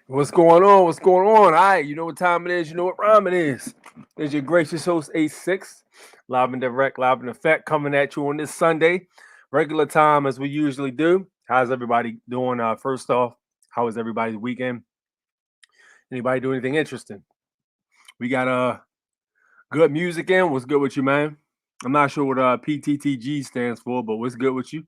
What's going on? What's going on? All right, you know what time it is. You know what rhyme it is. It's your gracious host, A6, live and direct, live and effect, coming at you on this Sunday, regular time as we usually do. How's everybody doing? First off, how was everybody's weekend? Anybody do anything interesting? We got good music in. What's good with you, man? I'm not sure what PTTG stands for, but what's good with you?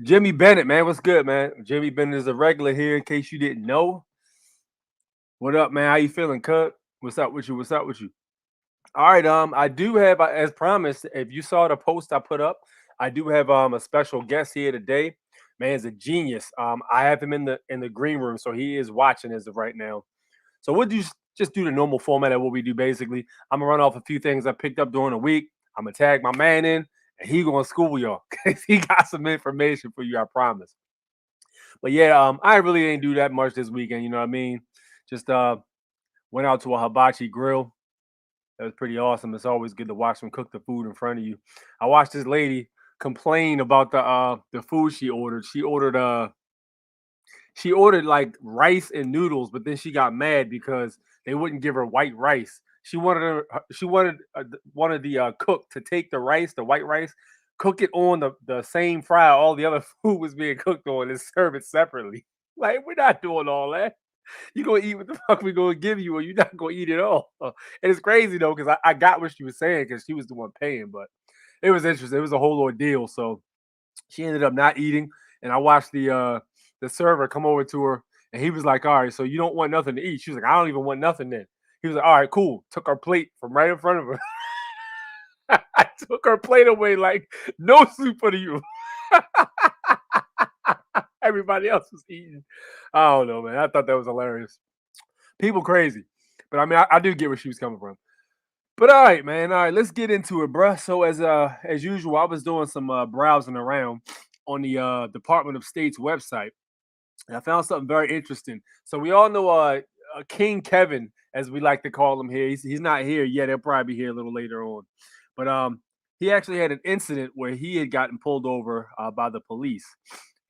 Jimmy Bennett, man, what's good, man? Jimmy Bennett is a regular here. In case you didn't know, what up, man? How you feeling, Cut? What's up with you? What's up with you? All right, I do have, as promised, if you saw the post I put up, I do have a special guest here today. Man's a genius. I have him in the green room, so he is watching as of right now. So we'll just do the normal format of what we do. Basically, I'm gonna run off a few things I picked up during the week. I'm gonna tag my man in, and he gonna school y'all because he got some information for you. I promise. But yeah, I really ain't do that much this weekend. You know what I mean? Just went out to a hibachi grill. That was pretty awesome. It's always good to watch them cook the food in front of you. I watched this lady complain about the food she ordered. She ordered like rice and noodles, but then she got mad because they wouldn't give her white rice. She wanted the cook to take the rice, the white rice, cook it on the same fry all the other food was being cooked on, and serve it separately. Like, we're not doing all that. You gonna eat what the fuck we gonna give you, or you're not gonna eat it all. And it's crazy though, because I got what she was saying because she was the one paying, but it was interesting. It was a whole ordeal. So she ended up not eating, and I watched the server come over to her, and he was like, "All right, so you don't want nothing to eat?" She was like, "I don't even want nothing." Then he was like, "All right, cool." Took her plate from right in front of her. I took her plate away like no soup for you. Everybody else was eating. I don't know, man. I thought that was hilarious. People crazy. But I mean, I do get where she was coming from. But all right, man. All right, let's get into it, bruh. So as usual, I was doing some browsing around on the Department of State's website, and I found something very interesting. So we all know King Kevin, as we like to call him here. He's not here yet. He'll probably be here a little later on. But he actually had an incident where he had gotten pulled over by the police,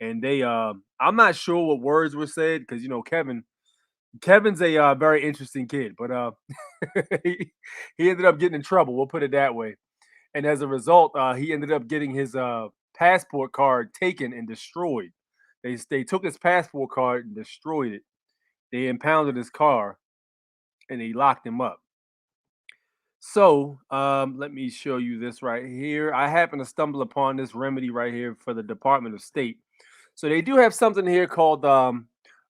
and they I'm not sure what words were said because Kevin's a very interesting kid, but he, he ended up getting in trouble. We'll put it that way. And as a result, he ended up getting his passport card taken and destroyed. They took his passport card and destroyed it. They impounded his car and they locked him up. So let me show you this right here. I happen to stumble upon this remedy right here for the Department of State. So they do have something here called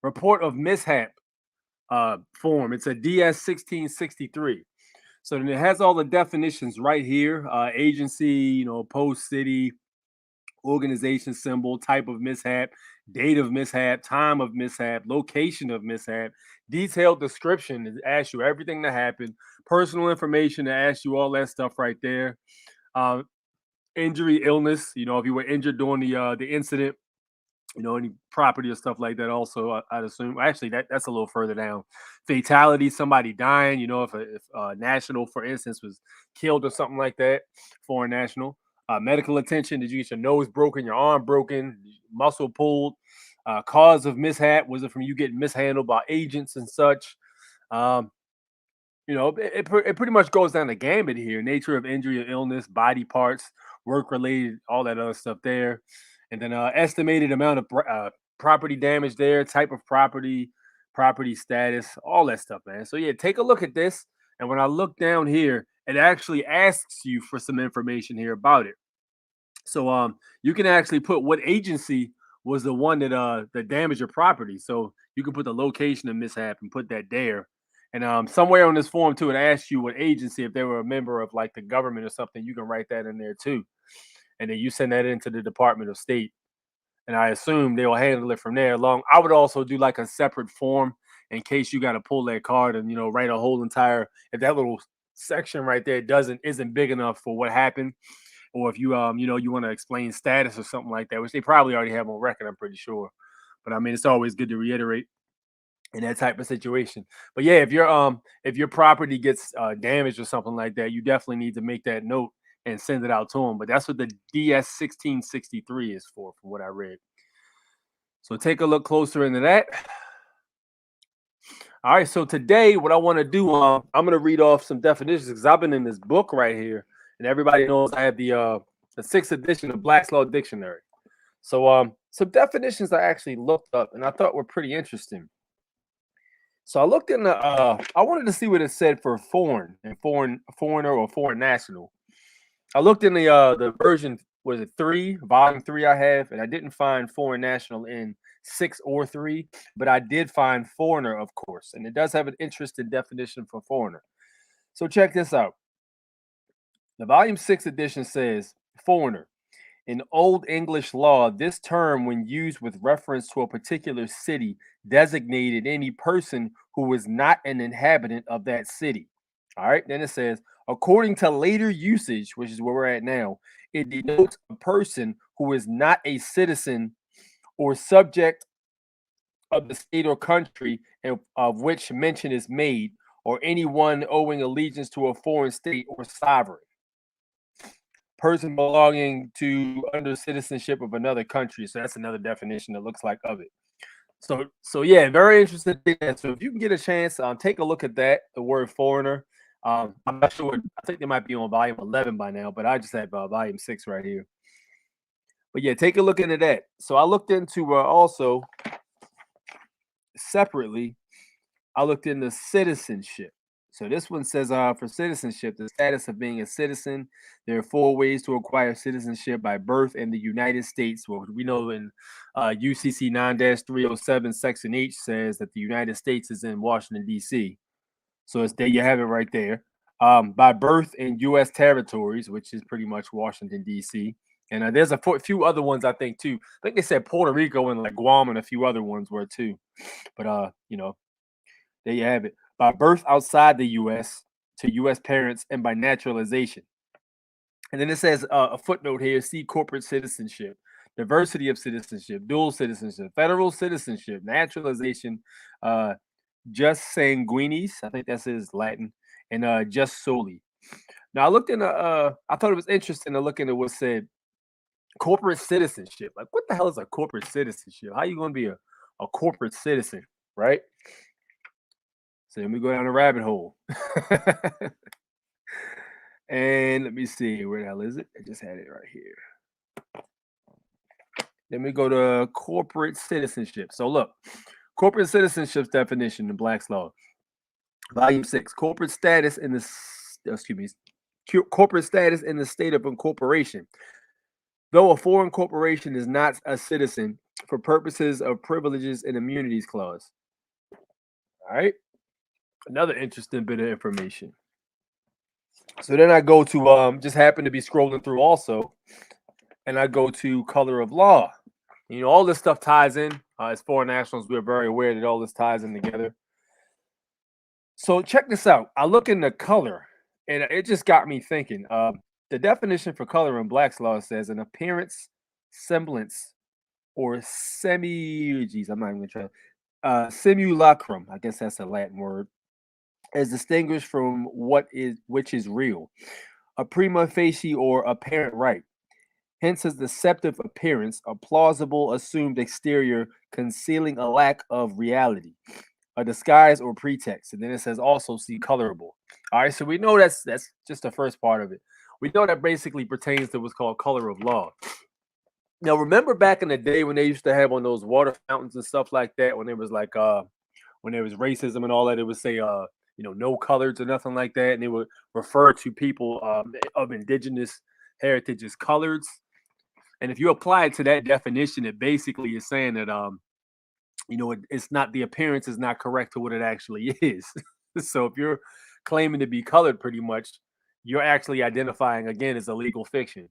Report of Mishap form. It's a DS 1663. So then it has all the definitions right here: agency, post, city, organization symbol, type of mishap, date of mishap, time of mishap, location of mishap, detailed description to ask you everything that happened, personal information to ask you all that stuff right there. Uh, Injury, illness, if you were injured during the incident, any property or stuff like that. Also, I'd assume. Actually, that's a little further down. Fatality, somebody dying. If national, for instance, was killed or something like that, foreign national. Medical attention. Did you get your nose broken, your arm broken, muscle pulled? Cause of mishap, was it from you getting mishandled by agents and such? Um, it pretty much goes down the gambit here. Nature of injury or illness, body parts, work related, all that other stuff there. And then estimated amount of property damage there, type of property, property status, all that stuff, man. So yeah, take a look at this. And when I look down here, it actually asks you for some information here about it. So you can actually put what agency was the one that damaged your property. So you can put the location of mishap and put that there. And somewhere on this form too, it asks you what agency, if they were a member of like the government or something, you can write that in there too. And then you send that into the Department of State. And I assume they will handle it from there. Along, I would also do like a separate form in case you got to pull that card and write a whole entire. If that little section right there isn't big enough for what happened, or if you want to explain status or something like that, which they probably already have on record, I'm pretty sure. But I mean, it's always good to reiterate in that type of situation. But yeah, if your property gets damaged or something like that, you definitely need to make that note and send it out to them. But that's what the DS 1663 is for, from what I read. So take a look closer into that. All right, so today what I want to do, I'm going to read off some definitions because I've been in this book right here, and everybody knows I have the sixth edition of Black's Law Dictionary. So some definitions I actually looked up and I thought were pretty interesting. So I looked in the I wanted to see what it said for foreign and foreigner or foreign national. I looked in the version, was it 3, volume 3 I have, and I didn't find foreign national in 6 or 3, but I did find foreigner, of course, and it does have an interesting definition for foreigner. So check this out. The volume 6 edition says foreigner. In Old English law, this term, when used with reference to a particular city, designated any person who was not an inhabitant of that city. All right, then it says, according to later usage, which is where we're at now, it denotes a person who is not a citizen or subject of the state or country of which mention is made, or anyone owing allegiance to a foreign state or sovereign. Person belonging to under citizenship of another country. So that's another definition that looks like of it. So yeah, very interesting thing. So if you can get a chance, take a look at that. The word foreigner. I'm not sure. I think they might be on volume 11 by now, but I just have volume 6 right here. But yeah, take a look into that. So I looked into also separately. I looked into citizenship. So this one says for citizenship, the status of being a citizen. There are 4 ways to acquire citizenship by birth in the United States. Well, we know in UCC 9-307, Section H says that the United States is in Washington, D.C. So it's there, you have it right there. By birth in U.S. territories, which is pretty much Washington, D.C. And there's a few other ones, I think, too. I think they said Puerto Rico and like Guam and a few other ones were too. But, there you have it. By birth outside the U.S. to U.S. parents and by naturalization. And then it says a footnote here, see corporate citizenship, diversity of citizenship, dual citizenship, federal citizenship, naturalization, just sanguinis, I think that's his Latin, and just soli. Now I looked I thought it was interesting to look into what said corporate citizenship. Like, what the hell is a corporate citizenship? How are you going to be a corporate citizen, right? So let me go down the rabbit hole. And let me see, where the hell is it? I just had it right here. Let me go to corporate citizenship. So look, corporate citizenship's definition in Black's Law, Volume 6, corporate status in the corporate status in the state of incorporation. Though a foreign corporation is not a citizen for purposes of privileges and immunities clause. All right. Another interesting bit of information. So then I go to just happen to be scrolling through also, and I go to color of law. You know, all this stuff ties in. As foreign nationals, we're very aware that all this ties in together. So check this out. I look in the color, and it just got me thinking. The definition for color in Black's Law says an appearance, semblance, or semi. Geez, I'm not even gonna try. Simulacrum. I guess that's a Latin word. As distinguished from which is real, a prima facie or apparent right. Hence, a deceptive appearance, a plausible assumed exterior concealing a lack of reality, a disguise or pretext. And then it says also see colorable. All right, so we know that's just the first part of it. We know that basically pertains to what's called color of law. Now, remember back in the day when they used to have on those water fountains and stuff like that, when it was like when there was racism and all that, it would say no coloreds or nothing like that, and they would refer to people of indigenous heritage as coloreds. And if you apply it to that definition, it basically is saying that it's not, the appearance is not correct to what it actually is. So if you're claiming to be colored, pretty much, you're actually identifying again as a legal fiction.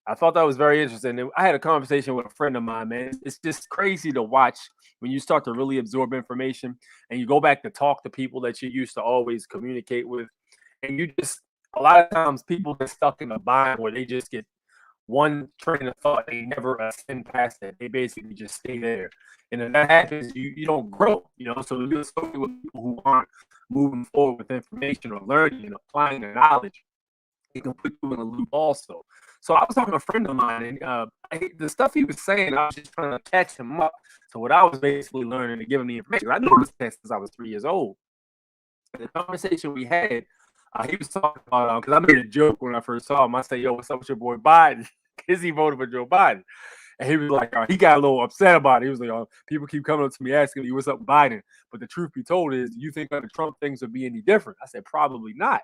I thought that was very interesting. I had a conversation with a friend of mine, man. It's just crazy to watch when you start to really absorb information and you go back to talk to people that you used to always communicate with. And you just, a lot of times people get stuck in a bind where they just get one train of thought. They never ascend past it. They basically just stay there. And if that happens, you don't grow, So you're talking with people who aren't moving forward with information or learning and applying their knowledge, it can put you in a loop also. So I was talking to a friend of mine, and the stuff he was saying, I was just trying to catch him up. So what I was basically learning to give him the information. I knew this since I was 3 years old. And the conversation we had, he was talking about because I made a joke when I first saw him. I said, "Yo, what's up with your boy Biden?" Because he voted for Joe Biden. And he was like, he got a little upset about it. He was like, people keep coming up to me asking me, what's up, Biden? But the truth be told is, do you think under Trump things would be any different? I said, probably not.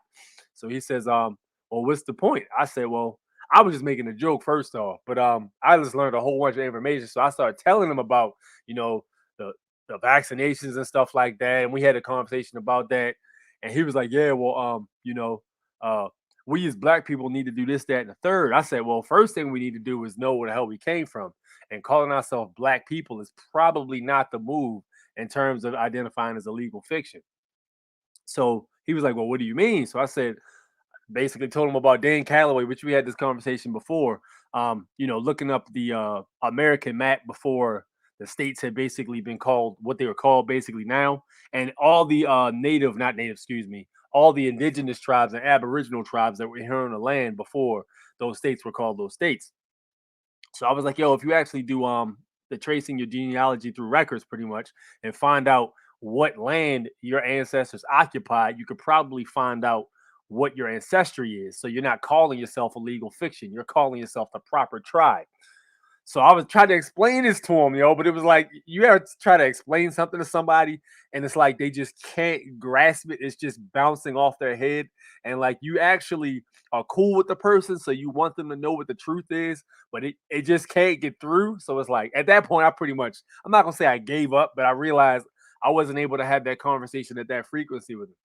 So he says, well, what's the point? I said, well, I was just making a joke first off, but I just learned a whole bunch of information. So I started telling him about, the the vaccinations and stuff like that. And we had a conversation about that. And he was like, yeah, well, we as black people need to do this, that, and the third. I said, well, first thing we need to do is know where the hell we came from. And calling ourselves black people is probably not the move in terms of identifying as a legal fiction. So he was like, well, what do you mean? So I said, basically told him about Dan Calloway, which we had this conversation before. Looking up the American map before the states had basically been called what they were called basically now. And all the all the indigenous tribes and aboriginal tribes that were here on the land before those states were called those states. So I was like, yo, if you actually do the tracing your genealogy through records pretty much and find out what land your ancestors occupied, you could probably find out what your ancestry is. So you're not calling yourself a legal fiction. You're calling yourself the proper tribe. So I was trying to explain this to him, but it was like you ever try to explain something to somebody and it's like they just can't grasp it. It's just bouncing off their head. And like you actually are cool with the person, so you want them to know what the truth is, but it just can't get through. So it's like at that point, I'm not gonna say I gave up, but I realized I wasn't able to have that conversation at that frequency with him.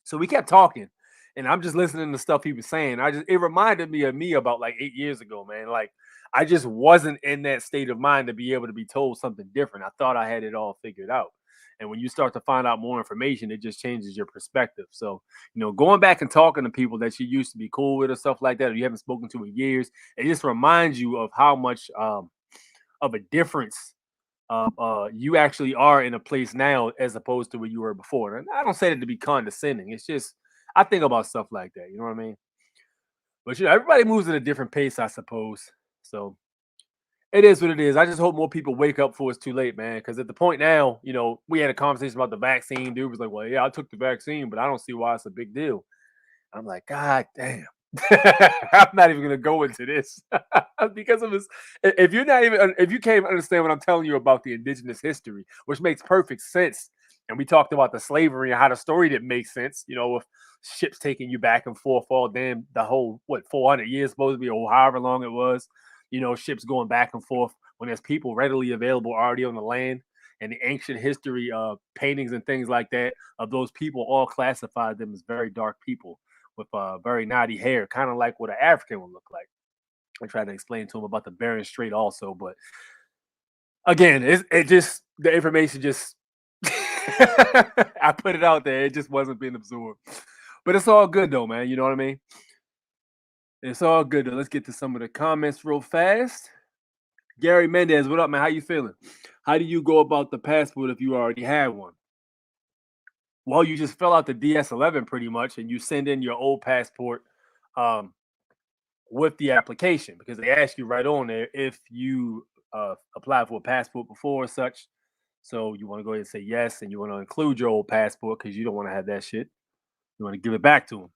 So we kept talking, and I'm just listening to stuff he was saying. It reminded me of me about like 8 years ago, man. Like I just wasn't in that state of mind to be able to be told something different. I thought I had it all figured out. And when you start to find out more information, it just changes your perspective. So, going back and talking to people that you used to be cool with or stuff like that, or you haven't spoken to in years, it just reminds you of how much of a difference you actually are in a place now as opposed to where you were before. And I don't say that to be condescending. It's just I think about stuff like that. You know what I mean? But everybody moves at a different pace, I suppose. So it is what it is. I just hope more people wake up before it's too late, man. Because at the point now, we had a conversation about the vaccine. Dude was like, well, yeah, I took the vaccine, but I don't see why it's a big deal. I'm like, God damn. I'm not even gonna go into this because of this. If you can't understand what I'm telling you about the indigenous history, which makes perfect sense, and we talked about the slavery and how the story didn't make sense, with ships taking you back and forth all damn the whole 400 years supposed to be, or however long it was, ships going back and forth when there's people readily available already on the land. And the ancient history paintings and things like that of those people all classified them as very dark people with very knotty hair, kind of like what an African would look like. I tried to explain to him about the Bering Strait also, but again, the information just I put it out there. It just wasn't being absorbed. But it's all good though, man. You know what I mean? It's all good though. Let's get to some of the comments real fast. Gary Mendez, what up, man? How you feeling? How do you go about the passport if you already have one? Well, you just fill out the DS-11 pretty much, and you send in your old passport with the application because they ask you right on there if you applied for a passport before or such. So you want to go ahead and say yes, and you want to include your old passport because you don't want to have that shit. You want to give it back to them.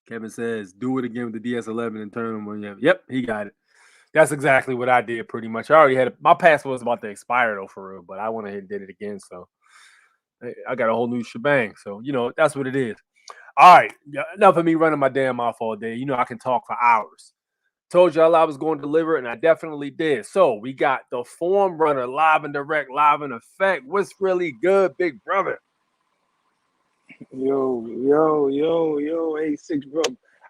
Kevin says, do it again with the DS-11 and turn them on. Yep, he got it. That's exactly what I did pretty much. I already had my passport was about to expire though for real, but I went ahead and did it again. So I got a whole new shebang. So, that's what it is. All right. Enough of me running my damn mouth all day. I can talk for hours. Told y'all I was going to deliver, and I definitely did. So we got the Form Runner live and direct, live in effect. What's really good, big brother? Yo, 86, bro.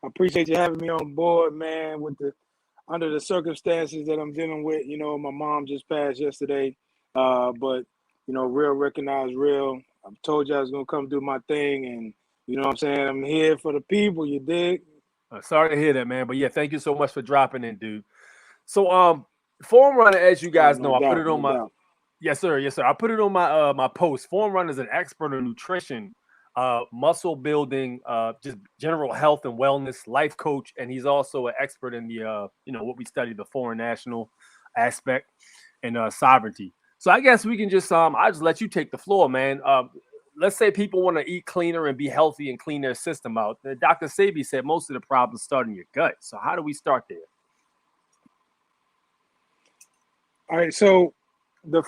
I appreciate you having me on board, man, under the circumstances that I'm dealing with. My mom just passed yesterday. But real recognize real. I told you I was gonna come do my thing, and you know what I'm saying? I'm here for the people, you dig? Sorry to hear that, man. But yeah, thank you so much for dropping in, dude. So Form Runner, as you guys know, I put it on my Yes, sir. I put it on my my post. Form Runner is an expert in nutrition muscle building, just general health and wellness, life coach, and he's also an expert in the what we study, the foreign national aspect and sovereignty. So I guess we can just I'll just let you take the floor, man. Let's say people want to eat cleaner and be healthy and clean their system out. Dr. Sebi said most of the problems start in your gut. So how do we start there? All right, so the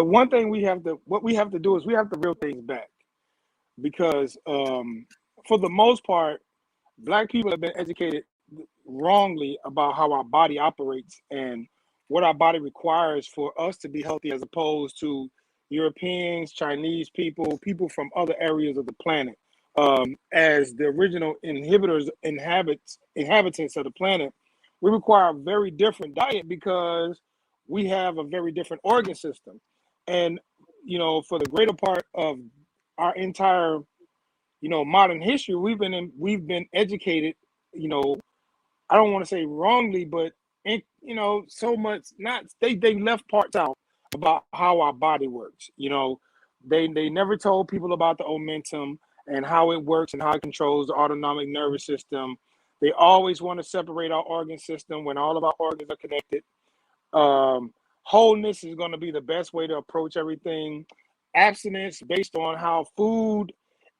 one thing we have to do is we have to reel things back, because for the most part, Black people have been educated wrongly about how our body operates and what our body requires for us to be healthy, as opposed to Europeans, Chinese people, people from other areas of the planet. As the original inhabitants of the planet, we require a very different diet because we have a very different organ system. And, for the greater part of our entire, modern history, we've been educated, I don't want to say wrongly, but so much, not they left parts out about how our body works. They never told people about the omentum and how it works and how it controls the autonomic nervous system. They always want to separate our organ system when all of our organs are connected. Wholeness is going to be the best way to approach everything. Abstinence based on how food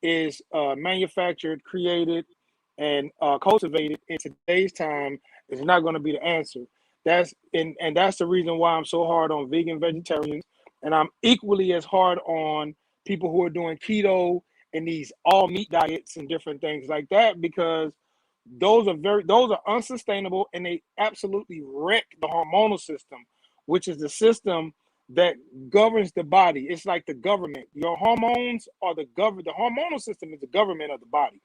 is manufactured, created, and cultivated in today's time is not going to be the answer. That's the reason why I'm so hard on vegan vegetarians, and I'm equally as hard on people who are doing keto and these all meat diets and different things like that, because those are unsustainable, and they absolutely wreck the hormonal system, which is the system that governs the body. It's like the government. Your hormones are the hormonal system is the government of the body.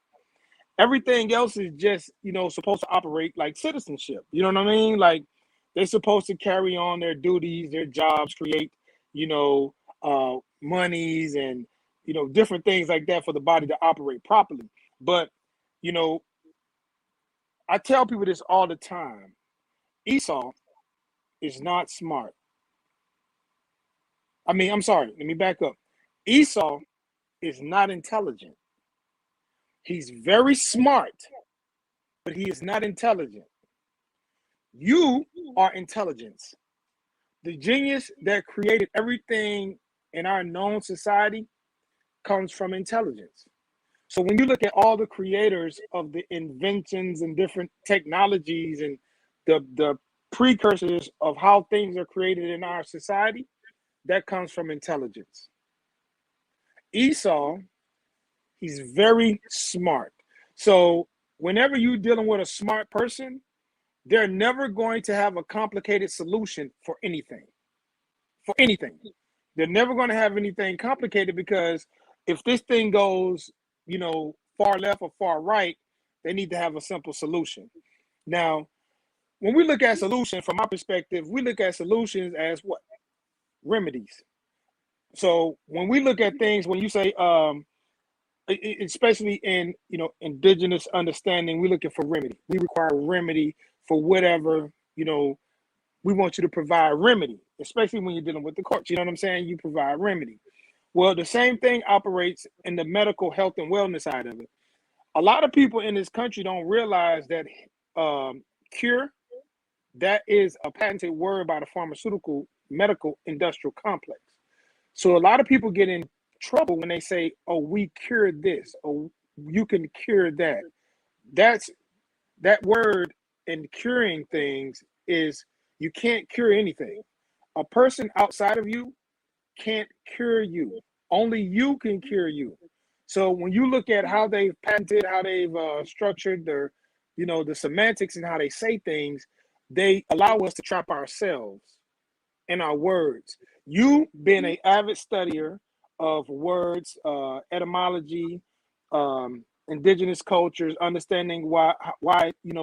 Everything else is just, supposed to operate like citizenship. You know what I mean? Like, they're supposed to carry on their duties, their jobs, create, monies and, different things like that for the body to operate properly. But, I tell people this all the time. Esau is not smart. I'm sorry, let me back up. Esau is not intelligent. He's very smart, but he is not intelligent. You are intelligence. The genius that created everything in our known society comes from intelligence. So when you look at all the creators of the inventions and different technologies and the precursors of how things are created in our society, that comes from intelligence. Esau, he's very smart. So whenever you're dealing with a smart person, they're never going to have a complicated solution for anything. For anything. They're never going to have anything complicated, because if this thing goes, far left or far right, they need to have a simple solution. Now, when we look at solutions, from my perspective, we look at solutions as what? Remedies. So when we look at things, when you say, especially in indigenous understanding, we're looking for remedy. We require remedy for whatever, we want you to provide remedy, especially when you're dealing with the courts. You know what I'm saying? You provide remedy. Well, the same thing operates in the medical health and wellness side of it. A lot of people in this country don't realize that cure, that is a patented word by the pharmaceutical medical industrial complex. So a lot of people get in trouble when they say, oh, we cured this, or you can cure that. That word in curing things is, you can't cure anything. A person outside of you can't cure you. Only you can cure you. So when you look at how they've patented, how they've structured their, the semantics and how they say things, they allow us to trap ourselves in our words. You being an avid studier of words, etymology, indigenous cultures, understanding why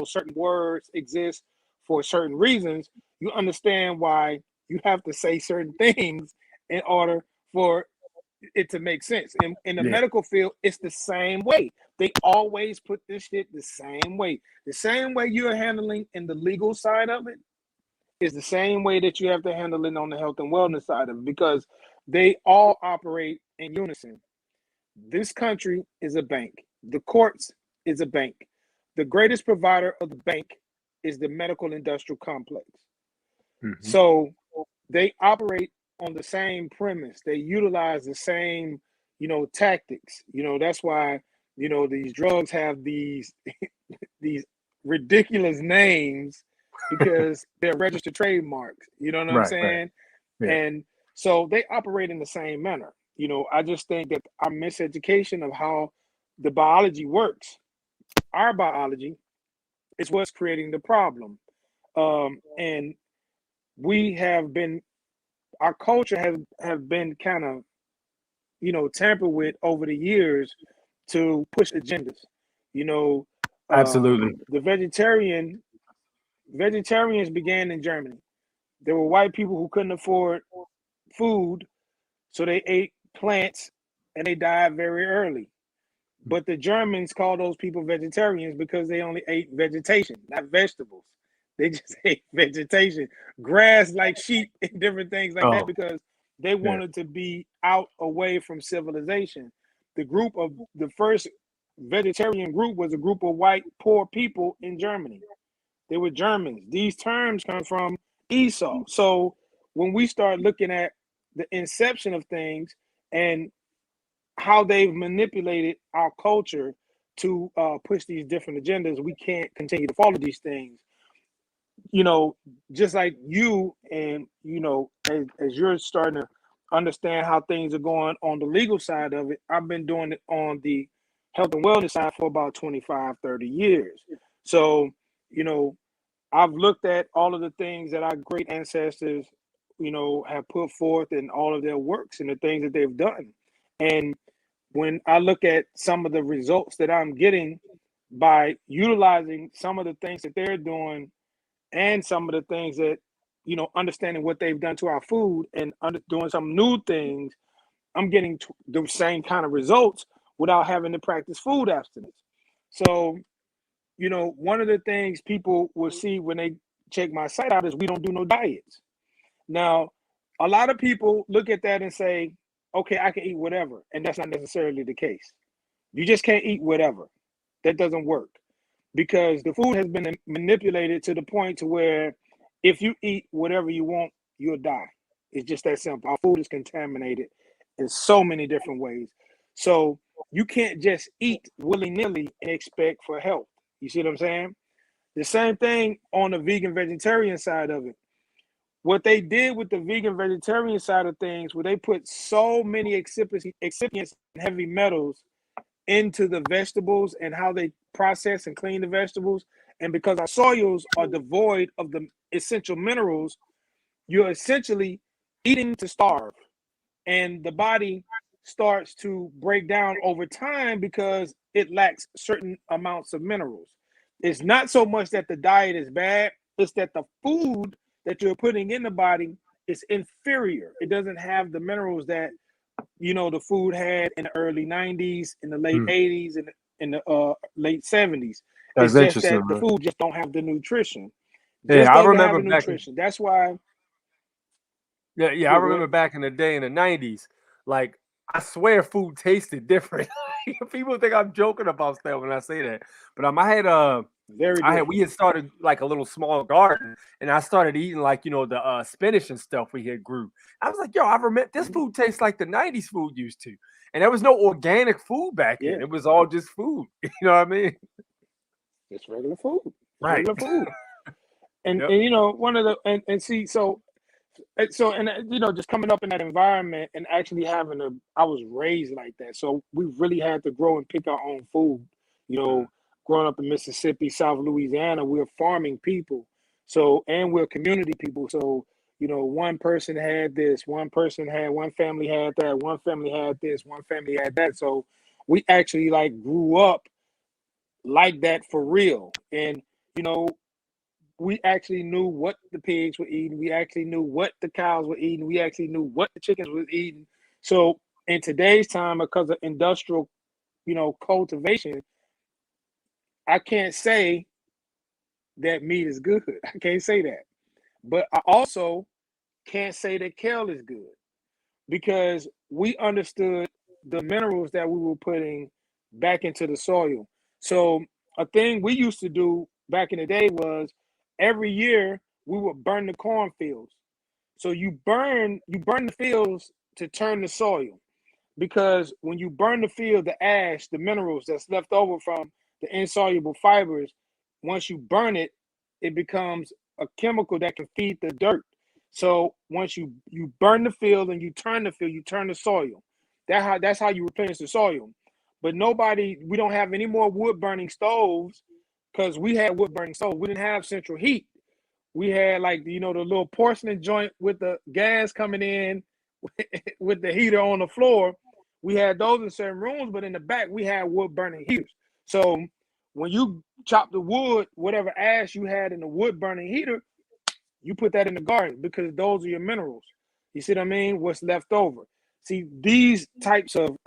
certain words exist for certain reasons, you understand why you have to say certain things in order for it to make sense. In the medical field, it's the same way. They always put this shit the same way. The same way you're handling in the legal side of it is the same way that you have to handle it on the health and wellness side of it, because they all operate in unison. This country is a bank. The courts is a bank. The greatest provider of the bank is the medical industrial complex. Mm-hmm. So they operate on the same premise. They utilize the same, tactics. That's why, these drugs have these these ridiculous names because they're registered trademarks. You know what I'm Right, right. saying? Yeah. And so they operate in the same manner. I just think that our miseducation of how the biology works, our biology, is what's creating the problem. And we have been, our culture have been kind of, tampered with over the years to push agendas. You know, Absolutely. the vegetarians began in Germany. There were white people who couldn't afford food, so they ate plants and they died very early. But the Germans call those people vegetarians because they only ate vegetation, not vegetables. They just ate vegetation, grass like sheep and different things like that Oh, because they yeah. wanted to be out away from civilization. The first vegetarian group was a group of white poor people in Germany. They were Germans. These terms come from Esau. So when we start looking at the inception of things and how they've manipulated our culture to push these different agendas, we can't continue to follow these things. Just like you and as you're starting to understand how things are going on the legal side of it, I've been doing it on the health and wellness side for about 25, 30 years. So, you know, I've looked at all of the things that our great ancestors, have put forth in all of their works and the things that they've done. And when I look at some of the results that I'm getting by utilizing some of the things that they're doing and some of the things that, understanding what they've done to our food and doing some new things, I'm getting the same kind of results without having to practice food abstinence. So, one of the things people will see when they check my site out is we don't do no diets. Now, a lot of people look at that and say, okay, I can eat whatever. And that's not necessarily the case. You just can't eat whatever. That doesn't work because the food has been manipulated to the point to where if you eat whatever you want, you'll die. It's just that simple. Our food is contaminated in so many different ways. So you can't just eat willy-nilly and expect for health. You see what I'm saying? The same thing on the vegan vegetarian side of it. What they did with the vegan vegetarian side of things, where they put so many excipients and heavy metals into the vegetables and how they process and clean the vegetables. And because our soils are devoid of the essential minerals, you're essentially eating to starve. And the body starts to break down over time because it lacks certain amounts of minerals. It's not so much that the diet is bad, it's that the food that you're putting in the body is inferior. It doesn't have the minerals that the food had in the early 90s, in the late Mm. 80s, and in the late 70s. That's It's just interesting, that the man. food just don't have the nutrition. Yeah, Just I doesn't have remember the back in nutrition. That's why. yeah, I Yeah, go ahead. remember back in the day in the 90s, like I swear food tasted different. People think I'm joking about stuff when I say that. But Very we different. had started like a little small garden and I started eating like the spinach and stuff we had grew. I was like, yo, I remember this Mhm. food tastes like the 90s food used to. And there was no organic food back then. Yeah, It was all just food. You know what I mean? it's regular food. It's Right. regular food. And Yep. and one of the and see just coming up in that environment and actually I was raised like that, so we really had to grow and pick our own food. you Mm. know Growing up in Mississippi, South Louisiana, we're farming people, so, and we're community people. So one person had this, one family had that, one family had this, one family had that. So we actually like grew up like that for real. And you know we actually knew what the pigs were eating. We actually knew what the cows were eating. We actually knew what the chickens were eating. So in today's time, because of industrial, cultivation, I can't say that meat is good. I can't say that. But I also can't say that kale is good because we understood the minerals that we were putting back into the soil. So a thing we used to do back in the day was every year we would burn the cornfields. So you burn the fields to turn the soil, because when you burn the field, the ash, the minerals that's left over from the insoluble fibers, once you burn it, it becomes a chemical that can feed the dirt. So once you burn the field and you turn the field, you turn the soil. That's how you replenish the soil. But we don't have any more wood burning stoves, because we had wood burning stoves. We didn't have central heat. We had, like, the little porcelain joint with the gas coming in with the heater on the floor. We had those in certain rooms, but in the back we had wood burning heaters. So when you chop the wood, whatever ash you had in the wood burning heater, you put that in the garden, because those are your minerals. You see what I mean? What's left over. See, these types of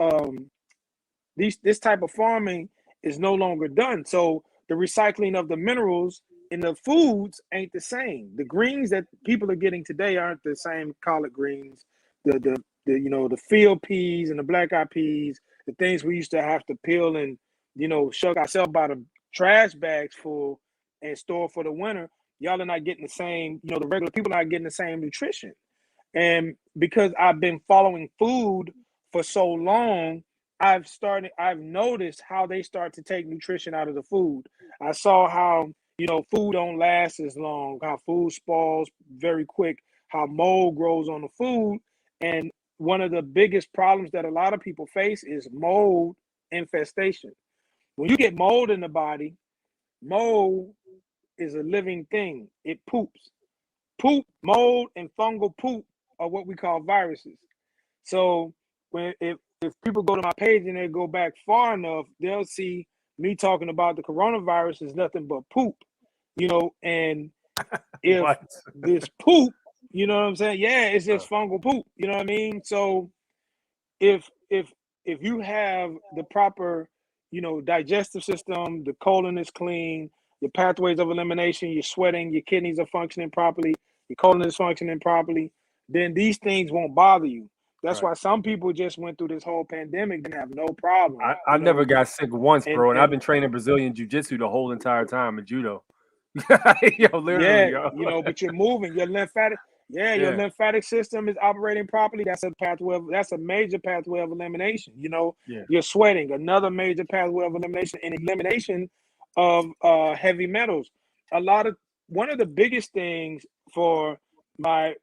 this type of farming is no longer done. So the recycling of the minerals in the foods ain't the same. The greens that people are getting today aren't the same collard greens, the field peas and the black eyed peas, the things we used to have to peel and shuck ourselves by the trash bags full and store for the winter. Y'all are not getting the same, the regular people are not getting the same nutrition. And because I've been following food for so long, I've noticed how they start to take nutrition out of the food. I saw how, food don't last as long, how food spoils very quick, how mold grows on the food. And one of the biggest problems that a lot of people face is mold infestation. When you get mold in the body, mold is a living thing. It poops. Poop, mold, and fungal poop are what we call viruses. So if people go to my page and they go back far enough, they'll see me talking about the coronavirus is nothing but poop, and if What? this poop, you know what I'm saying? Yeah, it's just fungal poop, you know what I mean? So if if if you have the proper, digestive system, the colon is clean, your pathways of elimination, you're sweating, your kidneys are functioning properly, your colon is functioning properly, then these things won't bother you. That's Right. why some people just went through this whole pandemic and have no problem, I never got sick once, and bro, and I've and been training Brazilian jiu-jitsu the whole entire time in judo. Yo, literally, yeah, yo. but you're moving. Your Yeah, lymphatic system is operating properly. That's a major pathway of elimination. yeah, You're sweating, another major pathway of elimination, and elimination of heavy metals. One of the biggest things for my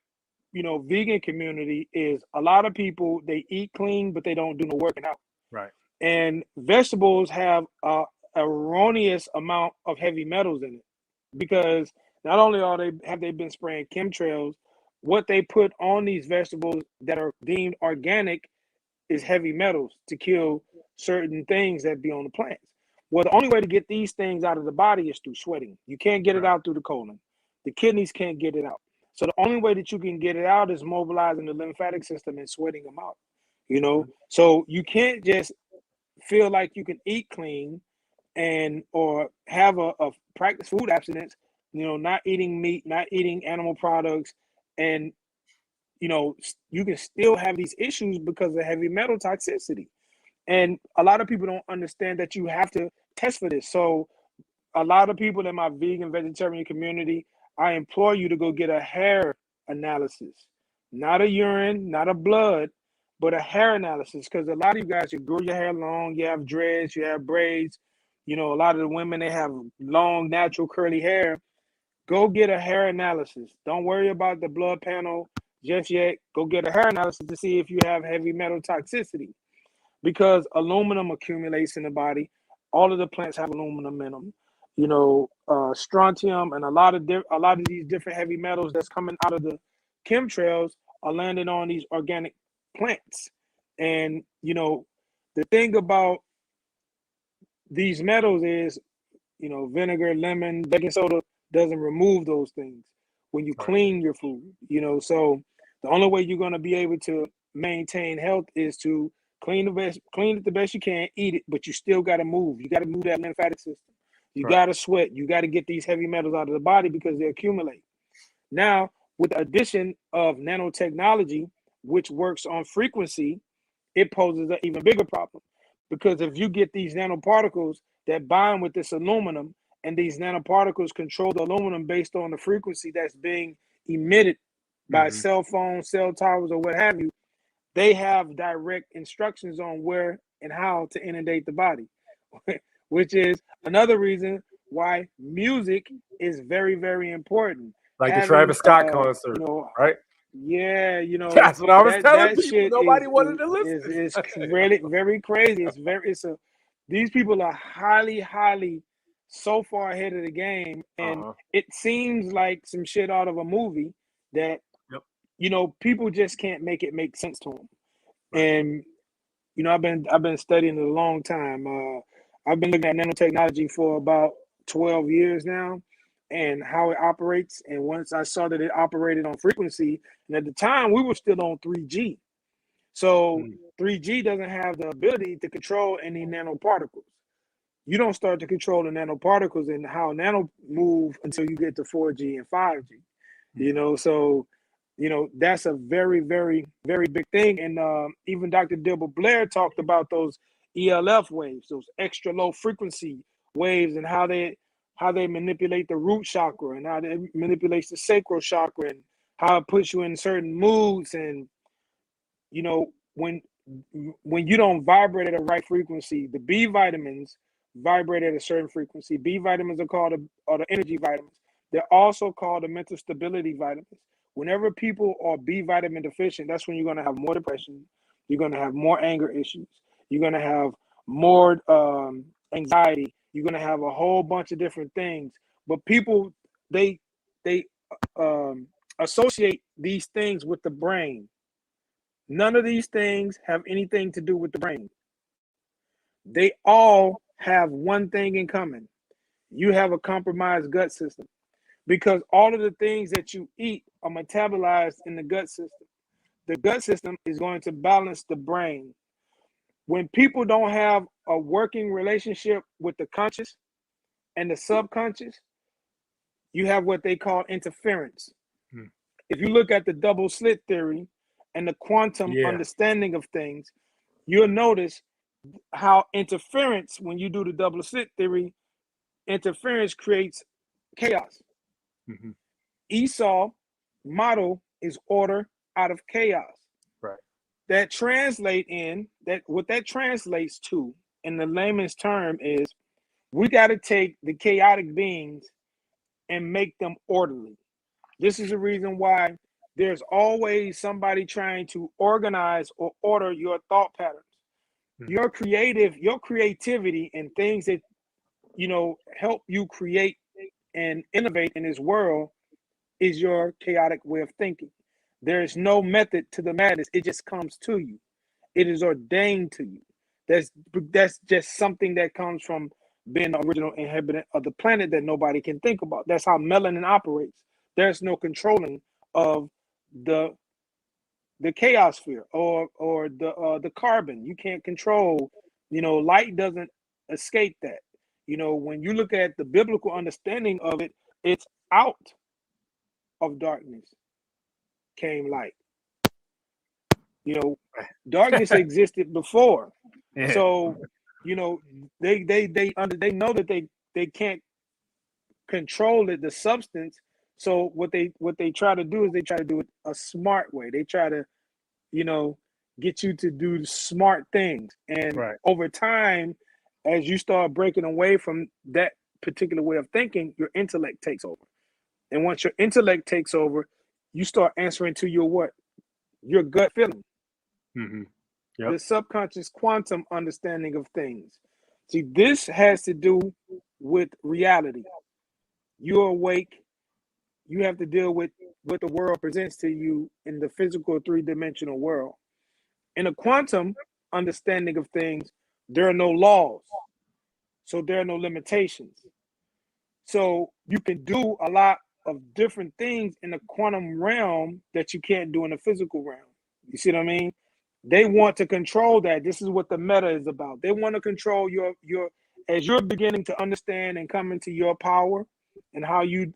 vegan community is a lot of people, they eat clean, but they don't do no working out. right, And vegetables have a erroneous amount of heavy metals in it, because not only have they been spraying chemtrails, what they put on these vegetables that are deemed organic is heavy metals to kill certain things that be on the plants. Well, the only way to get these things out of the body is through sweating. You can't get it right. out through the colon. The kidneys can't get it out. So the only way that you can get it out is mobilizing the lymphatic system and sweating them out. Mhm. So you can't just feel like you can eat clean and or have a practice food abstinence, not eating meat, not eating animal products, and you can still have these issues because of heavy metal toxicity. And a lot of people don't understand that you have to test for this. So a lot of people in my vegan vegetarian community, I implore you to go get a hair analysis, not a urine, not a blood, but a hair analysis. Because a lot of you guys, you grow your hair long, you have dreads, you have braids. A lot of the women, they have long, natural, curly hair. Go get a hair analysis. Don't worry about the blood panel just yet. Go get a hair analysis to see if you have heavy metal toxicity, because aluminum accumulates in the body. All of the plants have aluminum in them. Strontium and a lot of these different heavy metals that's coming out of the chemtrails are landing on these organic plants. And the thing about these metals is, vinegar, lemon, baking soda doesn't remove those things when you Right. clean your food. So the only way you're going to be able to maintain health is to clean it the best you can, eat it, but you still got to move. You got to move that lymphatic system. You Right. got to sweat. You got to get these heavy metals out of the body because they accumulate. Now, with the addition of nanotechnology, which works on frequency, it poses an even bigger problem. Because if you get these nanoparticles that bind with this aluminum, and these nanoparticles control the aluminum based on the frequency that's being emitted by cell phones, cell towers, or what have you, they have direct instructions on where and how to inundate the body, which is another reason why music is very, very important. Like the Having, Travis Scott concert, right? yeah, That's what I was telling that people. shit Nobody wanted to is listen. really very crazy. These people are highly so far ahead of the game, and it seems like some shit out of a movie that people just can't make it make sense to them. Right. And I've been studying it a long time. I've been looking at nanotechnology for about 12 years now, and how it operates. And once I saw that it operated on frequency, and at the time we were still on 3G. So 3G doesn't have the ability to control any nanoparticles. You don't start to control the nanoparticles and how nano move until you get to 4G and 5G. So that's a very, very, very big thing. And even Dr. Dilbert Blair talked about those ELF waves, those extra low frequency waves, and how they manipulate the root chakra, and how they manipulate the sacral chakra, and how it puts you in certain moods. And when you don't vibrate at a right frequency, the B vitamins vibrate at a certain frequency. B vitamins are called the energy vitamins. They're also called the mental stability vitamins. Whenever people are B vitamin deficient, that's when you're going to have more depression. You're going to have more anger issues. You're going to have more anxiety. You're going to have a whole bunch of different things. But people, they associate these things with the brain. None of these things have anything to do with the brain. They all have one thing in common. You have a compromised gut system, because all of the things that you eat are metabolized in the gut system. The gut system is going to balance the brain. When people don't have a working relationship with the conscious and the subconscious, you have what they call interference. If you look at the double slit theory and the quantum understanding of things, you'll notice how interference, when you do the double slit theory, interference creates chaos. Esau model is order out of chaos. Right. That what that translates to in the layman's term is, we got to take the chaotic beings and make them orderly. This is the reason why there's always somebody trying to organize or order your thought patterns. Your creativity, and things that help you create and innovate in this world is your chaotic way of thinking. There is no method to the madness. It just comes to you. It is ordained to you. That's just something that comes from being the original inhabitant of the planet that nobody can think about. That's how melanin operates. There's no controlling of the chaos sphere or the carbon. You can't control. Light doesn't escape that. When you look at the biblical understanding of it, it's out of darkness came light. Darkness existed before. So they know that they can't control it, the substance. So what they try to do is they try to do it a smart way. They try to get you to do smart things. And over time, as you start breaking away from that particular way of thinking, your intellect takes over. And once your intellect takes over, you start answering to your gut feeling. The subconscious quantum understanding of things. See, this has to do with reality. You're awake. You have to deal with what the world presents to you in the physical three-dimensional world. In a quantum understanding of things, there are no laws. So there are no limitations. So you can do a lot of different things in the quantum realm that you can't do in the physical realm. You see what I mean? They want to control that. This is what the meta is about. They want to control your as you're beginning to understand and come into your power, and how you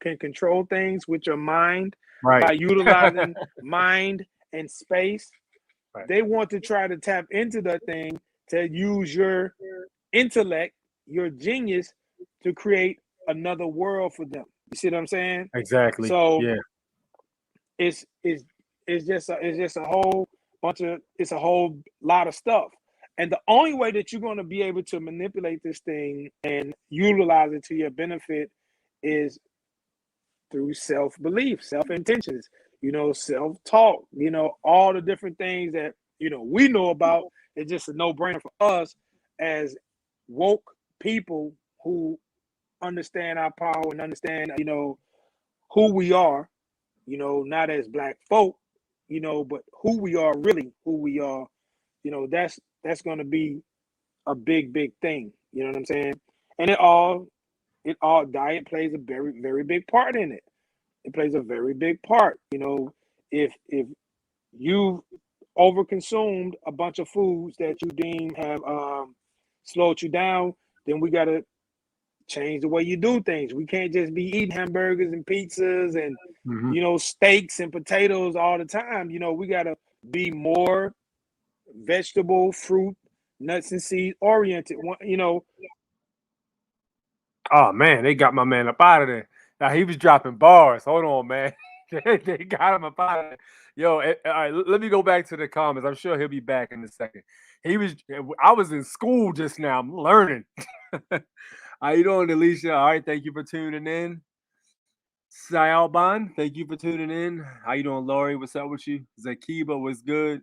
can control things with your mind by utilizing mind and space. Right. They want to try to tap into that thing to use your intellect, your genius, to create another world for them. You see what I'm saying? Exactly. So Yeah. it's it's it's just a whole bunch of it's a whole lot of stuff. And the only way that you're going to be able to manipulate this thing and utilize it to your benefit is through self-belief, self-intentions, self-talk, all the different things that we know about. It's just a no-brainer for us as woke people who understand our power and understand, who we are, not as black folk, but who we are, really who we are. That's going to be a big thing. You know what I'm saying? And it all diet plays a very, very big part in it. It plays a very big part. If you've overconsumed a bunch of foods that you deem have slowed you down, then we got to change the way you do things. We can't just be eating hamburgers and pizzas and Hmm. steaks and potatoes all the time. We got to be more vegetable, fruit, nuts and seed oriented. Oh man, they got my man up out of there. Now he was dropping bars. Hold on, man. They got him up out of there. Yo, all right, let me go back to the comments. I'm sure he'll be back in a second. I was in school just now. I'm learning. How you doing, Alicia? All right, thank you for tuning in. Sayalban, thank you for tuning in. How you doing, Lori? What's up with you? Zakiba, what's good?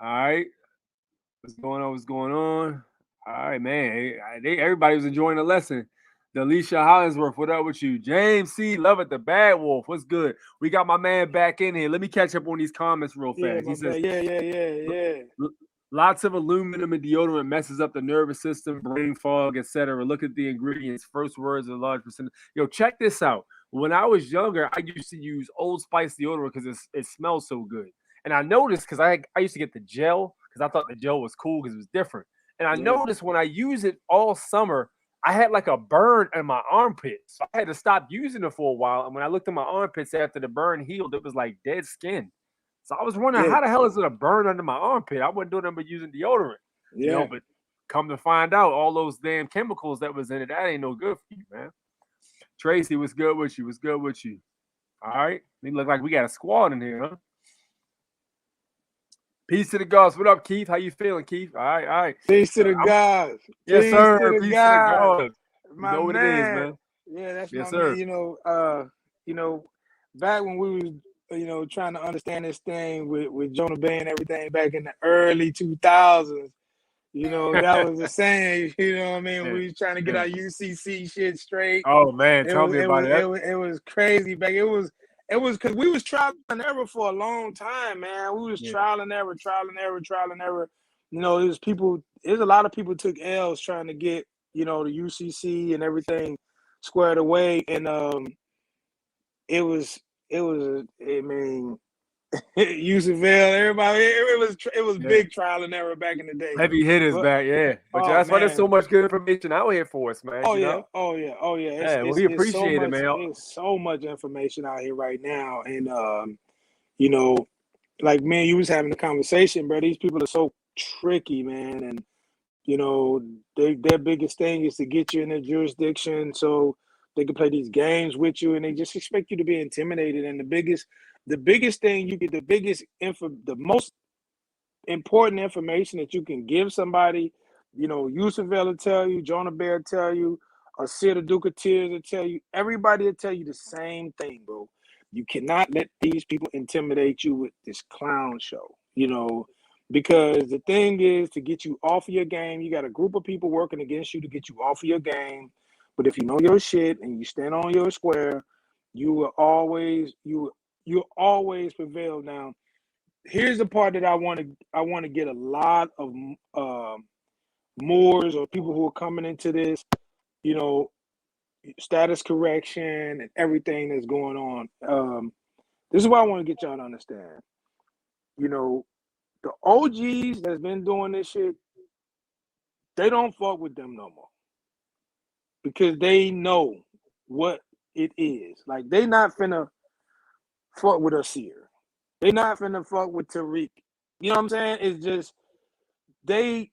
All right, what's going on? What's going on? All right, man. Everybody was enjoying the lesson. Delisha Hollingsworth, what up with you? James C. Love it, the Bad Wolf. What's good? We got my man back in here. Let me catch up on these comments real Yeah, fast. He my says, bad. Yeah. Lots of aluminum and deodorant messes up the nervous system, brain fog, etc. Look at the ingredients. First words are large percent. Yo, check this out. When I was younger, I used to use Old Spice deodorant because it smells so good. And I noticed because I used to get the gel because I thought the gel was cool because it was different. And I Yeah. noticed when I use it all summer, I had like a burn in my armpits. So I had to stop using it for a while. And when I looked at my armpits after the burn healed, it was like dead skin. So I was wondering Yeah. how the hell is it a burn under my armpit? I wasn't doing nothing but using deodorant, Yeah. but come to find out, all those damn chemicals that was in it, that ain't no good for you, man. Tracy, what's good with you? What's good with you? All right. We look like we got a squad in here, huh? Peace to the gods. What up, Keith? How you feeling, Keith? All right, all right. Peace to the gods. Yes, Peace to sir. the Peace to the gods. gods. You My know what it is, man. man. Yeah, that's Yes, my man. sir. Back when we was, trying to understand this thing with Jonah Bay and everything back in the early 2000s, that was the saying, you know what I mean? Yeah, We was trying to get yeah. our UCC shit straight. Oh man, It tell was me it about was it. it was it was crazy back. It was because we was trial and error for a long time, man. We was Yeah, trial and error, trial and error, trial and error. It was people. There's a lot of people took L's trying to get the UCC and everything squared away, and it was. I mean, Yusufel, everybody. It was yeah. big trial and error back in the day. Heavy hitters But back, yeah. But oh that's why there's man, so much good information out here for us, man. oh You yeah, know? oh yeah, oh yeah. It's Yeah, it's we it's so appreciate it, much. man. It's so much information out here right now, and you know, like man, you was having a conversation, bro. These people are so tricky, man, and their biggest thing is to get you in their jurisdiction so they can play these games with you, and they just expect you to be intimidated. And the biggest thing you get, the most important information that you can give somebody, Yusuf will tell you, Jonah Bear tell you, Asir the Duke of Tears will tell you, everybody will tell you the same thing, bro. You cannot let these people intimidate you with this clown show, because the thing is to get you off of your game, you got a group of people working against you to get you off of your game. But if you know your shit and you stand on your square, you will always prevail. Now, here's the part that I want to get a lot of Moors or people who are coming into this, you know, status correction and everything that's going on. This is what I want to get y'all to understand. You know, the OGs that's been doing this shit, they don't fuck with them no more because they know what it is. Like they not finna fuck with us here. They not finna fuck with Tariq. You know what I'm saying? It's just they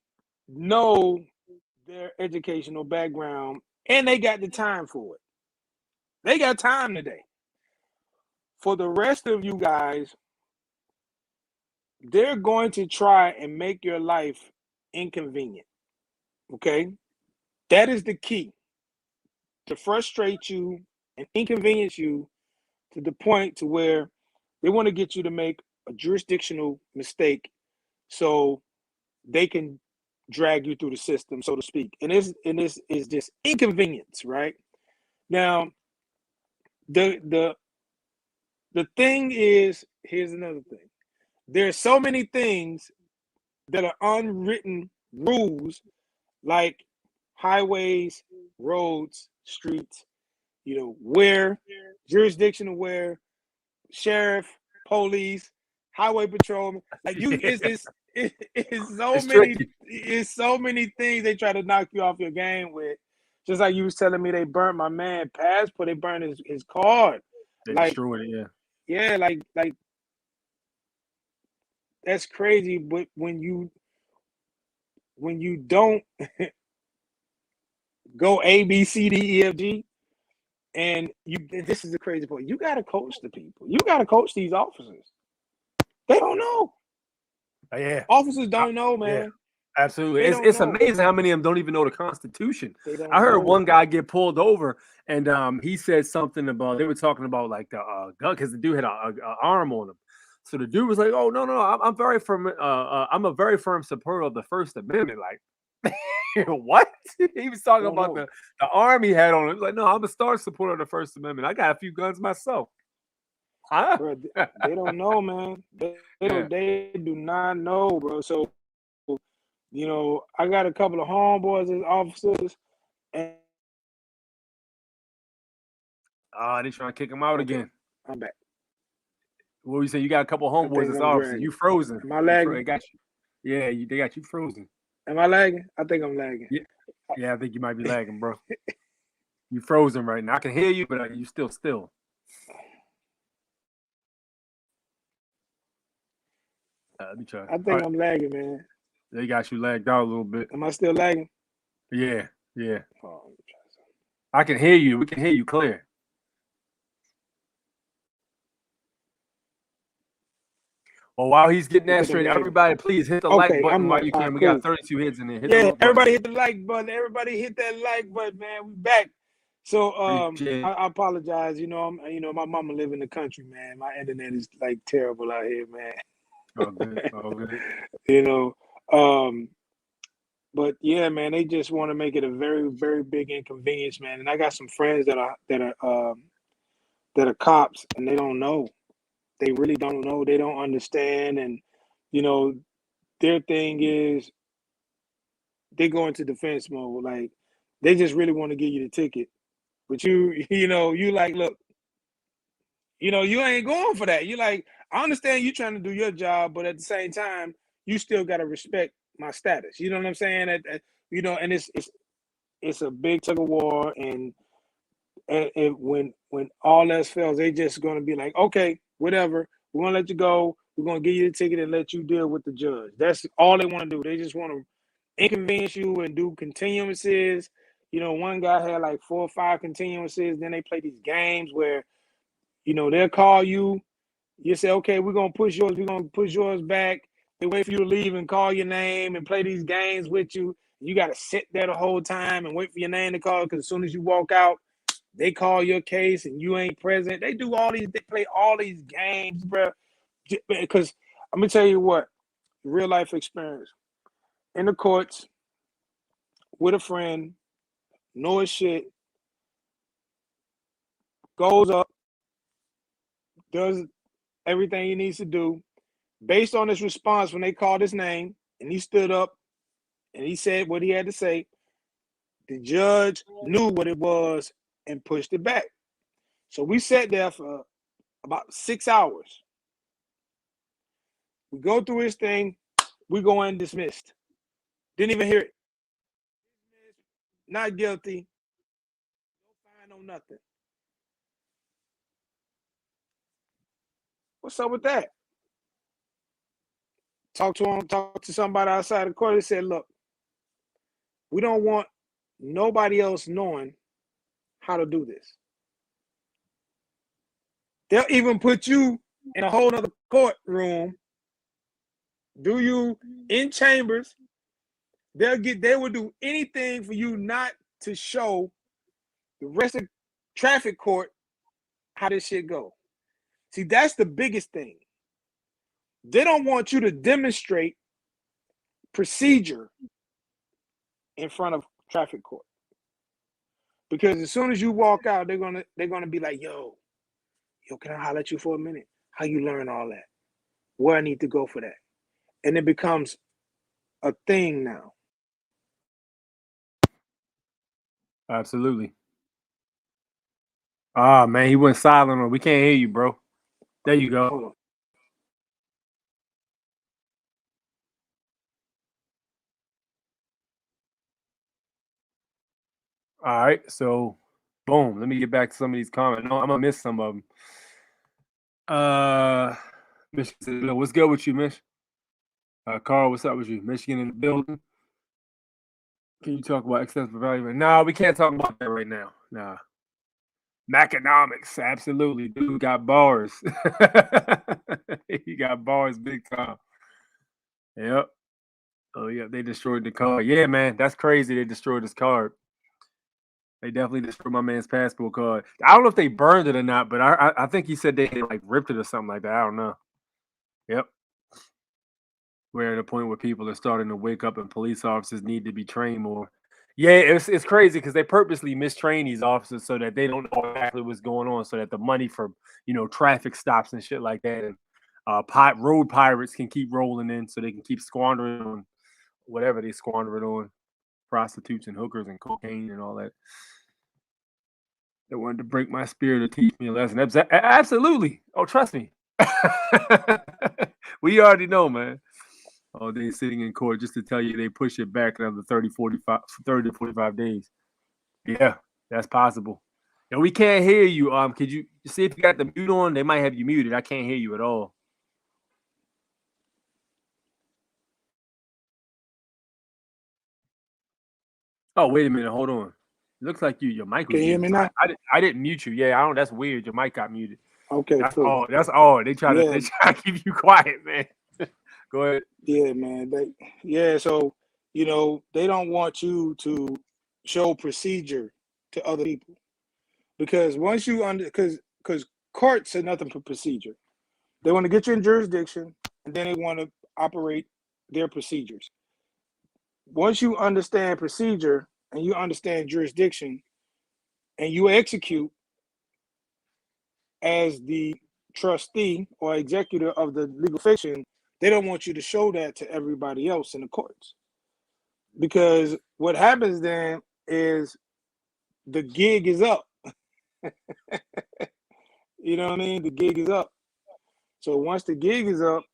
know their educational background and they got the time for it. They got time today. For the rest of you guys, they're going to try and make your life inconvenient. Okay? That is the key. To frustrate you and inconvenience you to the point to where they want to get you to make a jurisdictional mistake so they can drag you through the system, so to speak. And this is just inconvenience, right? Now, the thing is, here's another thing. There's so many things that are unwritten rules, like highways, roads, streets, where, jurisdiction where, sheriff, police, highway patrolman. Like it's so It's many, tricky. it's so many things they try to knock you off your game with. Just like you was telling me, they burnt my man passport, they burned his card. They Like, destroyed it, yeah. yeah, like that's crazy. But when you don't go A B C D E F G, and this is the crazy part. You got to coach the people. You got to coach these officers. They don't know. Yeah. Officers don't know, man. Yeah. Absolutely. They It's don't it's know. amazing how many of them don't even know the Constitution. They I don't heard know. one guy get pulled over and he said something about they were talking about like the gun because the dude had a arm on him. So the dude was like, "Oh no, I'm very firm. I'm a very firm supporter of the First Amendment." Like, what? He was talking Don't about know. the arm he had on him. He was like, "No, I'm a star supporter of the First Amendment. I got a few guns myself." Huh? Bro, they don't know, man. Yeah. They do not know, bro. So, I got a couple of homeboys as officers, and They trying to kick him out okay, again. I'm back. What you say? You got a couple of I homeboys think as I'm officers. dragging. You frozen. Am I They lagging? got you. Yeah, they got you frozen. Am I lagging? I think I'm lagging. Yeah, yeah. I think you might be lagging, bro. You frozen right now. I can hear you, but you still. Let me try. I All think right, I'm lagging, man. they got you lagged out a little bit. Am I still lagging? Yeah, yeah. Oh, let me try something. I can hear you. We can hear you clear. Well, while he's getting I that think I'm straight, lagging. everybody, please hit the like Okay, button I'm while like, you all can. right, We got cool. 32 hits in there. Hit the Yeah, little button. everybody hit the like button. Everybody hit that like button, man. We back. So Appreciate it. I apologize. My mama live in the country, man. My internet is like terrible out here, man. All good. All good. you know. Um, but yeah, man, they just want to make it a very, very big inconvenience, man. And I got some friends that are cops, and they don't know. They really don't know. They don't understand, and you know, their thing is they go into defense mode. Like they just really want to give you the ticket, but you like, look, you ain't going for that. You like, I understand you trying to do your job, but at the same time, you still got to respect my status. You know what I'm saying? And it's a big tug of war, and when all else fails, they just gonna be like, okay, whatever, we're gonna let you go. We're gonna give you the ticket and let you deal with the judge. That's all they want to do. They just want to inconvenience you and do continuances. One guy had like 4 or 5 continuances. Then they play these games where they'll call you. You say, okay, we're gonna push yours. We're gonna push yours back. They wait for you to leave and call your name and play these games with you. You got to sit there the whole time and wait for your name to call, because as soon as you walk out, they call your case and you ain't present. They do all these. They play all these games, bro. Because I'm gonna tell you what, real life experience in the courts with a friend, know his shit, goes up, does everything he needs to do based on his response when they called his name, and he stood up and he said what he had to say. The judge knew what it was and pushed it back. So we sat there for about 6 hours. We go through his thing, we go in dismissed. Didn't even hear it. Not guilty. No fine, no nothing. What's up with that? talked to him, talked to somebody outside the court. They said, look, we don't want nobody else knowing how to do this. They'll even put you in a whole other courtroom, do you in chambers. They will do anything for you not to show the rest of traffic court how this shit go. See, that's the biggest thing. They don't want you to demonstrate procedure in front of traffic court. Because as soon as you walk out, they're gonna be like, yo, can I holler at you for a minute? How you learn all that? Where I need to go for that? And it becomes a thing now. Absolutely. Ah, man, he went silent on. We can't hear you, bro. There you go. Hold on. All right, so boom. Let me get back to some of these comments. No, I'm gonna miss some of them. Michigan, what's good with you, Mish? Carl, what's up with you? Michigan in the building. Can you talk about excessive value? No, we can't talk about that right now. Nah. Maconomics, absolutely. Dude got bars. He got bars big time. Yep. Oh, yeah, they destroyed the card. Yeah, man, that's crazy. They destroyed his card. They definitely destroyed my man's passport card. I don't know if they burned it or not, but I think he said they like ripped it or something like that. I don't know. Yep. We're at a point where people are starting to wake up and police officers need to be trained more. Yeah, it's crazy because they purposely mistrain these officers so that they don't know exactly what's going on, so that the money for traffic stops and shit like that, and road pirates can keep rolling in, so they can keep squandering on whatever they squander it on, prostitutes and hookers and cocaine and all that. They wanted to break my spirit to teach me a lesson. Absolutely. Oh, trust me. We already know, man. All day sitting in court just to tell you they push it back another 30 to 45 days. Yeah, that's possible. And we can't hear you. Could you see if you got the mute on? They might have you muted. I can't hear you at all. Oh, wait a minute. Hold on. It looks like your mic was Can you hear me muted. now? I didn't mute you. Yeah, I don't. That's weird. Your mic got muted. Okay, That's cool. all. That's all. They try to keep you quiet, man. Go ahead. Yeah, man. So they don't want you to show procedure to other people, because once you because courts are nothing but procedure. They want to get you in jurisdiction, and then they want to operate their procedures. Once you understand procedure and you understand jurisdiction, and you execute as the trustee or executor of the legal fiction, they don't want you to show that to everybody else in the courts. Because what happens then is the gig is up. You know what I mean? The gig is up. So once the gig is up,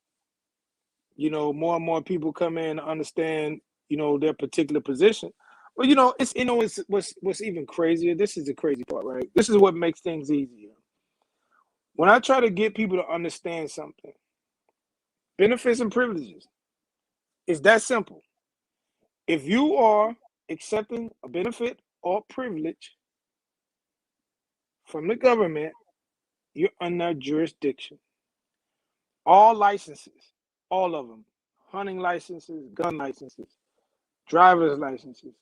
more and more people come in to understand, their particular position. But it's what's even crazier. This is the crazy part, right? This is what makes things easier. When I try to get people to understand something, benefits and privileges, it's that simple. If you are accepting a benefit or privilege from the government, you're under jurisdiction. All licenses, all of them, hunting licenses, gun licenses, driver's licenses,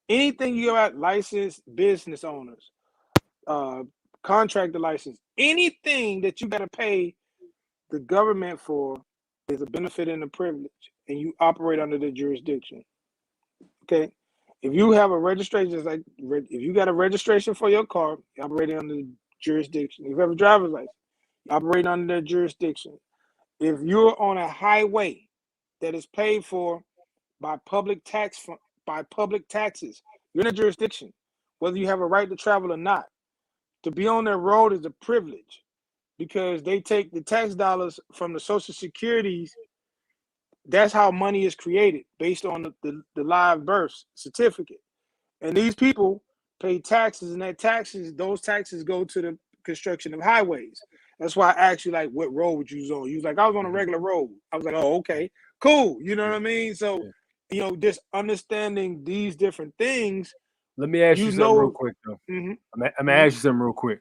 anything you got, licensed business owners, contractor license, anything that you got to pay the government for is a benefit and a privilege, and you operate under the jurisdiction. Okay, if you have a registration, if you got a registration for your car, you're operating under the jurisdiction. If you have a driver's license, you operate under that jurisdiction. If you're on a highway that is paid for by public taxes, you're in a jurisdiction, whether you have a right to travel or not. To be on that road is a privilege, because they take the tax dollars from the Social Securities. That's how money is created, based on the live birth certificate. And these people pay taxes, and those taxes go to the construction of highways. That's why I asked you, like, what road would you use on? You was like, I was on a regular road. I was like, oh, okay. Cool. You know what I mean? So, just understanding these different things. Let me ask you something real quick, though. Mm-hmm. I'm gonna ask you something real quick.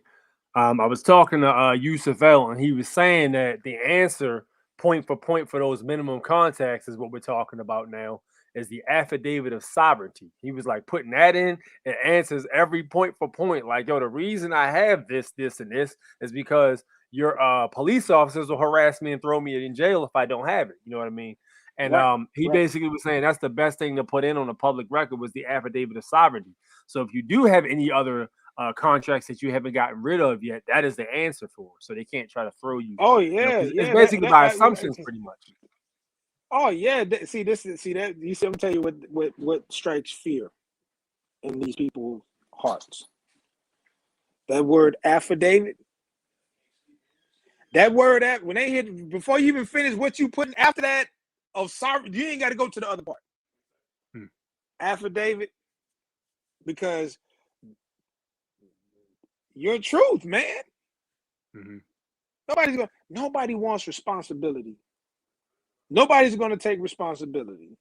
I was talking to Yusuf L, and he was saying that the answer, point for point, for those minimum contacts is what we're talking about now, is the affidavit of sovereignty. He was like putting that in, it answers every point for point. Like, yo, the reason I have this, and this is because your police officers will harass me and throw me in jail if I don't have it. You know what I mean? And he basically was saying that's the best thing to put in on a public record was the affidavit of sovereignty. So if you do have any other contracts that you haven't gotten rid of yet, that is the answer for. So they can't try to throw you. Oh yeah, it's basically by assumptions, pretty much. Oh yeah, see that you see. I'm gonna tell you what strikes fear in these people's hearts. That word affidavit. That word when they hit before you even finish what you putting after that of sorry, you ain't got to go to the other part. Affidavit, because your truth, man. Mm-hmm. Nobody wants responsibility. Nobody's going to take responsibility,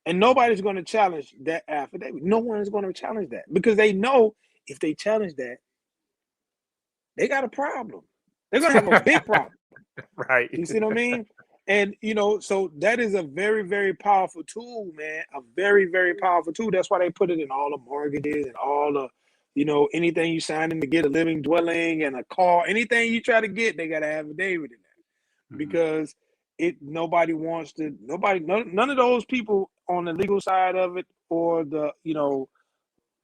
and nobody's going to challenge that affidavit. No one is going to challenge that because they know if they challenge that, they got a problem. They're going to have a big problem. Right. You see what I mean? And, so that is a very, very powerful tool, man. A very, very powerful tool. That's why they put it in all the mortgages and all the, anything you sign in to get a living dwelling and a car, anything you try to get, they got to have a affidavit in there because nobody wants to, none of those people on the legal side of it or the,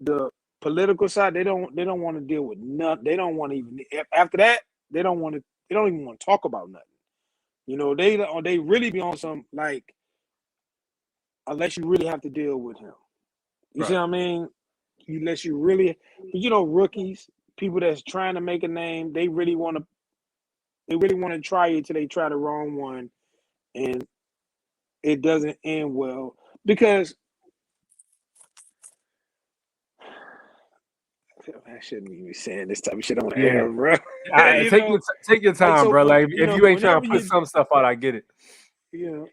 the political side, they don't want to deal with nothing. They don't want to even, after that, they don't even want to talk about nothing. They really be on some like, unless you really have to deal with him. You see what I mean? Unless you really, rookies, people that's trying to make a name, they really want to try it till they try the wrong one, and it doesn't end well because I shouldn't be saying this type of shit on air, bro. Take your time, bro. Like if you ain't trying to put some stuff out, I get it. Yeah.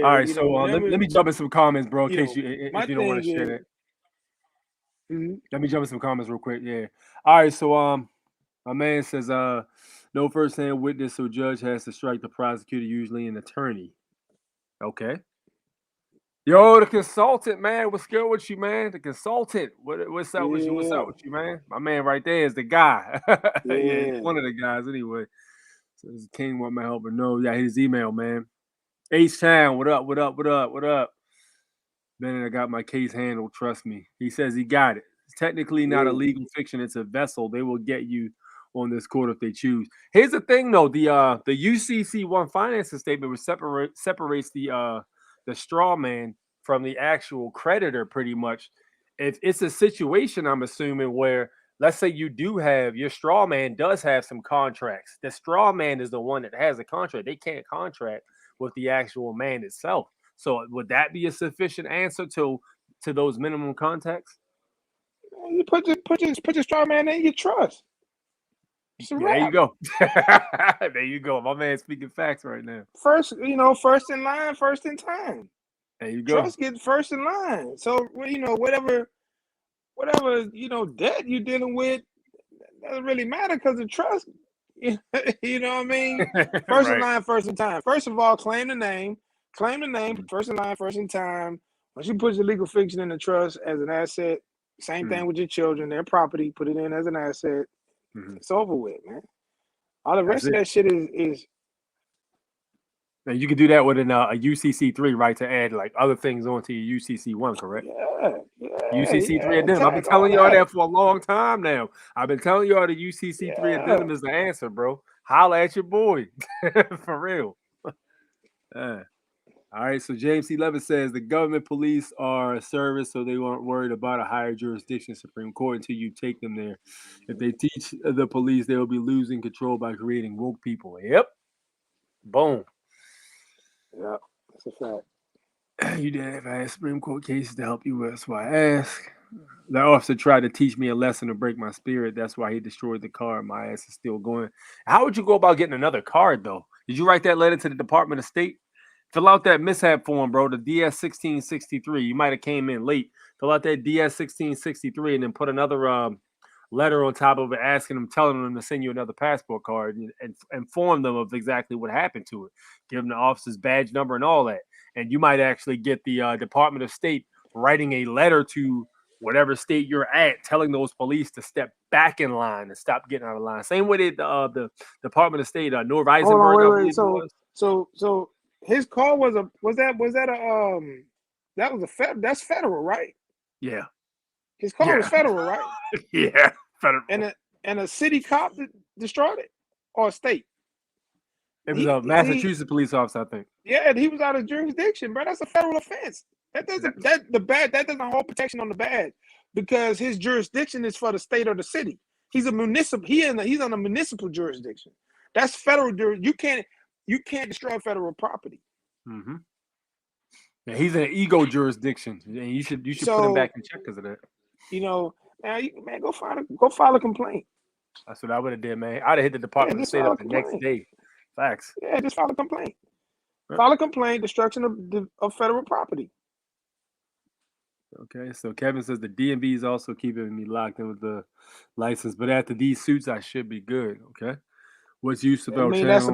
All right, so let me jump in some comments, bro. In case if you don't want to share that. Let me jump in some comments real quick. Yeah. All right, so my man says no first-hand witness, so judge has to strike the prosecutor, usually an attorney. Okay. Yo, the consultant, man. What's good with you, man? The consultant. What's up with you? What's up with you, man? My man right there is the guy. Yeah, one of the guys anyway. So this is King want my help, but no, yeah, his email, man. H-Town, what up? Man, I got my case handled, trust me. He says he got it. It's technically not a legal fiction, it's a vessel. They will get you on this court if they choose. Here's the thing, though. The UCC1 financing statement which separates the straw man from the actual creditor, pretty much. If it's a situation, I'm assuming, where let's say you do have your straw man does have some contracts. The straw man is the one that has a contract. They can't contract with the actual man itself. So would that be a sufficient answer to those minimum contacts? You put your straw man in your trust. There you go. There you go. My man speaking facts right now. First in line, first in time. There you go. Trust gets first in line. So whatever debt you're dealing with doesn't really matter because the trust. You know what I mean? First in line, first in time. First of all, claim the name. First in line, first in time. Once you put your legal fiction in the trust as an asset, same thing with your children, their property, put it in as an asset. It's over with, man. All the rest of that shit is. Now you can do that with a UCC3, right? To add like other things onto your UCC1, correct? Yeah. UCC3 addendum. I've been telling y'all that for a long time now. I've been telling y'all the UCC3 addendum is the answer, bro. Holla at your boy, for real. All right, so James C. Levitt says the government police are a service, so they weren't worried about a higher jurisdiction, Supreme Court, until you take them there. If they teach the police, they will be losing control by creating woke people. Yep. Boom. Yeah, that's a fact. You didn't have had Supreme Court cases to help you with. That's why I asked. The officer tried to teach me a lesson to break my spirit. That's why he destroyed the car. My ass is still going. How would you go about getting another card, though? Did you write that letter to the Department of State? Fill out that mishap form, bro. The DS 1663. You might have came in late. Fill out that DS 1663 and then put another letter on top of it, asking them, telling them to send you another passport card and inform them of exactly what happened to it. Give them the officer's badge number and all that. And you might actually get the Department of State writing a letter to whatever state you're at, telling those police to step back in line and stop getting out of line. Same way the Department of State, Norv Hold on, Eisenberg, I wait. believe it was. So his call was that's federal, right? Yeah. His call Yeah. was federal, right? Yeah. Federal. And a city cop destroyed it, or a state. It was a Massachusetts police officer, I think. Yeah, he was out of jurisdiction, bro. That's a federal offense. That doesn't hold protection on the badge because his jurisdiction is for the state or the city. He's a municipal. He's on a municipal jurisdiction. That's federal. You can't destroy federal property. Mm-hmm. Yeah, he's in an ego jurisdiction, and you should put him back in check because of that. You know, man, go file a complaint. That's what I would have did, man. I'd have hit the Department of State up the next day. Facts. Yeah, just file a complaint. Right. File a complaint, destruction of federal property. Okay, so Kevin says the DMV is also keeping me locked in with the license, but after these suits, I should be good. Okay, what's used about? I mean, that's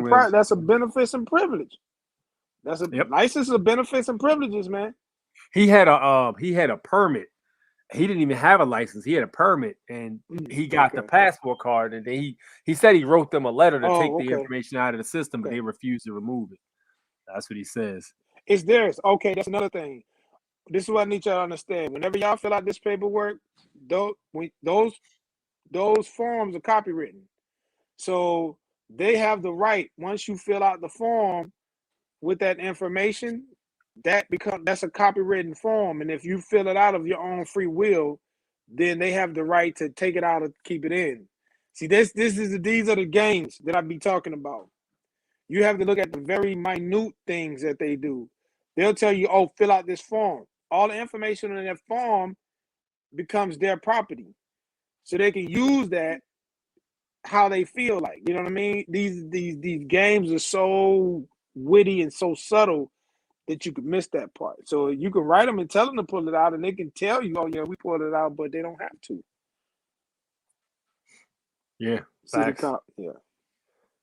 a benefits and privilege. That's a license of benefits and privileges, man. He had a permit. He didn't even have a license. He had a permit, and he got the passport card. And then he said he wrote them a letter to take the information out of the system, but they refused to remove it. That's what he says. It's theirs. Okay, that's another thing. This is what I need y'all to understand. Whenever y'all fill out this paperwork, those forms are copywritten. So they have the right, once you fill out the form with that information, that's a copywritten form. And if you fill it out of your own free will, then they have the right to take it out and keep it in. See, these are the games that I be talking about. You have to look at the very minute things that they do. They'll tell you, oh, fill out this form. All the information in that form becomes their property. So they can use that how they feel like. You know what I mean? These games are so witty and so subtle that you could miss that part. So you can write them and tell them to pull it out, and they can tell you, oh, yeah, we pulled it out, but they don't have to. Yeah. City cop. Yeah.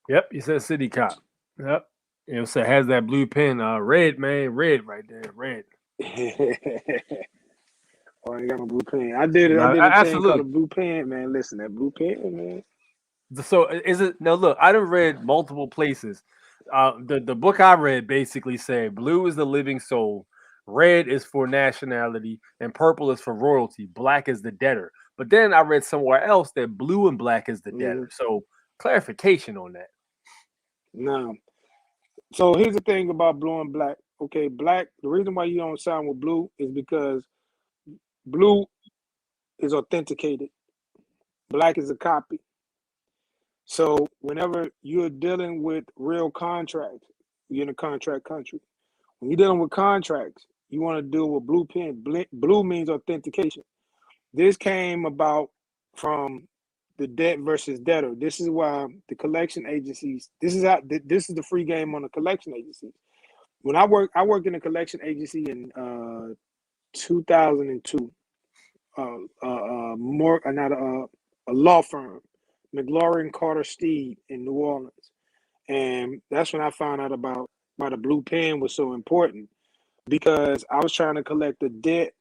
Yep. You said city cop. Yep. It has that blue pen. Red, man. Red right there. Red. Oh, you got my blue pen. I did a thing called a blue pen, man. Listen, that blue pen, man. So is it now? Look, I done read multiple places. The book I read basically said blue is the living soul, red is for nationality, and purple is for royalty. Black is the debtor. But then I read somewhere else that blue and black is the debtor. So clarification on that. No. So here's the thing about blue and black. Okay, black, the reason why you don't sign with blue is because blue is authenticated. Black is a copy. So whenever you're dealing with real contracts, you're in a contract country. When you're dealing with contracts, you want to deal with blue pen. Blue means authentication. This came about from the debt versus debtor. This is why the collection agencies, this is the free game on the collection agencies. When I worked in a collection agency in 2002. A law firm, McLaurin Carter Steed in New Orleans, and that's when I found out about why the blue pen was so important, because I was trying to collect a debt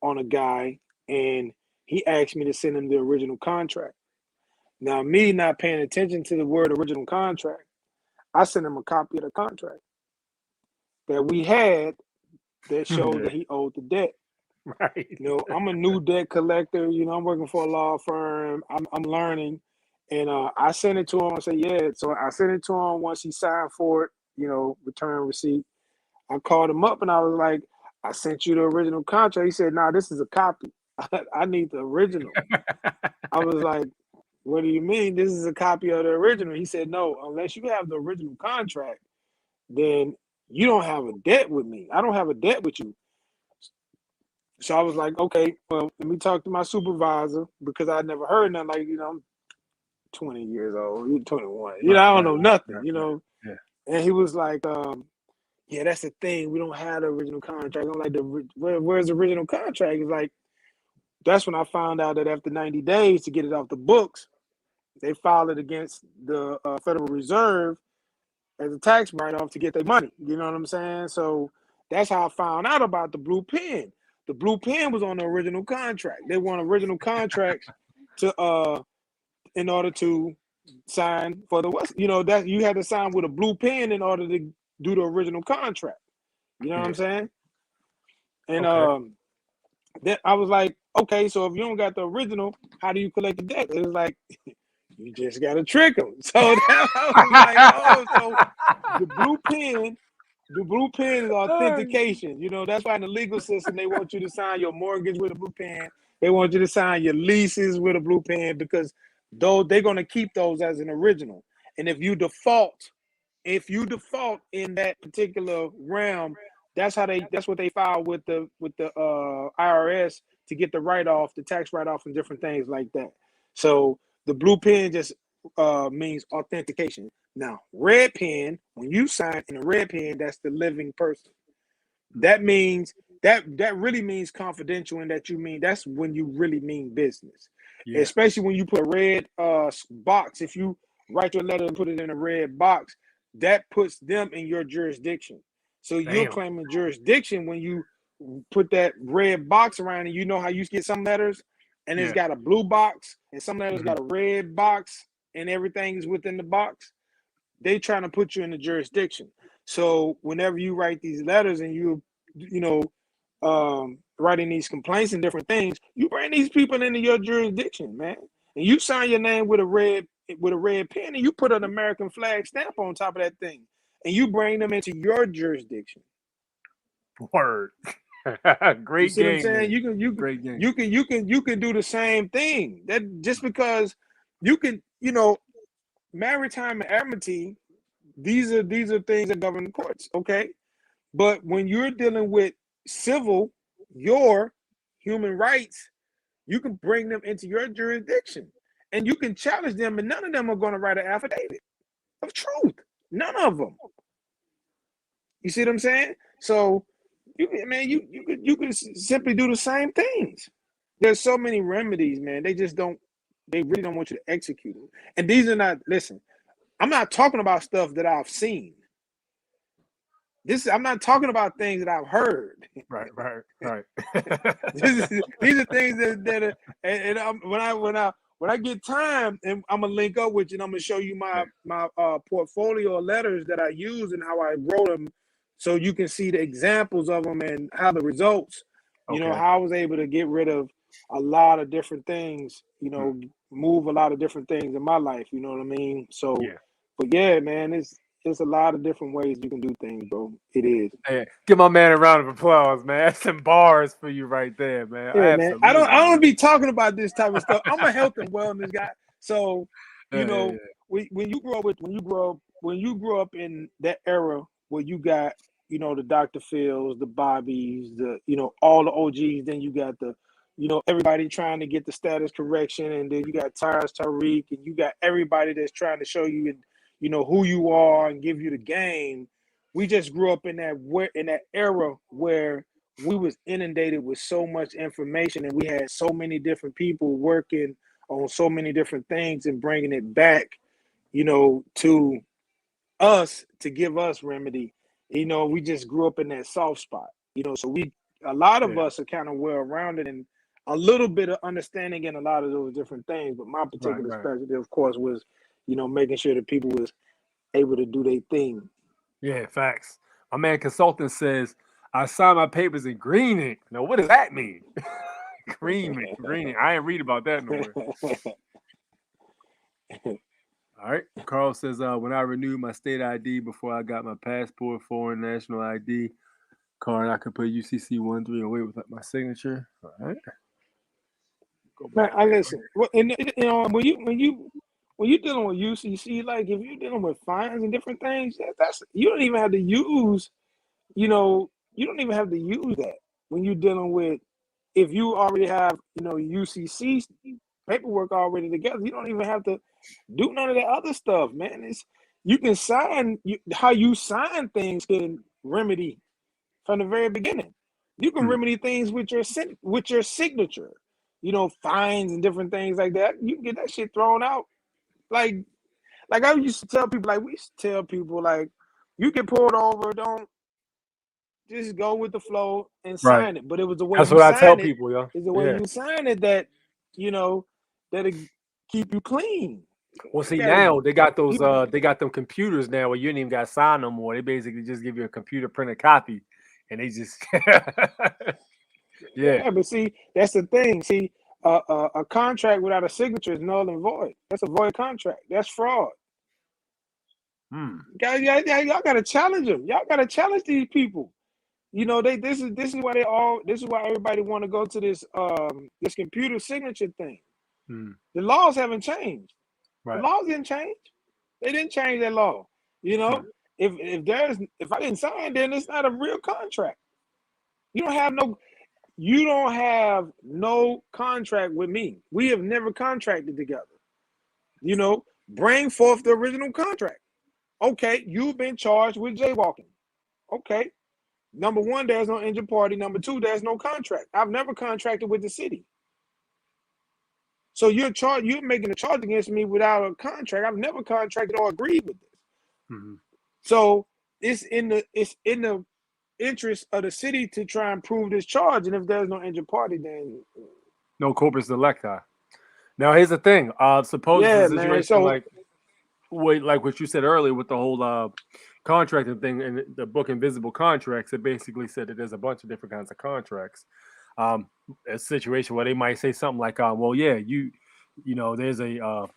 on a guy, and he asked me to send him the original contract. Now, me not paying attention to the word original contract, I sent him a copy of the contract that we had that showed that he owed the debt. Right. You know, I'm a new debt collector. You know, I'm working for a law firm. I'm learning, and I sent it to him. I said, yeah. So I sent it to him once he signed for it. You know, return receipt. I called him up and I was like, I sent you the original contract. He said, nah, this is a copy. I need the original. I was like, what do you mean? This is a copy of the original. He said, no, unless you have the original contract, then you don't have a debt with me. I don't have a debt with you. So I was like, okay, well, let me talk to my supervisor, because I never heard nothing. Like, you know, I'm 20 years old, you're 21. You know, I don't know nothing, you know. Yeah. And he was like, yeah, that's the thing. We don't have the original contract. I'm like, where's the original contract? It's like, that's when I found out that after 90 days to get it off the books, they filed it against the Federal Reserve as a tax write-off to get their money. You know what I'm saying? So that's how I found out about the blue pen. The blue pen was on the original contract. They want original contracts to in order to sign for the West. You know, that you had to sign with a blue pen in order to do the original contract. You know what I'm saying? And then I was like, okay, so if you don't got the original, how do you collect the debt? It was like, you just gotta trick them. So that, I was like, oh, so the blue pen is authentication. You know, that's why in the legal system they want you to sign your mortgage with a blue pen. They want you to sign your leases with a blue pen because they're gonna keep those as an original. And if you default in that particular realm, that's what they file with the IRS to get the write-off, the tax write-off, and different things like that. So the blue pen just means authentication. Now, red pen, when you sign in a red pen, that's the living person. That means that really means confidential, and that's when you really mean business. Yeah. Especially when you put a red box. If you write your letter and put it in a red box, that puts them in your jurisdiction. So you're claiming jurisdiction when you put that red box around, and you know how you get some letters and it's got a blue box, and some letters got a red box, and everything is within the box. They trying to put you in the jurisdiction. So whenever you write these letters and you writing these complaints and different things, you bring these people into your jurisdiction, man. And you sign your name with a red pen, and you put an American flag stamp on top of that thing, and you bring them into your jurisdiction. Word. Great you see game. What I'm saying? Great game. You can do the same thing. That just because you can, maritime and amity, these are things that govern the courts, okay? But when you're dealing with civil, your human rights, you can bring them into your jurisdiction and you can challenge them, and none of them are going to write an affidavit of truth. None of them. You see what I'm saying? So you can simply do the same things. There's so many remedies, man. They really don't want you to execute them. And these are not, listen, I'm not talking about stuff that I've seen. I'm not talking about things that I've heard. Right. These are things that are, and when I get time, and I'm gonna link up with you, and I'm gonna show you my portfolio of letters that I use and how I wrote them, so you can see the examples of them and how the results. How I was able to get rid of a lot of different things. Move a lot of different things in my life. You know what I mean? So, but yeah, man, There's a lot of different ways you can do things, bro. It is. Hey, give my man a round of applause, man. That's some bars for you right there, man. Yeah, man. I don't be talking about this type of stuff. I'm a health and wellness guy. So, when you grow up in that era where you got, the Dr. Phils, the Bobbies, all the OGs, then you got the, everybody trying to get the status correction, and then you got Tariq, and you got everybody that's trying to show you who you are and give you the game. We just grew up in that era where we was inundated with so much information, and we had so many different people working on so many different things and bringing it back, to us to give us remedy. We just grew up in that soft spot, so a lot of us are kind of well-rounded and a little bit of understanding in a lot of those different things. But my particular specialty, of course, was making sure that people was able to do their thing. Yeah, facts. My man consultant says, I signed my papers in green ink. Now, what does that mean? Green ink. I ain't read about that nowhere. All right. Carl says, when I renewed my state ID before I got my passport, foreign national ID card, I could put UCC 13 away with my signature. All right. Man, I listen. When you're dealing with UCC, like if you're dealing with fines and different things, that's you don't even have to use, you don't even have to use that when you're dealing with. If you already have, UCC paperwork already together, you don't even have to do none of that other stuff, man. you can sign how you sign things can remedy from the very beginning. You can remedy things with your signature, fines and different things like that. You can get that shit thrown out. Like I used to tell people, like you get pulled over, don't just go with the flow and Right. sign it. But it was the way That's you what I tell sign it. people, yo. Is the way you sign it that that'll keep you clean. Well, see, Gotta- now they got those people- they got them computers now where you ain't even got to sign no more. They basically just give you a computer printed copy, and they just Yeah, but see, that's the thing. See, a contract without a signature is null and void. That's a void contract. That's fraud. Guys, y'all gotta challenge them. Y'all gotta challenge these people. This is why everybody want to go to this computer signature thing. The laws haven't changed. Right. The laws didn't change. They didn't change that law. If I didn't sign, then it's not a real contract. You don't have no contract with me. We have never contracted together. Bring forth the original contract. Okay, you've been charged with jaywalking. Okay. Number one, there's no injured party. Number two, there's no contract. I've never contracted with the city. So you're making a charge against me without a contract. I've never contracted or agreed with this. So it's in the interest of the city to try and prove this charge. And if there's no injured party, then no corpus delicti. Now here's the thing. Suppose yeah, the situation man. So like what you said earlier with the whole contracting thing and the book Invisible Contracts, it basically said that there's a bunch of different kinds of contracts. A situation where they might say something like, well, yeah, there's a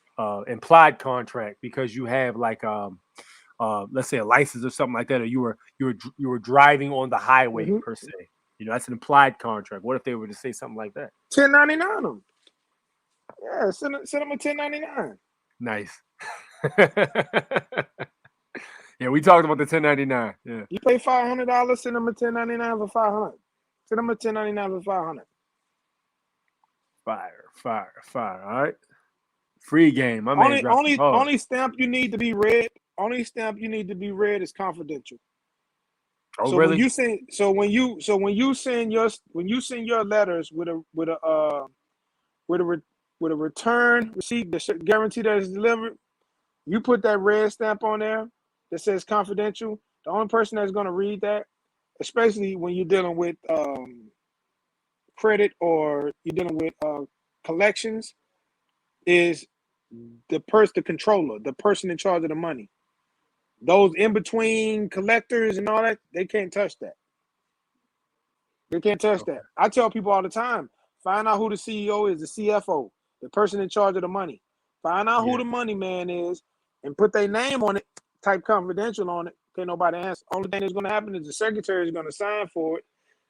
implied contract because you have like let's say a license or something like that, or you were driving on the highway per se. That's an implied contract. What if they were to say something like that? 1099 them. Yeah, send them a 1099. Nice. Yeah, we talked about the 1099. Yeah. You pay $500, send them a 1099 for $500. Send them a 1099 for $500. Fire. All right. Free game. My man dropped the ball. Only stamp you need to be read. Only stamp you need to be read is confidential. Oh, so really? when you send your letters with a return receipt, the guarantee that is delivered, you put that red stamp on there that says confidential. The only person that's going to read that, especially when you're dealing with credit or you're dealing with collections, is the controller, the person in charge of the money. Those in between collectors and all that, they can't touch that. They can't touch that. I tell people all the time, find out who the CEO is, the CFO, the person in charge of the money. Find out who the money man is and put their name on it, type confidential on it. Can't nobody answer. Only thing that's going to happen is the secretary is going to sign for it,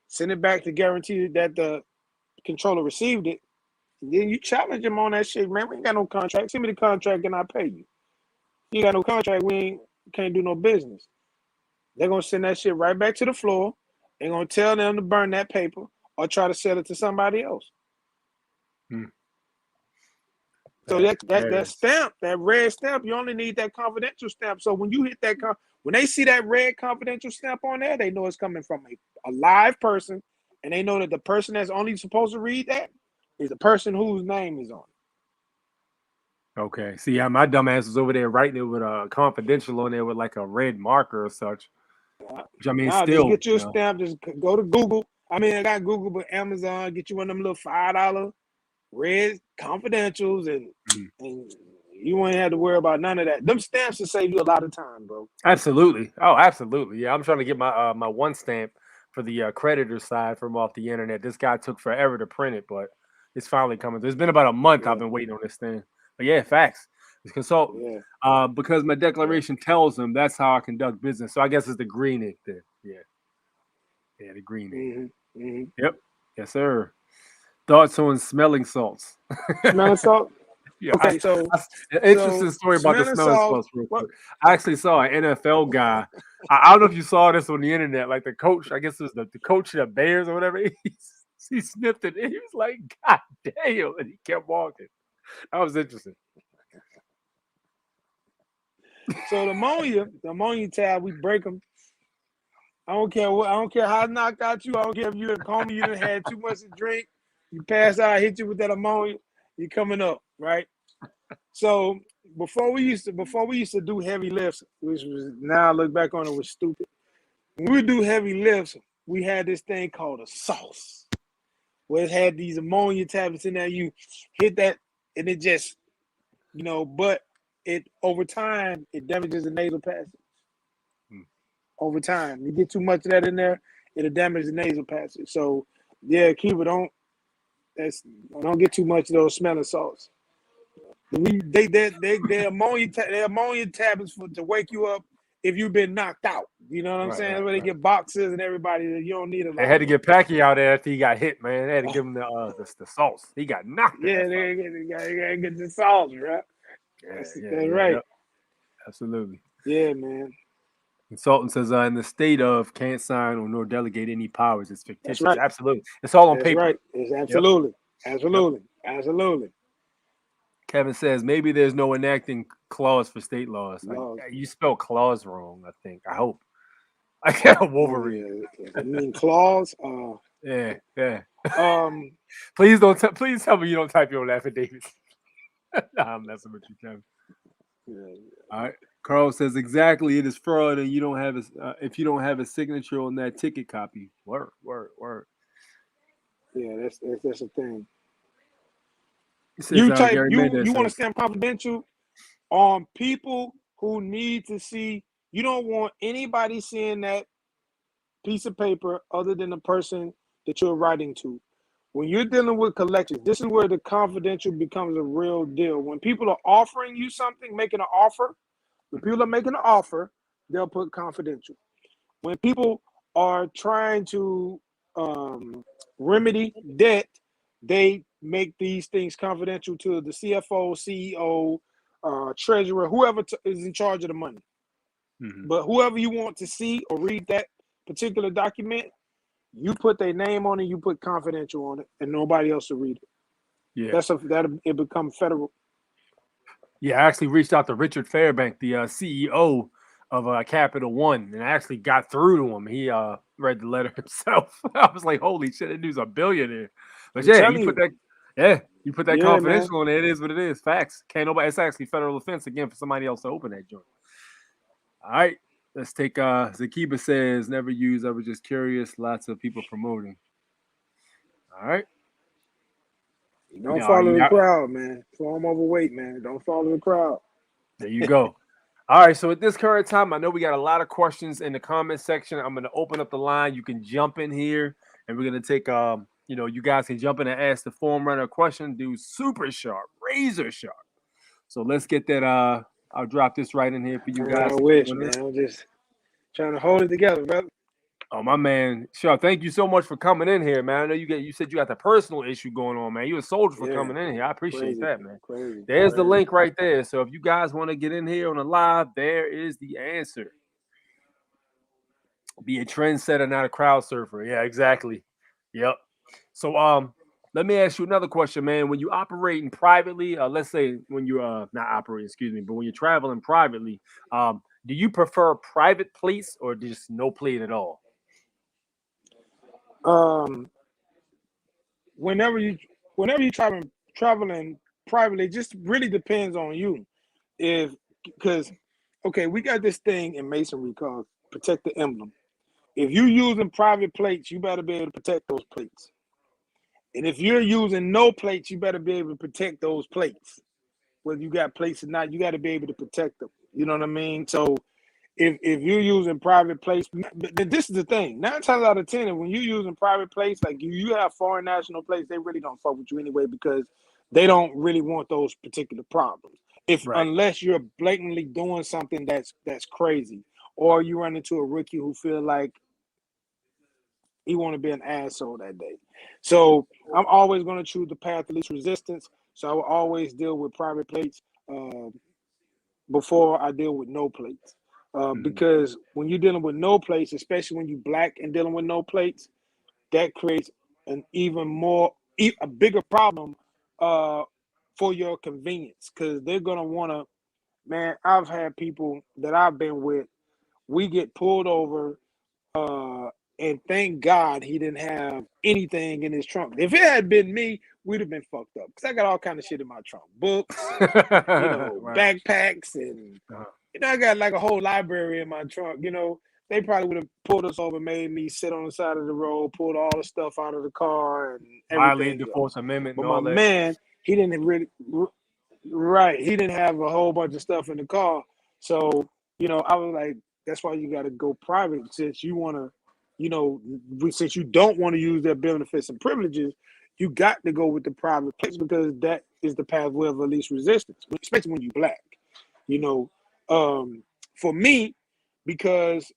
send it back to guarantee that the controller received it. And then you challenge them on that shit, man. We ain't got no contract. Send me the contract and I pay you. You got no contract, we can't do no business. They're going to send that shit right back to the floor. They're going to tell them to burn that paper or try to sell it to somebody else. So that stamp, that red stamp, you only need that confidential stamp. So when you hit that, when they see that red confidential stamp on there, they know it's coming from a live person, and they know that the person that's only supposed to read that is the person whose name is on it. Okay. See, yeah, my dumb ass was over there writing it with a confidential on there with like a red marker or such. Which I mean, still, just get you a stamp. Just go to Google. I mean, I got Google, but Amazon, get you one of them little $5 red confidentials, and you won't have to worry about none of that. Them stamps will save you a lot of time, bro. Absolutely. Oh, absolutely. Yeah, I'm trying to get my my one stamp for the creditor side from off the internet. This guy took forever to print it, but it's finally coming. It's been about a month I've been waiting on this thing. But yeah, facts. It's consultant. Because my declaration tells them that's how I conduct business. So I guess it's the green ink then. Yeah, the green ink. Yep. Yes, sir. Thoughts on smelling salts. Smelling salt? Yeah. Okay, Interesting story about the smelling salts. Real quick. I actually saw an NFL guy. I don't know if you saw this on the internet. Like the coach, I guess it was the coach of the Bears or whatever. He sniffed it. And he was like, "God damn!" And he kept walking. That was interesting. So the ammonia tab, we break them. I don't care what. I don't care how knocked out you. I don't care if you in coma. You done had too much to drink. You pass out. I hit you with that ammonia. You coming up, right? So before we used to do heavy lifts, which was now I look back on it was stupid. When we do heavy lifts, we had this thing called a sauce, where it had these ammonia tablets in there. You hit that, and it just, but it over time it damages the nasal passage. Over time, you get too much of that in there, it'll damage the nasal passage. So yeah, Cuba, don't get too much of those smelling salts. They ammonia tablets to wake you up if you've been knocked out. You know what I'm saying? That's where they get boxers and everybody that you don't need a lot. They had to get Pacquiao there after he got hit, man. They had to give him the sauce. He got knocked. Yeah, they gotta get the sauce, right? That's right. Yep. Absolutely. Yeah, man. Consultant says, in the state of can't sign or nor delegate any powers. It's fictitious. Right. Absolutely. It's all on paper. Right. It's absolutely. Absolutely. Kevin says, maybe there's no enacting clause for state laws. You spell clause wrong, I think. I hope. I got Wolverine. I mean clause. Yeah. Please please tell me you don't type your own affidavit. Nah, I'm messing with you, Kevin. Yeah. All right. Carl says exactly. It is fraud, and you don't have if you don't have a signature on that ticket copy. Word. Yeah, that's a thing. Says, you want to stamp confidential on people who need to see. You don't want anybody seeing that piece of paper other than the person that you're writing to. When you're dealing with collections, this is where the confidential becomes a real deal. When people are offering you something, making an offer, they'll put confidential. When people are trying to remedy debt, they make these things confidential to the CFO, CEO, treasurer, whoever is in charge of the money. Mm-hmm. But whoever you want to see or read that particular document, you put their name on it, you put confidential on it, and nobody else will read it. Yeah, it becomes federal. Yeah, I actually reached out to Richard Fairbank, the CEO of Capital One, and I actually got through to him. He read the letter himself. I was like, "Holy shit, that dude's a billionaire!" But you put that confidential on it. It is what it is. Facts. Can't nobody. It's actually federal offense again for somebody else to open that joint. All right, let's take. Zakiba says, "Never use. I was just curious. Lots of people promoting." All right. Don't follow the crowd, man. So I'm overweight, man. Don't follow the crowd. There you go. All right. So at this current time, I know we got a lot of questions in the comment section. I'm going to open up the line. You can jump in here, and we're going to take, you guys can jump in and ask the form runner a question. Do super sharp, razor sharp. So let's get that. I'll drop this right in here for you guys. I wish, man. I'm just trying to hold it together, brother. Oh, my man. Sure. Thank you so much for coming in here, man. I know you said you got the personal issue going on, man. You're a soldier for coming in here. I appreciate that, man. There's the link right there. So if you guys want to get in here on the live, there is the answer. Be a trendsetter, not a crowd surfer. Yeah, exactly. Yep. So let me ask you another question, man. When you operating privately, let's say when you're not operating, but when you're traveling privately, do you prefer private plates or just no plate at all? Whenever you traveling privately, it just really depends on you. Because we got this thing in masonry called protect the emblem. If you're using private plates, you better be able to protect those plates. And if you're using no plates, you better be able to protect those plates. Whether you got plates or not, you got to be able to protect them. You know what I mean? So if you're using private plates, this is the thing. 9 times out of 10, when you're using private plates, like you have foreign national plates, they really don't fuck with you anyway because they don't really want those particular problems. Unless you're blatantly doing something that's crazy, or you run into a rookie who feel like he want to be an asshole that day. So I'm always going to choose the path of least resistance. So I will always deal with private plates before I deal with no plates. Because when you're dealing with no plates, especially when you're black and dealing with no plates, that creates an a bigger problem for your convenience, because they're going to want to man, I've had people that I've been with, we get pulled over, and thank God he didn't have anything in his trunk. If it had been me, we'd have been fucked up. Because I got all kind of shit in my trunk. Books and, Right. backpacks and, Uh-huh. I got like a whole library in my trunk. They probably would have pulled us over, made me sit on the side of the road, pulled all the stuff out of the car and Violated everything the else. Fourth Amendment But and my all that. man, he didn't really, right, he didn't have a whole bunch of stuff in the car. So, I was like, that's why you got to go private since you want to, since you don't want to use their benefits and privileges, you got to go with the private place because that is the pathway of least resistance, especially when you black. You know, for me, because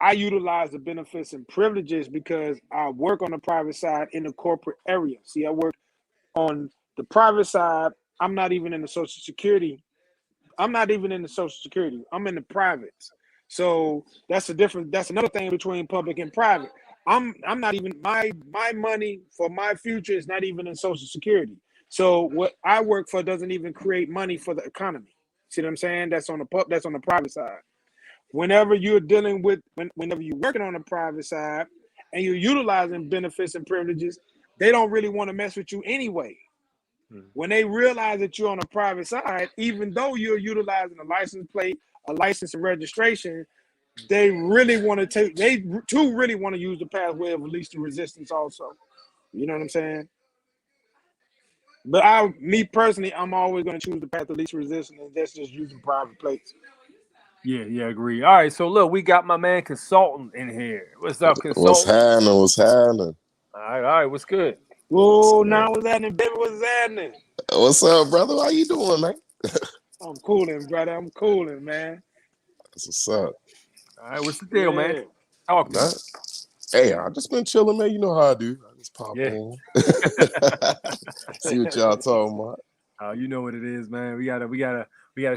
I utilize the benefits and privileges because I work on the private side in the corporate area. See, I work on the private side. I'm not even in the Social Security. I'm not even in the Social Security. I'm in the privates. So that's the difference. That's another thing between public and private. I'm not even my money for my future is not even in Social Security. So what I work for doesn't even create money for the economy. See what I'm saying? That's on the private side. Whenever you're dealing with whenever you're working on the private side and you're utilizing benefits and privileges, they don't really want to mess with you anyway. When they realize that you're on a private side, even though you're utilizing a license plate, a license and registration, they really want to really want to use the pathway of least resistance also. You know what I'm saying? But me personally, I'm always going to choose the path of least resistance, and that's just using private plates. Yeah, agree. All right, so look, we got my man Consultant in here. What's up, What's Consultant? happening? What's happening? All right, what's good? Whoa, now what's happening, baby? What's happening? What's up, brother? How you doing, man? I'm cooling, brother. I'm cooling, man. That's what's up. All right, what's the deal, man? Yeah. Talk to me. Hey, I just been chilling, man. You know how I do. I just pop Yeah. on. See what y'all talking about. Oh, you know what it is, man. We gotta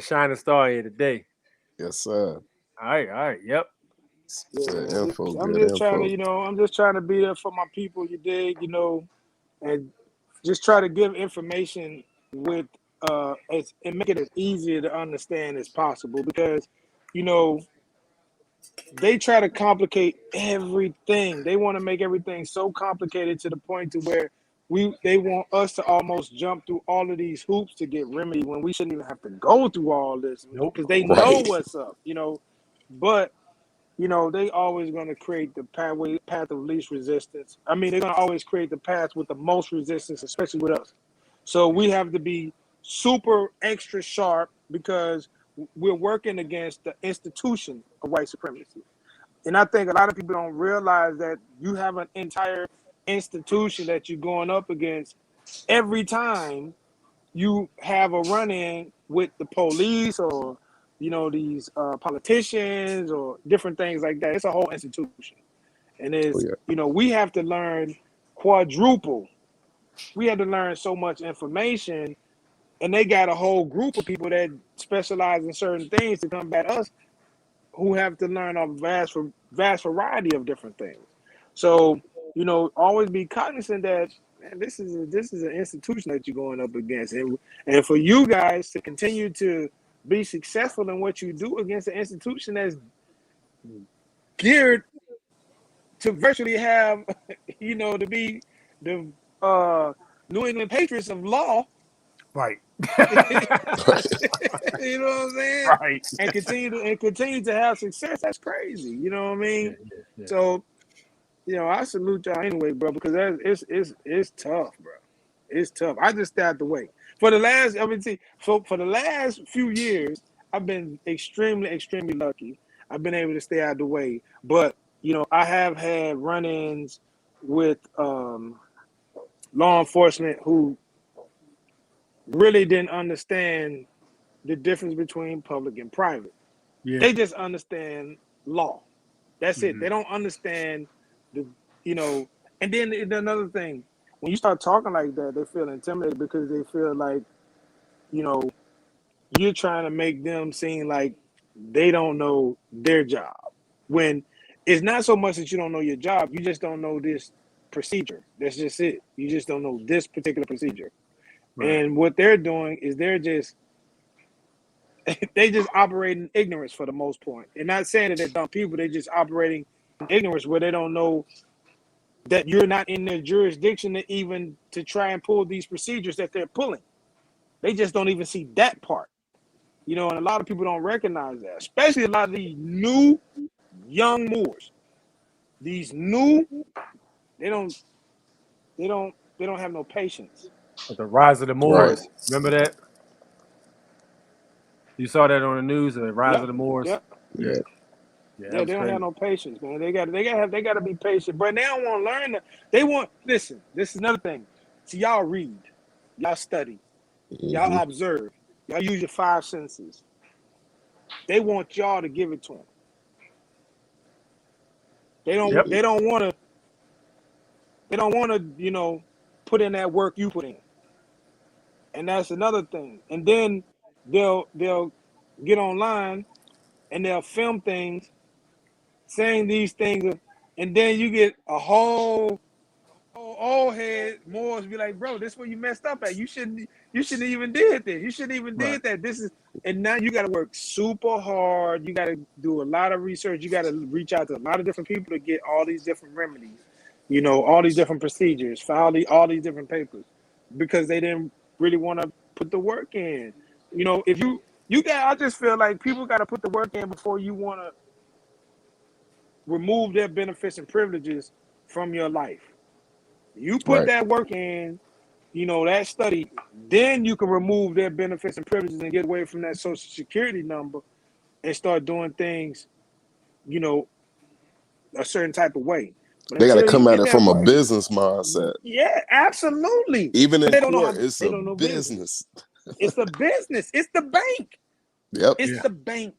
shine a star here today. Yes, sir. All right, yep. Yeah, Good man. info. I'm Good just trying to, info. I'm just trying to be there for my people, you dig, and just try to give information with and make it as easy to understand as possible because, you know, they try to complicate everything. They want to make everything so complicated to the point to where they want us to almost jump through all of these hoops to get remedy when we shouldn't even have to go through all this Nope. because they know Right. what's up, But they always going to create the path of least resistance. I mean, they're going to always create the path with the most resistance, especially with us. So we have to be super extra sharp because we're working against the institution of white supremacy. And I think a lot of people don't realize that you have an entire institution that you're going up against every time you have a run-in with the police or these politicians or different things like that. It's a whole institution, and Oh, is yeah. we have to learn quadruple. We had to learn so much information, and they got a whole group of people that specialize in certain things to combat us, who have to learn a vast variety of different things. So, always be cognizant that, man, this is an institution that you're going up against, and for you guys to continue to be successful in what you do against an institution that's geared to virtually have, to be the New England Patriots of law. Right. Right. You know what I'm saying? Right. And continue to have success. That's crazy. You know what I mean? Yeah. So, I salute y'all anyway, bro, because it's tough, bro. It's tough. I just stay out the way. For the last, for the last few years, I've been extremely, extremely lucky. I've been able to stay out the way. But, I have had run-ins with law enforcement who really didn't understand the difference between public and private. Yeah. They just understand law. That's it. Mhm. They don't understand the, and then another thing, when you start talking like that, they feel intimidated because they feel like, you know, you're trying to make them seem like they don't know their job. When it's not so much that you don't know your job, you just don't know this procedure. That's just it. You just don't know this particular procedure. Right. And what they're doing is they're just they just operate in ignorance for the most part. And not saying that they're dumb people, they just operating in ignorance where they don't know that you're not in their jurisdiction to even to try and pull these procedures that they're pulling. They just don't even see that part. You know, and a lot of people don't recognize that, especially a lot of these new young Moors. These new, they don't have no patience. The rise of the Right. Moors. Remember that? You saw that on the news. The rise Yep, of the Moors. yep. Yeah. Yeah, that Yeah, was they don't crazy. have no patience, man. They got to be patient, but they don't want to learn. They want listen. This is another thing. See, y'all read, y'all study, Mm-hmm. y'all observe, y'all use your five senses. They want y'all to give it to them. They don't. Yep. They don't want to. They don't want to. You know, put in that work you put in, and that's another thing. And then they'll get online and they'll film things saying these things, and then you get a whole old head Moors be like, bro, this is where you messed up at. You shouldn't even did this. You shouldn't even Right. did that. This is, and now you got to work super hard. You got to do a lot of research. You got to reach out to a lot of different people to get all these different remedies, you know, all these different procedures, file all these different papers, because they didn't really want to put the work in. You know, if you got, I just feel like people got to put the work in before you want to remove their benefits and privileges from your life. You put Right. that work in, you know, that study, then you can remove their benefits and privileges and get away from that social security number and start doing things, you know, a certain type of way. But They got to until you come at get it that from a work, business mindset. yeah, absolutely. Even But in they don't know how, court, it's they a don't know business. business. It's a business. It's the bank. Yep. It's Yeah. the bank.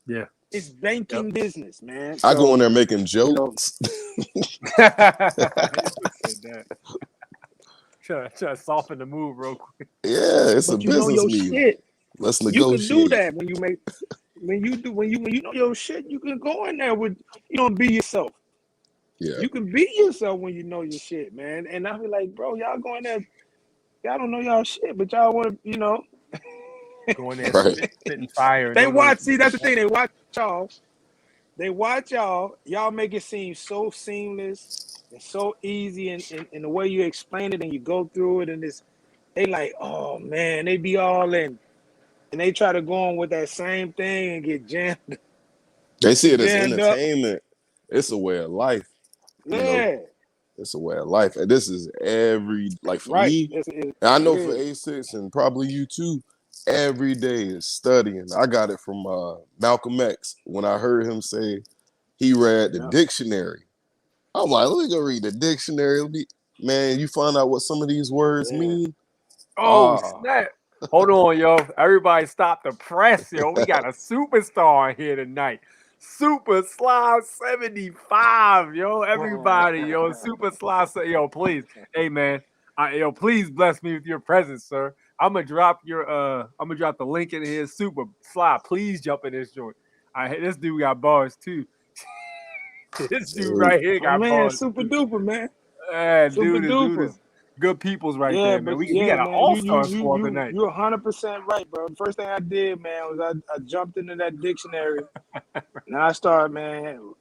Yeah. It's banking business, man. I go So, in there making you know, jokes. He said that. Try to soften the move real quick. Yeah, it's a but you know business your meeting. shit. Let's You can do negotiate. that when you know your shit. You can go in there with, you know, be yourself. Yeah. You can be yourself when you know your shit, man. And I be like, bro, y'all go in there, y'all don't know y'all shit, but y'all want to, you know. Going there Right. spitting fire. They Don't know. watch. See, that's the thing. They watch y'all. They watch y'all. Y'all make it seem so seamless and so easy, and the way you explain it and you go through it, and it's, they like, oh man, they be all in, and they try to go on with that same thing and get jammed, They see it as jammed up. entertainment. It's a way of life. You know, Yeah, it's a way of life. And this is like for right. me, It and I know for is. A6 and probably you too, every day is studying. I got it from Malcolm X when I heard him say he read the Yeah. dictionary. I'm like, let me go read the dictionary. Man, you find out what some of these words Yeah. mean. Oh Ah, snap! Hold on, yo. Everybody stop the press, yo. We got a superstar here tonight. Super Sly 75, yo. Everybody, yo. Super Sly, yo, please. Hey man. Yo, please bless me with your presence, sir. I'm gonna drop the link in here. Super Sly, please jump in this joint. This dude got bars too. This dude right here My got man, bars super too. duper, man. Super Dude duper. is good people's right Yeah, there, man. but We yeah, got an man, all-star squad tonight. you 100% right, bro. The first thing I did, man, was I jumped into that dictionary and I started, man,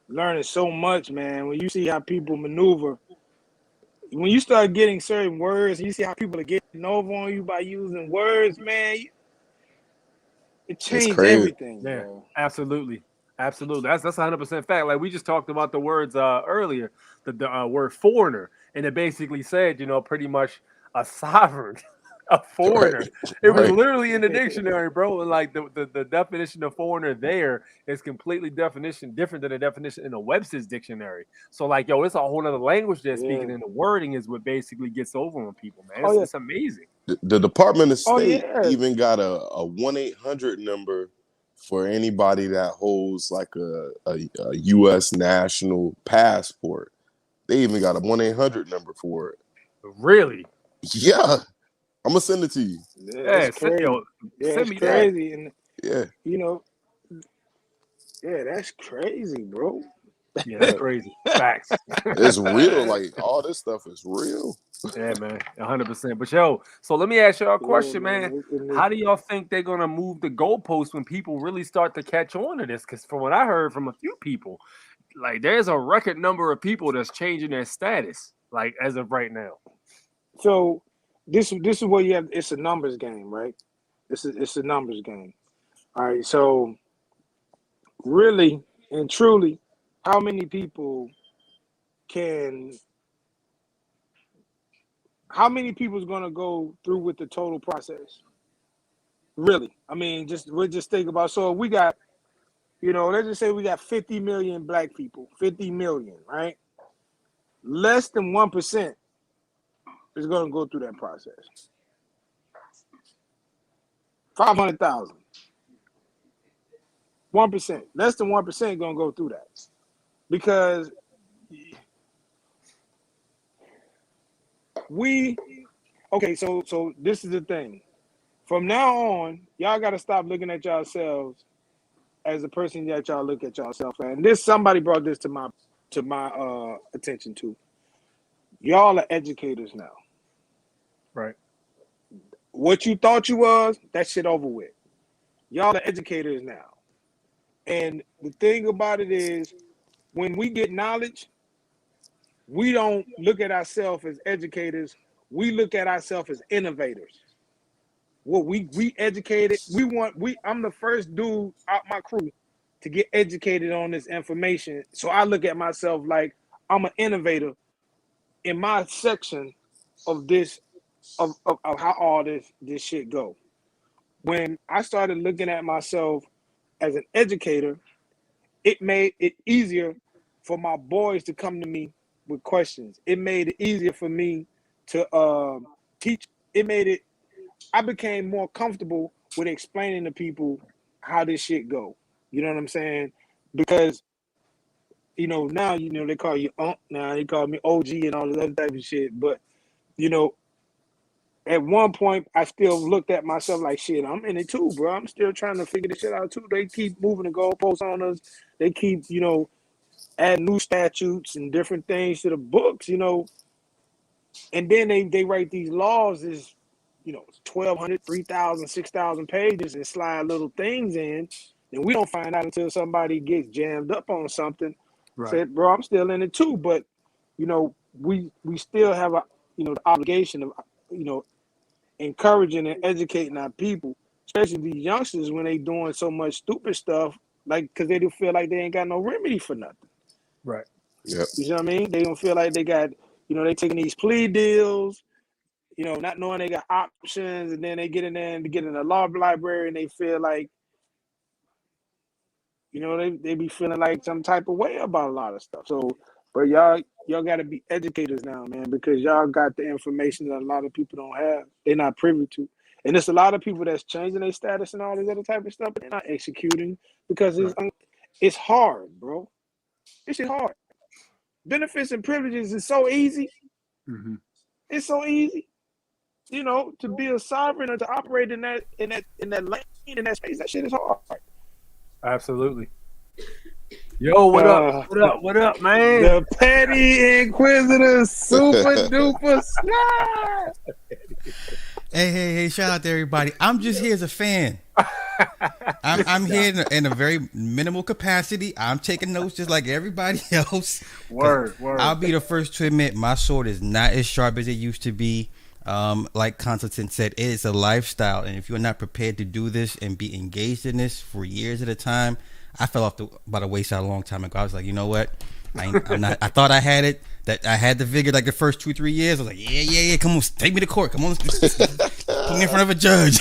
learning so much, man. When you see how people maneuver, when you start getting certain words, and you see how people are getting over on you by using words, man, it it's changed crazy. everything, Yeah, bro. absolutely, absolutely. That's 100% fact. Like we just talked about the words earlier, the word foreigner, and it basically said, pretty much a sovereign, a Right. foreigner. It was Right. literally in the dictionary, bro. And like the definition of foreigner there is completely different than the definition in the Webster's dictionary. So like, yo, it's a whole other language they're Yeah. speaking, and the wording is what basically gets over on people, man. Oh It's, yeah. it's amazing. The Department of Oh State yeah. even got a 1-800 number for anybody that holds like a U.S. national passport. They even got a 1-800 number for it. Really? Yeah, I'm gonna send it to you. Yeah, it's Yeah, crazy. Yeah, send it's me that. crazy. And Yeah, you know, yeah, that's crazy, bro. Yeah, that's crazy. Facts. It's real. Like all this stuff is real. Yeah, man, 100%. But yo, so let me ask y'all a question, man. man. How do y'all think they're gonna move the goalposts when people really start to catch on to this? Because from what I heard from a few people, like there's a record number of people that's changing their status, like as of right now. So this is where you have. It's a numbers game, right? It's a numbers game. All right. So really and truly, how many people how many people is going to go through with the total process? Really? I mean, we'll just think about, so we got, let's just say we got 50 million black people, 50 million, right? Less than 1% is going to go through that process. 500,000. 1%. Less than 1% going to go through that. Because so this is the thing. From now on, y'all got to stop looking at yourselves as a person that y'all look at yourself. And somebody brought this to my attention too. Y'all are educators now. Right. What you thought you was, that shit over with. Y'all are educators now. And the thing about it is, when we get knowledge, we don't look at ourselves as educators. We look at ourselves as innovators. Well, we educated. I'm the first dude out my crew to get educated on this information. So I look at myself like I'm an innovator in my section of this, of how all this shit go. When I started looking at myself as an educator, it made it easier for my boys to come to me with questions. It made it easier for me to teach. I became more comfortable with explaining to people how this shit go. You know what I'm saying? Because, now, they call you Unc. Now they call me OG and all this other type of shit. But, at one point, I still looked at myself like, shit, I'm in it too, bro. I'm still trying to figure this shit out too. They keep moving the goalposts on us. They keep, adding new statutes and different things to the books, And then they write these laws as, 1,200, 3,000, 6,000 pages and slide little things in. And we don't find out until somebody gets jammed up on something. Right. Said, bro, I'm still in it too. But, we still have the obligation of, encouraging and educating our people, especially these youngsters when they doing so much stupid stuff, like, because they do feel like they ain't got no remedy for nothing. Right. Yep. You know what I mean? They don't feel like they got, they taking these plea deals, not knowing they got options, and then they get in there and get in the law library and they feel like, they be feeling like some type of way about a lot of stuff. So, but y'all got to be educators now, man, because y'all got the information that a lot of people don't have. They're not privy to. And there's a lot of people that's changing their status and all this other type of stuff, but they're not executing because it's hard, bro. This shit hard. Benefits and privileges is so easy. Mm-hmm. It's so easy, to be a sovereign or to operate in that lane, in that space. That shit is hard. Absolutely. Yo, what up? What up, man? The petty inquisitor, super duper slide. Hey! Shout out to everybody. I'm just here as a fan. I'm here in a very minimal capacity. I'm taking notes just like everybody else. Word. I'll be the first to admit my sword is not as sharp as it used to be. Like Constantine said, it is a lifestyle, and if you're not prepared to do this and be engaged in this for years at a time, I fell off by the wayside a long time ago. I was like, you know what? I'm not. I thought I had it. That I had the vigor like the first 2-3 years. I was like, yeah. Come on, take me to court. Come on, put me in front of a judge.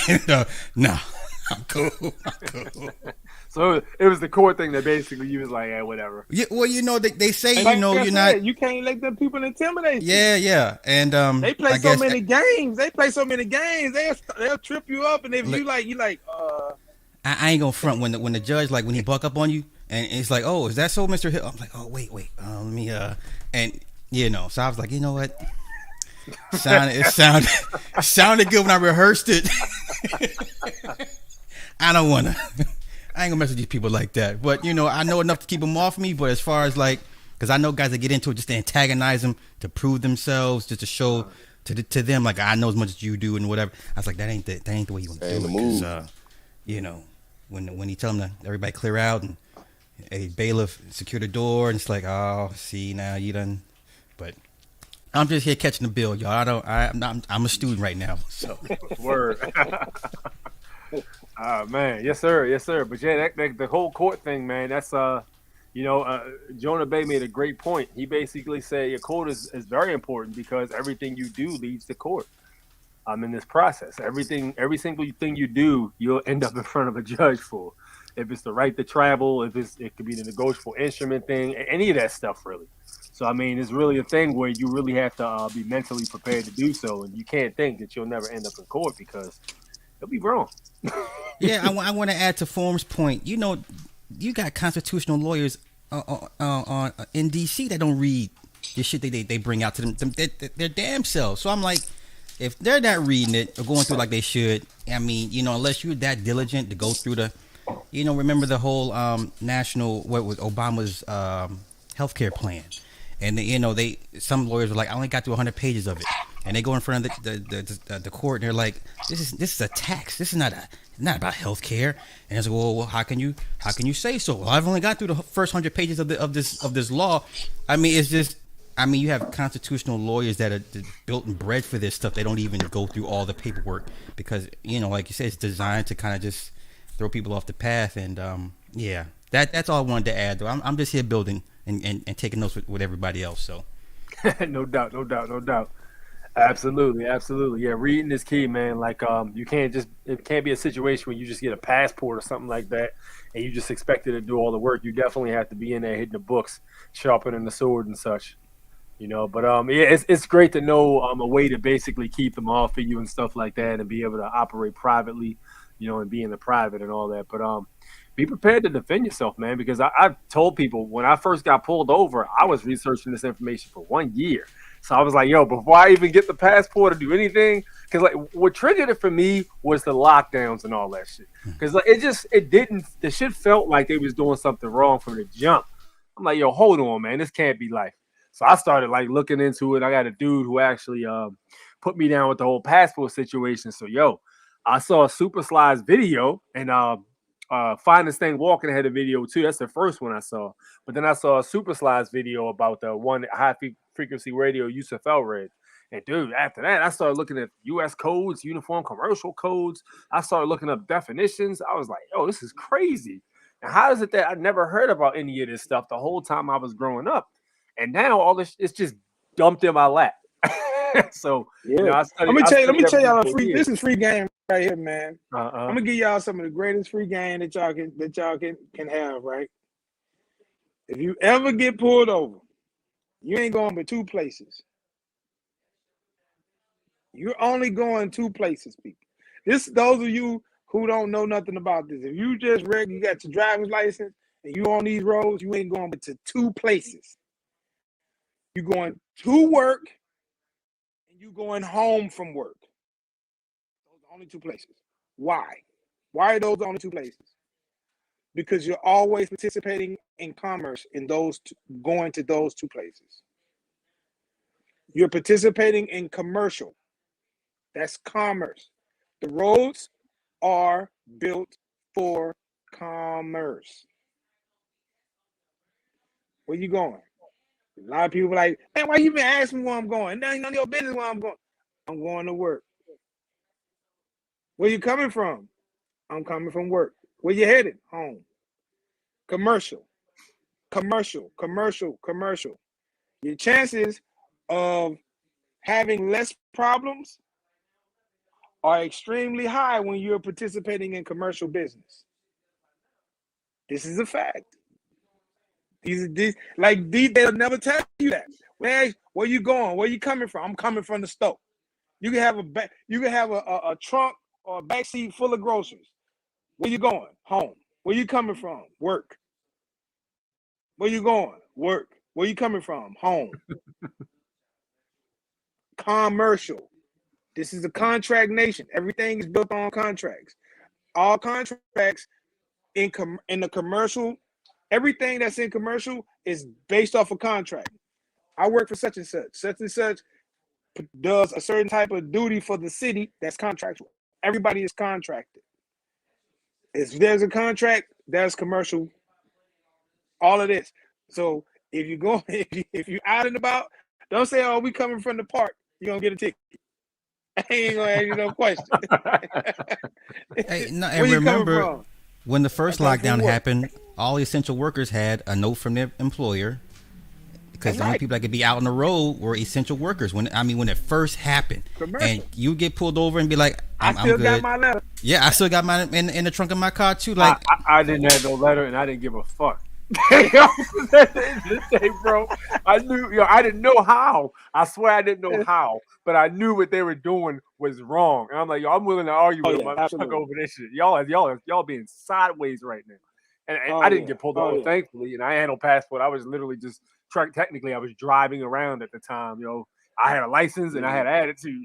No, I'm cool. So it was the court thing that basically you was like, yeah, whatever. Yeah, well, they say, like you're not. You can't let them people intimidate you. Yeah, and they play so many games. They'll trip you up, and if you like. I ain't gonna front when the judge, like, when he buck up on you and it's like, oh, is that so, Mr. Hill? I'm like, oh, wait, let me and so I was like, you know what? It sounded good when I rehearsed it. I don't wanna I ain't gonna mess with these people like that. But you know, I know enough to keep them off me. But as far as like, because I know guys that get into it just to antagonize them, to prove themselves, just to show to them like I know as much as you do and whatever. I was like, that ain't the way you want to Ain't do the it. move. 'Cause, you know, when he tell them to everybody clear out and a bailiff secure the door, and it's like, oh, see now you done. But I'm just here catching the bill, y'all. I'm a student right now, so. Word. Man, yes sir. But yeah, that the whole court thing, man. That's Jonah Bay made a great point. He basically said your court is very important because everything you do leads to court. In this process, every single thing you do, you'll end up in front of a judge for. If it's the right to travel, it could be the negotiable instrument thing, any of that stuff really. So I mean, it's really a thing where you really have to be mentally prepared to do so, and you can't think that you'll never end up in court because you'll be wrong. Yeah, I want to add to Form's point. You know, you got constitutional lawyers in D.C. that don't read the shit they bring out to them their damn selves. So I'm like, if they're not reading it or going through like they should, I mean, you know, unless you're that diligent to go through remember the whole national, what was Obama's healthcare plan, and some lawyers were like, I only got through 100 pages of it, and they go in front of the court and they're like, this is a tax, this is not about healthcare, and it's like, well, how can you say so? Well, I've only got through the first 100 pages of this law. I mean, it's just. I mean, you have constitutional lawyers that are built and bred for this stuff. They don't even go through all the paperwork because, like you said, it's designed to kind of just throw people off the path. And yeah, that's all I wanted to add. Though I'm just here building and taking notes with everybody else. So No doubt. Absolutely. Yeah, reading is key, man. Like it can't be a situation where you just get a passport or something like that and you just expected to do all the work. You definitely have to be in there hitting the books, sharpening the sword and such. But yeah, it's great to know a way to basically keep them off of you and stuff like that, and be able to operate privately, and be in the private and all that. But be prepared to defend yourself, man, because I told people when I first got pulled over, I was researching this information for 1 year. So I was like, yo, before I even get the passport or do anything, because like what triggered it for me was the lockdowns and all that shit. Because like the shit felt like they was doing something wrong from the jump. I'm like, yo, hold on, man, this can't be life. So I started like looking into it. I got a dude who actually put me down with the whole passport situation. So I saw a Super Slides video, and Finest Thing Walking had a video too. That's the first one I saw. But then I saw a Super Slides video about the one high frequency radio USFL read. And dude, after that, I started looking at U.S. codes, uniform commercial codes. I started looking up definitions. I was like, yo, this is crazy. And how is it that I never heard about any of this stuff the whole time I was growing up? And now all this it's just dumped in my lap. So yeah, let me tell y'all this is free game right here, man. I'm gonna give y'all some of the greatest free game that y'all can have, right? If you ever get pulled over, you ain't going but 2 places. You're only going 2 places, people. Those of you who don't know nothing about this. If you just you got your driver's license and you on these roads, you ain't going but to 2 places. You're going to work and you're going home from work. Those are only 2 places. Why? Why are those the only 2 places? Because you're always participating in commerce in going to those 2 places. You're participating in commercial. That's commerce. The roads are built for commerce. Where you going? A lot of people like, man, why you been asking me where I'm going? Now you none of your business where I'm going. I'm going to work. Where you coming from? I'm coming from work. Where you headed? Home. Commercial. Your chances of having less problems are extremely high when you're participating in commercial business. This is a fact. They'll never tell you that. Where you going? Where you coming from? I'm coming from the store. You can have a trunk or a back seat full of groceries. Where you going? Home. Where you coming from? Work. Where you going? Work. Where you coming from? Home. Commercial. This is a contract nation. Everything is built on contracts. All contracts in the commercial, everything that's in commercial is based off a contract. I work for such and such. Such and such does a certain type of duty for the city that's contractual. Everybody is contracted. If there's a contract, there's commercial. All of this. So if you go, if you out and about, don't say, "Oh, we coming from the park." You're gonna get a ticket. I ain't gonna ask you no question. Hey, no, Where and you coming remember from? when the first I come from lockdown work. happened, all the essential workers had a note from their employer because That's the only right. people that could be out on the road were essential workers. When it first happened, Commercial. and you get pulled over and be like, I "I'm still got good." my letter. Yeah, I still got mine in the trunk of my car too. Like, I didn't have no letter, and I didn't give a fuck. At the end of the day, bro, I knew, I didn't know how. I swear I didn't know how, but I knew what they were doing was wrong. And I'm like, I'm willing to argue Oh with yeah, them absolutely. over this shit. Y'all being sideways right now. And Oh I didn't yeah. get pulled Oh over, yeah. thankfully, and I had no passport. I was literally just technically I was driving around at the time. I had a license and I had attitude.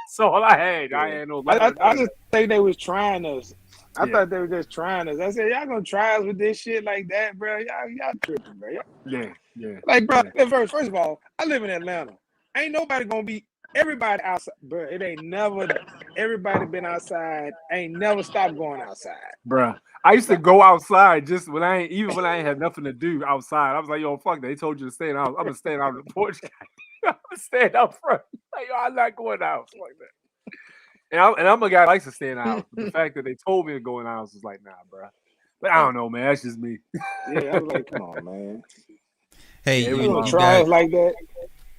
So all I had no letter. I just think they was trying us. I Yeah. thought they were just trying us. I said, y'all gonna try us with this shit like that, bro? Y'all tripping, bro. Yeah. Like, bro, first of all, I live in Atlanta. Ain't nobody gonna be everybody outside, bro. It ain't never everybody been outside. Ain't never stopped going outside. Bruh. I used to go outside just when I ain't had nothing to do outside. I was like, yo, fuck that. They told you to stay out. I'm gonna stand out on the porch. I'm gonna stand out front. Like, yo, I'm not going out like that. And I'm a guy that likes to stay in the house. But the fact that they told me to go in the house was like, nah, bro. But I don't know, man. That's just me. Yeah, I was like, come on, man. hey, Yeah, it You was gonna wild. try us like that?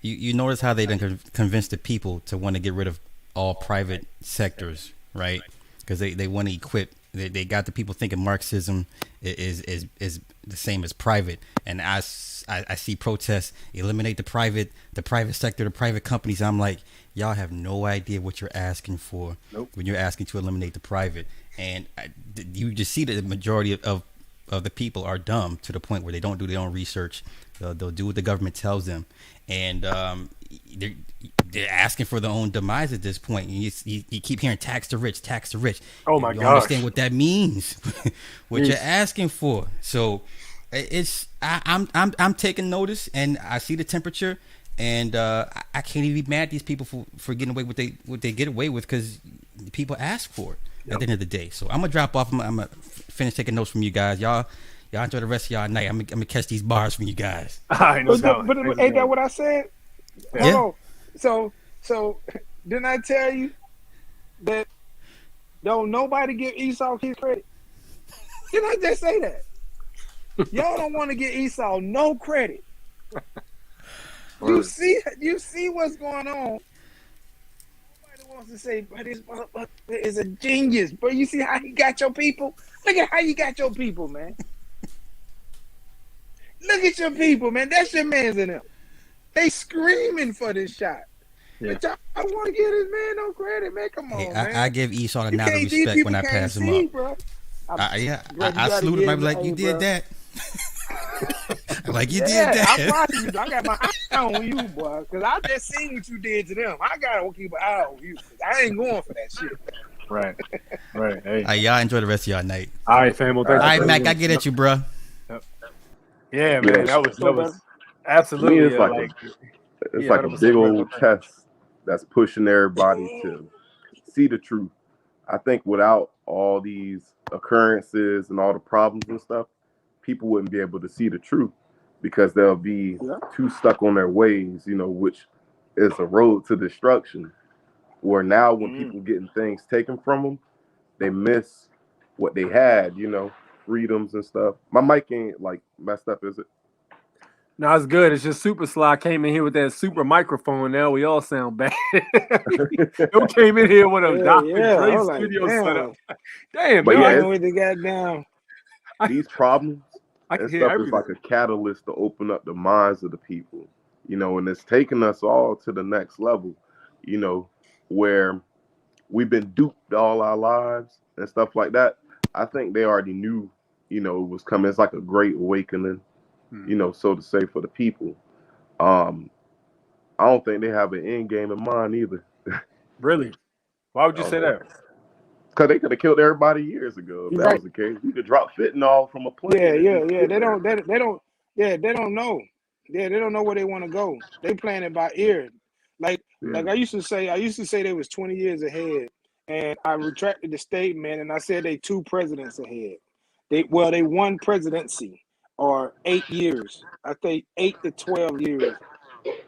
you notice how they done convince the people to want to get rid of all private sectors, right? Because they want to equip. They got the people thinking Marxism is the same as private, and I see protests eliminate the private sector, the private companies. I'm like, y'all have no idea what you're asking for when you're asking to eliminate the private, and you just see that the majority of the people are dumb to the point where they don't do their own research. They'll do what the government tells them, and they're asking for their own demise at this point. You keep hearing tax the rich, tax the rich. Oh my you gosh. understand what that means, what you're asking for. So I'm taking notice, and I see the temperature, and I can't even be mad at these people for getting away with what they get away with because people ask for it at the end of the day. So I'm gonna drop off. I'm gonna finish taking notes from you guys. Y'all enjoy the rest of y'all night. I'm gonna catch these bars from you guys. I know. But ain't that what I said? Yeah. Hold on. So didn't I tell you that don't nobody give Esau his credit? Didn't I just say that? Y'all don't want to give Esau no credit. You see what's going on. Nobody wants to say, but this motherfucker is a genius. But you see how he got your people? Look at how you got your people, man. Look at your people, man. That's your mans in them. They screaming for this shot. Yeah. But y'all want to give this man no credit, man. Come on, Hey, man. I give Esau the You nod of can't- these respect when I people can't pass him see, up. bro. I gotta salute him. I give be like, it- you hey, did bro. that. I'm like, you Yeah, did I'm that. watching you. I got my eye on you, boy, because I just seen what you did to them. I gotta keep an eye on you, because I ain't going for that shit. Right. Hey. All right, y'all enjoy the rest of y'all night. All right, fam. Well, All thanks right, for Mac, I get at you, bro. Yeah, man. That was To brother. absolutely me, it's like like it's yeah, like a 100% big right, old okay. chest that's pushing everybody to see the truth. I think without all these occurrences and all the problems and stuff, people wouldn't be able to see the truth because they'll be too stuck on their ways, which is a road to destruction. Where now when people getting things taken from them, they miss what they had, freedoms and stuff. My mic ain't like messed up, is it? No, it's good. It's just Super Sly came in here with that super microphone. Now we all sound bad. Who came in here with a Dr. I Dre was like, studio damn. setup? Damn, But man. yeah, Fucking with the goddamn. these problems I can and hear stuff is everything. like a catalyst to open up the minds of the people, and it's taking us all to the next level, where we've been duped all our lives and stuff like that. I think they already knew, it was coming. It's like a great awakening, so to say, for the people. I don't think they have an end game in mind either. Really? Why would you say that? Because they could have killed everybody years ago if You're that right. was the case. You could drop fentanyl from a plane. Yeah, and yeah, just yeah. kill They don't. everybody. They don't. Yeah, they don't know. Yeah, they don't know where they want to go. They playing it by ear. Like Yeah. I used to say. I used to say they was 20 years ahead, and I retracted the statement and I said they 2 presidents ahead. They won presidency or 8 years. I think 8 to 12 years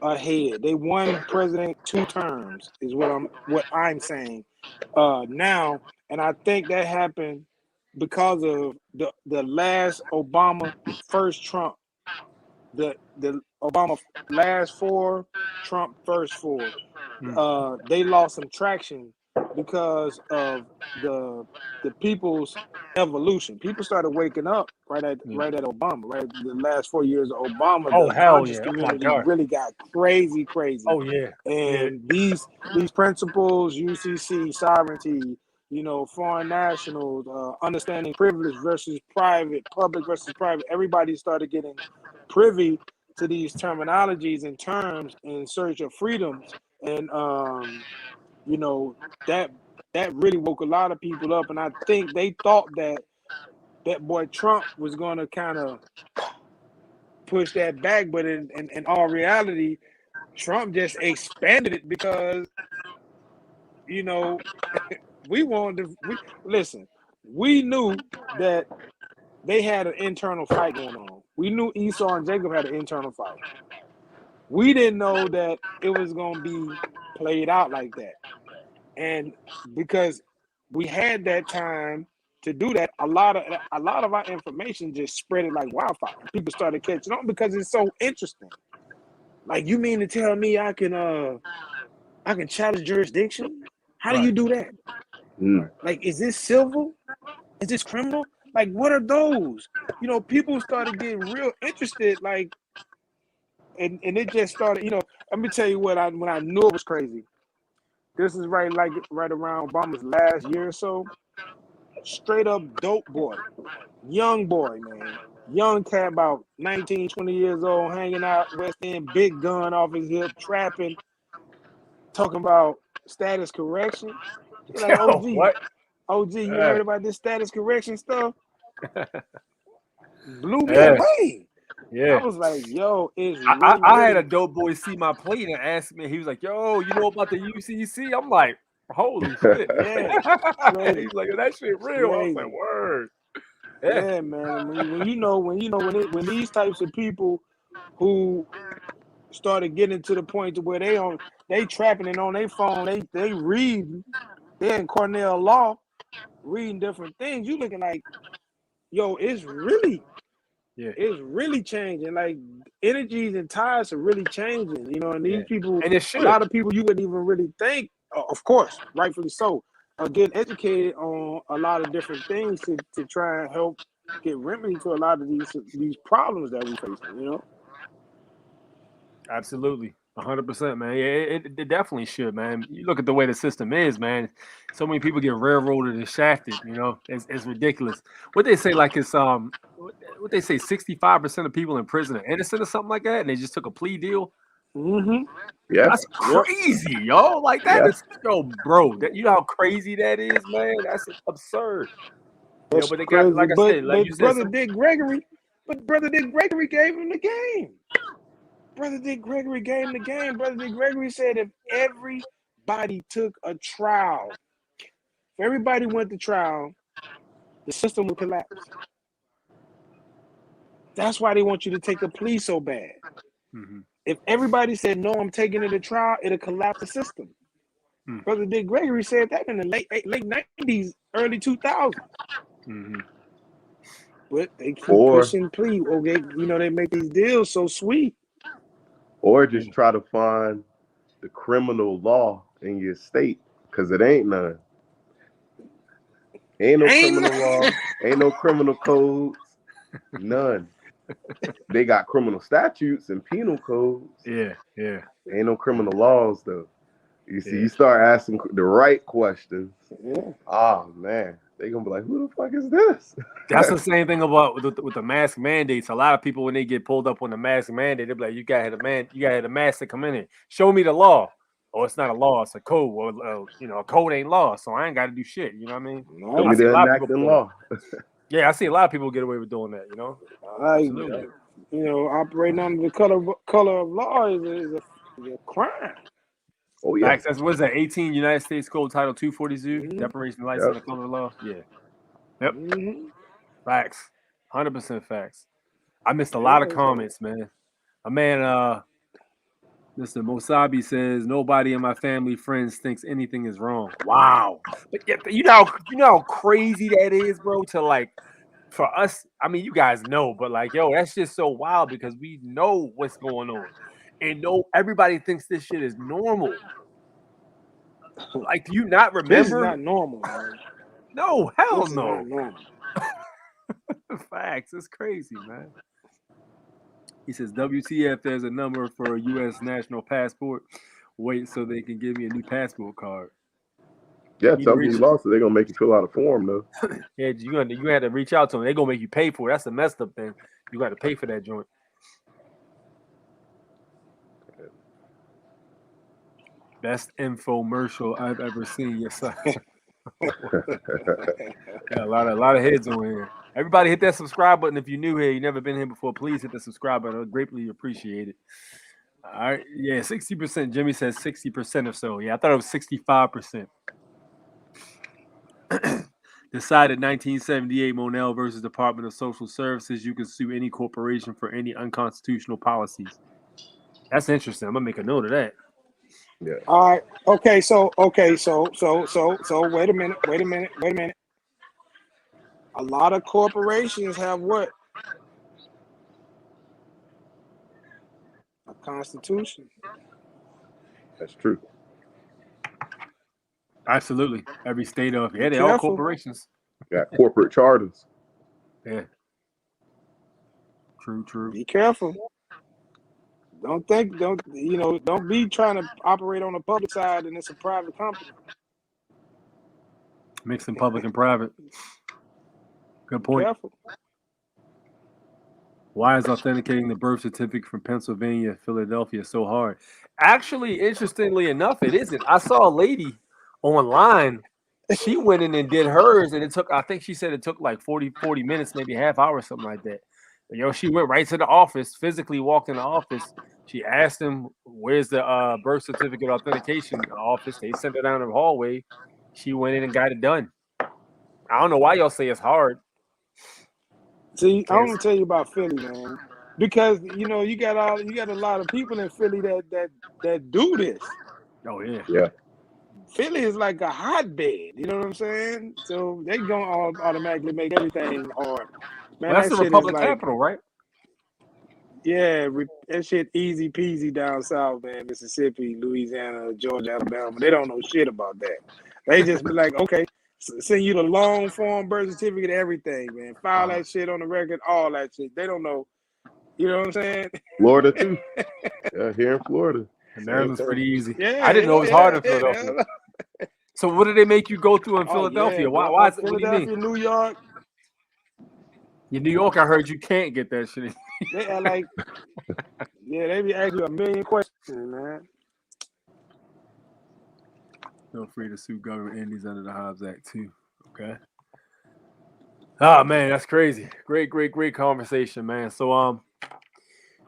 ahead. They won president 2 terms is what I'm saying now, and I think that happened because of the last Obama, first Trump, the Obama last 4, Trump first 4. They lost some traction because of the people's evolution. People started waking up right at Obama, right? The last 4 years of Obama, Oh the hell conscious yeah! Oh my community god! really got crazy. Oh yeah, yeah. And these principles, UCC, sovereignty, foreign nationals, understanding privilege versus private, public versus private, everybody started getting privy to these terminologies and terms in search of freedoms. And that really woke a lot of people up. And I think they thought that boy Trump was going to kind of push that back, but in all reality, Trump just expanded it because we knew that they had an internal fight going on. We knew Esau and Jacob had an internal fight. We didn't know that it was going to be played out like that. And because we had that time to do that, a lot of our information just spread it like wildfire. People started catching on because it's so interesting. Like, you mean to tell me I can challenge jurisdiction? How do you do that? Like, is this civil? Is this criminal? Like, what are those? People started getting real interested, like, and it just started, let me tell you when I knew it was crazy. This is right around Obama's last year or so. Straight up dope boy. Young boy, man. Young cat, about 19, 20 years old, hanging out West End, big gun off his hip, trapping, talking about status correction. You're like, Yo, what? OG, you heard about this status correction stuff? Blew me Yeah. away. Yeah. I was like, yo, it's I had a dope boy see my plate and ask me. He was like, "Yo, you know about the UCC?" I'm like, "Holy shit!" Yeah. He's like, "That shit real." I was like, "Word." Yeah, man. When these types of people who started getting to the point to where they trapping it on their phone, they read, they're in Cornell Law, reading different things. You looking like, yo, it's really changing. Like, energies and tides are really changing. And these people, and it should. A lot of people you wouldn't even really think, of course, rightfully so, are getting educated on a lot of different things to try and help get remedy to a lot of these problems that we facing. Absolutely. 100%, man. Yeah, it definitely should, man. You look at the way the system is, man. So many people get railroaded and shafted. It's ridiculous. What they say, like it's what they say, 65% of people in prison are innocent or something like that, and they just took a plea deal. Mm-hmm. Yeah, That's crazy, yo. Like that is, yo, bro. You know how crazy that is, man. That's absurd. That's But they crazy. got, like I said, like you said, Brother Dick Gregory gave him the game. Brother Dick Gregory gave him the game. Brother Dick Gregory said if everybody took a trial, if everybody went to trial, the system would collapse. That's why they want you to take a plea so bad. Mm-hmm. If everybody said, no, I'm taking it to trial, it'll collapse the system. Brother Dick Gregory said that in the late 90s, early 2000s. Mm-hmm. But they keep pushing plea. Okay, they make these deals so sweet. Or just try to find the criminal law in your state, because it ain't none. Ain't no criminal law. Ain't no criminal codes. None. They got criminal statutes and penal codes. Yeah. Ain't no criminal laws though. You see, you start asking the right questions. Yeah. Oh man, they gonna be like, "Who the fuck is this?" That's the same thing about with the mask mandates. A lot of people, when they get pulled up on the mask mandate, they're like, "You gotta have a mask to come in here. Show me the law." or it's not a law, it's a code. Or a code ain't law, so I ain't got to do shit. You know what I mean? Don't I be see a the lot of people enacting doing law. it. Yeah, I see a lot of people get away with doing that. Like, Absolutely. operating under the color of law is a crime. Oh yeah. Facts. That's what is that? 18 United States Code Title 242, Mhm. deprivation of license Yep. under color of law. Yeah. Yep. Mhm. Facts. 100% facts. I missed a lot of Yeah, so comments, man. A man, Mr. Mosabi says nobody in my family friends thinks anything is wrong. Wow. But yet, you know how crazy that is, bro. To like for us, I mean, you guys know, but like, yo, that's just so wild because we know what's going on, and everybody thinks this shit is normal. Like, do you not this is remember? not normal, man. No, hell This is no. not normal. Facts. It's crazy, man. He says, WTF, there's a number for a U.S. national passport. Wait so they can give me a new passport card. Yeah, You need to tell them reach. you lost it. They're gonna make you fill out a form though. Yeah, you had to reach out to them. They're gonna make you pay for it. That's the messed up thing. You got to pay for that joint. Best infomercial I've ever seen. Yes, sir. Yeah, a lot of heads on here. Everybody hit that subscribe button if you're new here. You've never been here before. Please hit the subscribe button. I greatly appreciate it. All right. Yeah, 60%. Jimmy says 60% or so. Yeah, I thought it was 65%. Decided 1978 Monell versus Department of Social Services. You can sue any corporation for any unconstitutional policies. That's interesting. I'm gonna make a note of that. Yeah. All right. Okay. So wait a minute. A lot of corporations have what? A constitution. That's true. Absolutely. Every state of Be they're all careful. corporations. Got corporate charters. Yeah. True. Be careful. Don't be trying to operate on the public side and it's a private company. Mixing public and private. Good Be point. careful. Why is authenticating the birth certificate from Pennsylvania, Philadelphia so hard? Actually, interestingly enough, it isn't. I saw a lady online. She went in and did hers, and I think she said it took like 40 minutes, maybe a half hour, something like that. But, she went right to the office, physically walked in the office. She asked them, where's the birth certificate authentication office? They sent her down the hallway. She went in and got it done. I don't know why y'all say it's hard. See, I want to tell you about Philly, man, because you got a lot of people in Philly that do this. Oh yeah. Yeah. Philly is like a hotbed. You know what I'm saying? So they gonna automatically make everything hard. Man, Well, that's that the shit is Republic like, capital, right? yeah, that shit easy peasy down south, man. Mississippi, Louisiana, Georgia, Alabama. They don't know shit about that. They just be like, okay, send you the long form birth certificate, everything, man. File that shit on the record, all that shit. They don't know. You know what I'm saying? Florida too. Yeah, here in Florida. And Maryland's pretty easy. Yeah, I didn't know it was hard in yeah, Philadelphia. So what did they make you go through in Philadelphia? Yeah, Why bro. is it? What do you Philadelphia, mean? New York. In New York, I heard you can't get that shit. They are like, they be asking you a million questions, man. Feel free to sue government entities under the Hobbs Act too. Okay. Oh man, that's crazy. Great conversation, man. So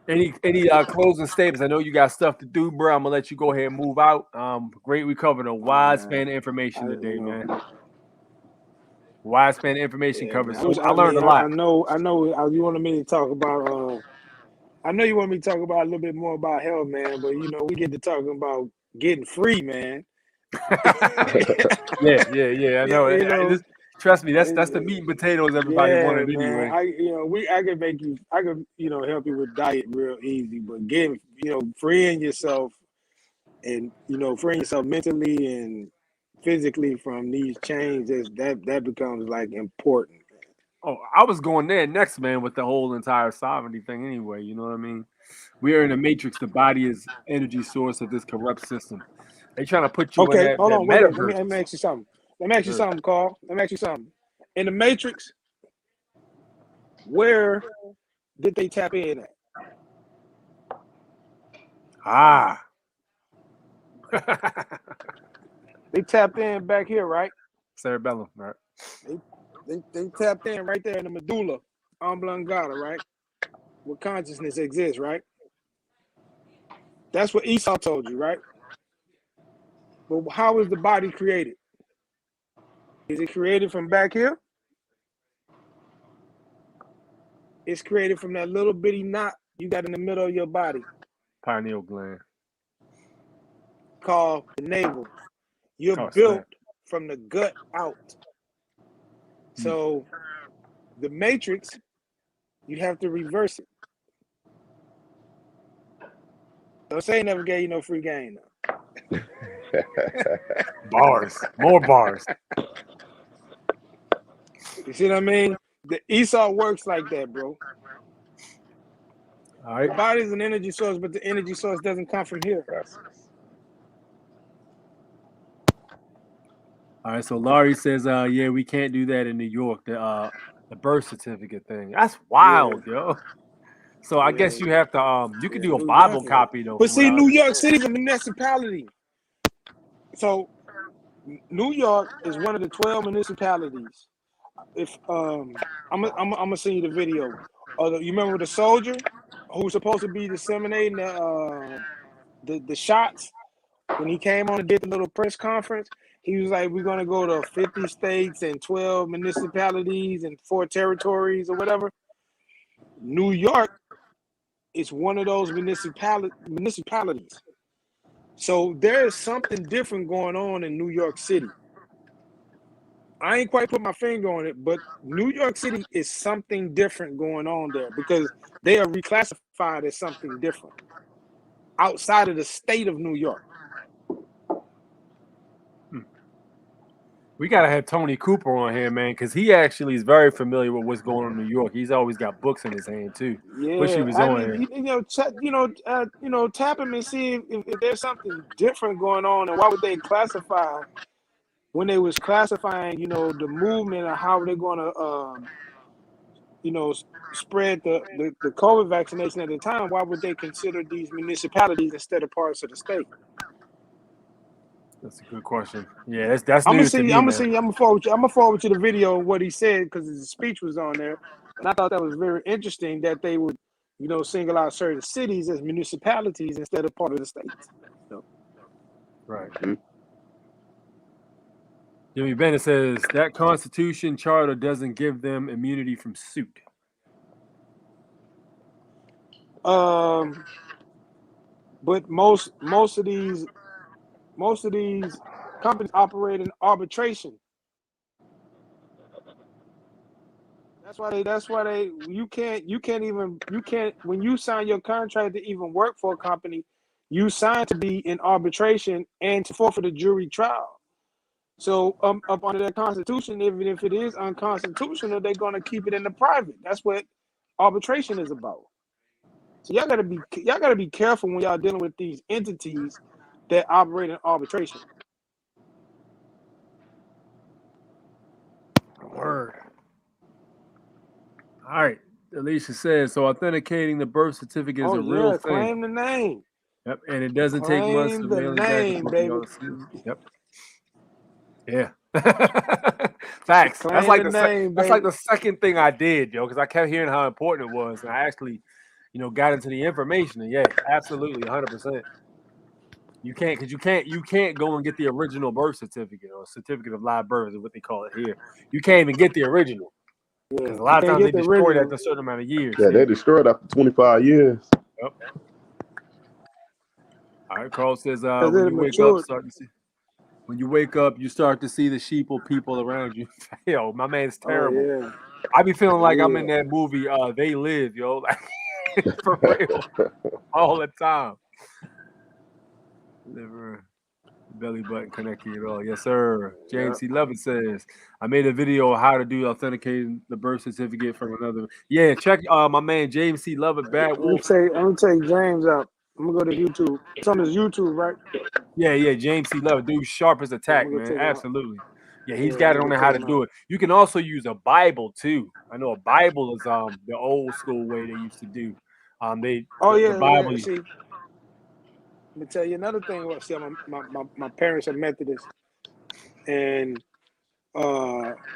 any closing statements? I know you got stuff to do, bro. I'm gonna let you go ahead and move out. Great, we covered a wide span of information today, man. Wide span of information covered. So I learned a lot. I know. You wanted me to talk about. I know you want me to talk about a little bit more about health, man. But we get to talking about getting free, man. yeah. I know. Trust me, that's the meat and potatoes everybody wanted anyway. I could help you with diet real easy, but getting freeing yourself and freeing yourself mentally and physically from these changes, that becomes like important. Oh, I was going there next, man, with the whole entire sovereignty thing anyway. You know what I mean? We are in a matrix. The body is energy source of this corrupt system. They trying to put you in that Hold on, wait. Let me ask you something. Carl. Let me ask you something. In the Matrix, where did they tap in at? They tapped in back here, right? Cerebellum, right? They tapped in right there in the medulla oblongata, right? Where consciousness exists, right? That's what Esau told you, right? But how is the body created? Is it created from back here? It's created from that little bitty knot you got in the middle of your body Pineal gland. called the navel. You're Oh, built snap. from the gut out. So the matrix, you have to reverse it. Don't say never gave you no free game. Though. Bars. More bars. You see what I mean? The Esau works like that, bro. All right. The body is an energy source, but the energy source doesn't come from here. All right, so Laurie says, yeah, we can't do that in New York. The birth certificate thing. That's wild, yo. So I guess you have to you can do a New Bible York is- copy though. But from see, what I New York understand. City's a municipality. So New York is one of the 12 municipalities. If I'm gonna send you the video. You remember the soldier who was supposed to be disseminating the shots when he came on and did the little press conference? He was like, "We're gonna go to 50 states and 12 municipalities and 4 territories or whatever." New York is one of those municipalities. So there is something different going on in New York City. I ain't quite put my finger on it, but New York City is something different going on there because they are reclassified as something different outside of the state of New York. We gotta have Tony Cooper on here, man, because he actually is very familiar with what's going on in New York. He's always got books in his hand too. Wish he Yeah, was I on need here. tap him and see if there's something different going on, and why would they classify when they was classifying, the movement of how they're going to, spread the COVID vaccination at the time. Why would they consider these municipalities instead of parts of the state? That's a good question. Yeah, that's I'm gonna news to me, I'm man. gonna forward you the video of what he said because his speech was on there, and I thought that was very interesting that they would, single out certain cities as municipalities instead of part of the states. Right. Jimmy Bennett says that Constitution charter doesn't give them immunity from suit. But most of these companies operate in arbitration. That's why they you can't when you sign your contract to even work for a company, you sign to be in arbitration and to forfeit a jury trial. So up under that constitution, even if it is unconstitutional, they're gonna keep it in the private. That's what arbitration is about. So y'all gotta be careful when y'all dealing with these entities that operate in arbitration. Word. All right. Alicia says so. Authenticating the birth certificate is a real thing. Claim the name. Yep, and it doesn't take much to Claim the mail it back. name, baby. Yep. Yeah. Facts. Claim That's like the the name, that's like baby. the second thing I did, yo, because I kept hearing how important it was, and I actually, got into the information. And yeah, absolutely, 100%. You can't because you can't go and get the original birth certificate or certificate of live birth is what they call it here. You can't even get the original because a lot of times they destroy that after a certain amount of years. Yeah, they destroyed after 25 years. Yep. All right, Carl says when you wake up, start to see. When you wake up, you start to see the sheeple people around you. Yo, my man's terrible. Oh, yeah. I be feeling like I'm in that movie, They Live, yo. Like, for real. All the time. Liver, belly button connecting it all. Yes, sir. James C. Lovett says, I made a video on how to do authenticating the birth certificate from another. Yeah, check my man James C. Lovett, Bad Wolf. I'm gonna take James out. I'm gonna go to YouTube. It's on his YouTube, right? Yeah, James C. Lovett, dude, sharp as attack, man. Absolutely. Yeah, he's got it on there how to do it. You can also use a Bible too. I know a Bible is the old school way they used to do. The Bible. See, me tell you another thing. About see, my parents are Methodist, and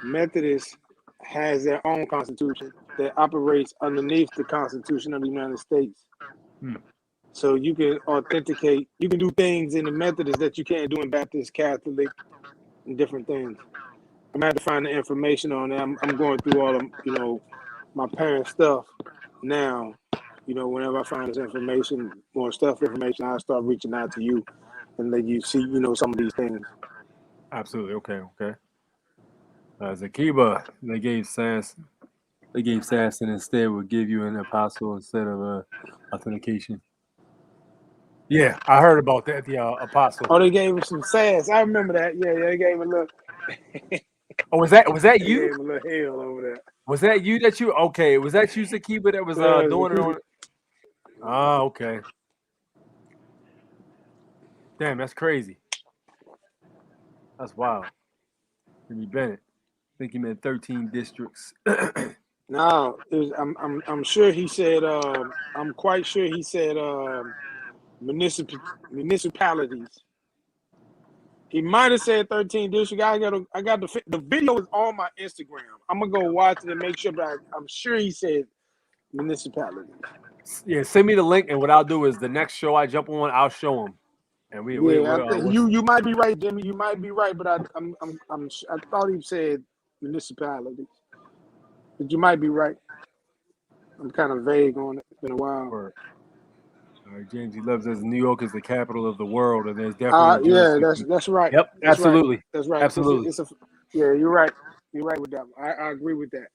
Methodist has their own constitution that operates underneath the Constitution of the United States. Hmm. So you can authenticate. You can do things in the Methodist that you can't do in Baptist, Catholic, and different things. I'm gonna have to find the information on that. I'm going through all of my parents' stuff now. Whenever I find this information, more stuff information, I start reaching out to you and let you see, some of these things. Absolutely. Okay. Zakiba, they gave Samson instead would give you an apostle instead of authentication. Yeah, I heard about that. The apostle. Oh, they gave him some sass. I remember that. Yeah, they gave him a little. Oh, was that They you? gave him a little hell over there. Was that you that you? Okay, was that you, Zakiba, that was doing it on? Oh, okay. Damn, that's crazy. That's wild. Jimmy Bennett. I think he meant 13 districts. No, I'm sure he said. I'm quite sure he said municipalities. He might have said 13 district. I got the video is on my Instagram. I'm gonna go watch it and make sure, but I'm sure he said municipalities. Yeah, send me the link, and what I'll do is the next show I jump on, I'll show him. And I think you might be right, Jimmy. You might be right, but I thought he said municipalities, but you might be right. I'm kind of vague on it. It's been a while. All right, James, he loves us. New York is the capital of the world, and there's definitely that's right. Yep, that's absolutely. Right. That's right. Absolutely. You're right. You're right with that. I agree with that.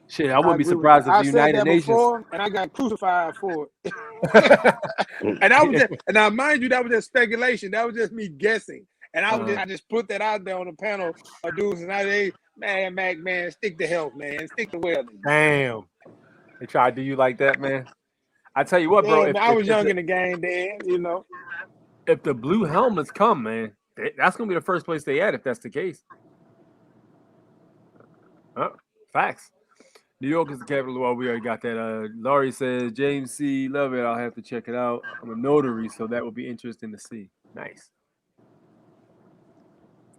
Shit, I wouldn't be surprised if the United Nations. Before, and I got crucified for it. And now, mind you, that was just speculation. That was just me guessing. And I just put that out there on the panel of dudes, and man, stick to health, man, stick to wellness. Damn, they try to do you like that, man. I tell you what, bro. If I was young in the game, then if the blue helmets come, man, that's gonna be the first place they at if that's the case. Facts. New York is the capital of the world. We already got that. Laurie says, James C. Love it. I'll have to check it out. I'm a notary, so that would be interesting to see. Nice.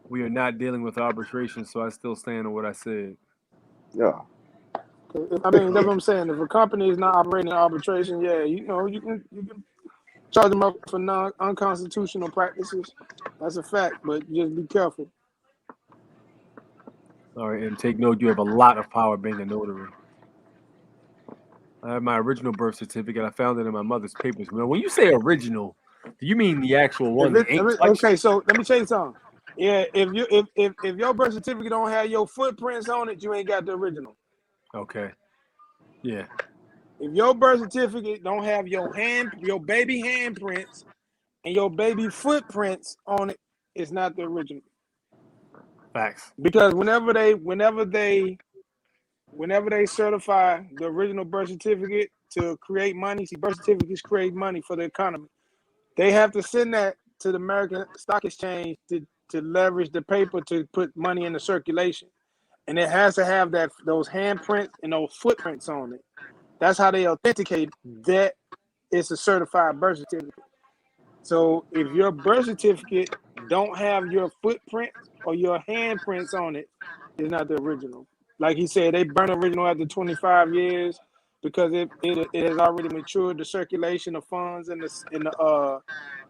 We are not dealing with arbitration, so I still stand on what I said. Yeah. I mean, that's what I'm saying. If a company is not operating in arbitration, you can charge them up for unconstitutional practices. That's a fact, but just be careful. All right, and take note, you have a lot of power being a notary. I have my original birth certificate. I found it in my mother's papers. Now, when you say original, do you mean the actual one? Okay, so let me tell you something. Yeah, if your birth certificate don't have your footprints on it, you ain't got the original. Okay. Yeah. If your birth certificate don't have your baby handprints and your baby footprints on it, it's not the original. Facts. Because whenever they certify the original birth certificate to create money, see, birth certificates create money for the economy. They have to send that to the American Stock Exchange to leverage the paper to put money into circulation. And it has to have those handprints and those footprints on it. That's how they authenticate that it's a certified birth certificate. So if your birth certificate don't have your footprints or your handprints on it, it's not the original. Like he said, they burn the original after 25 years because it has already matured the circulation of funds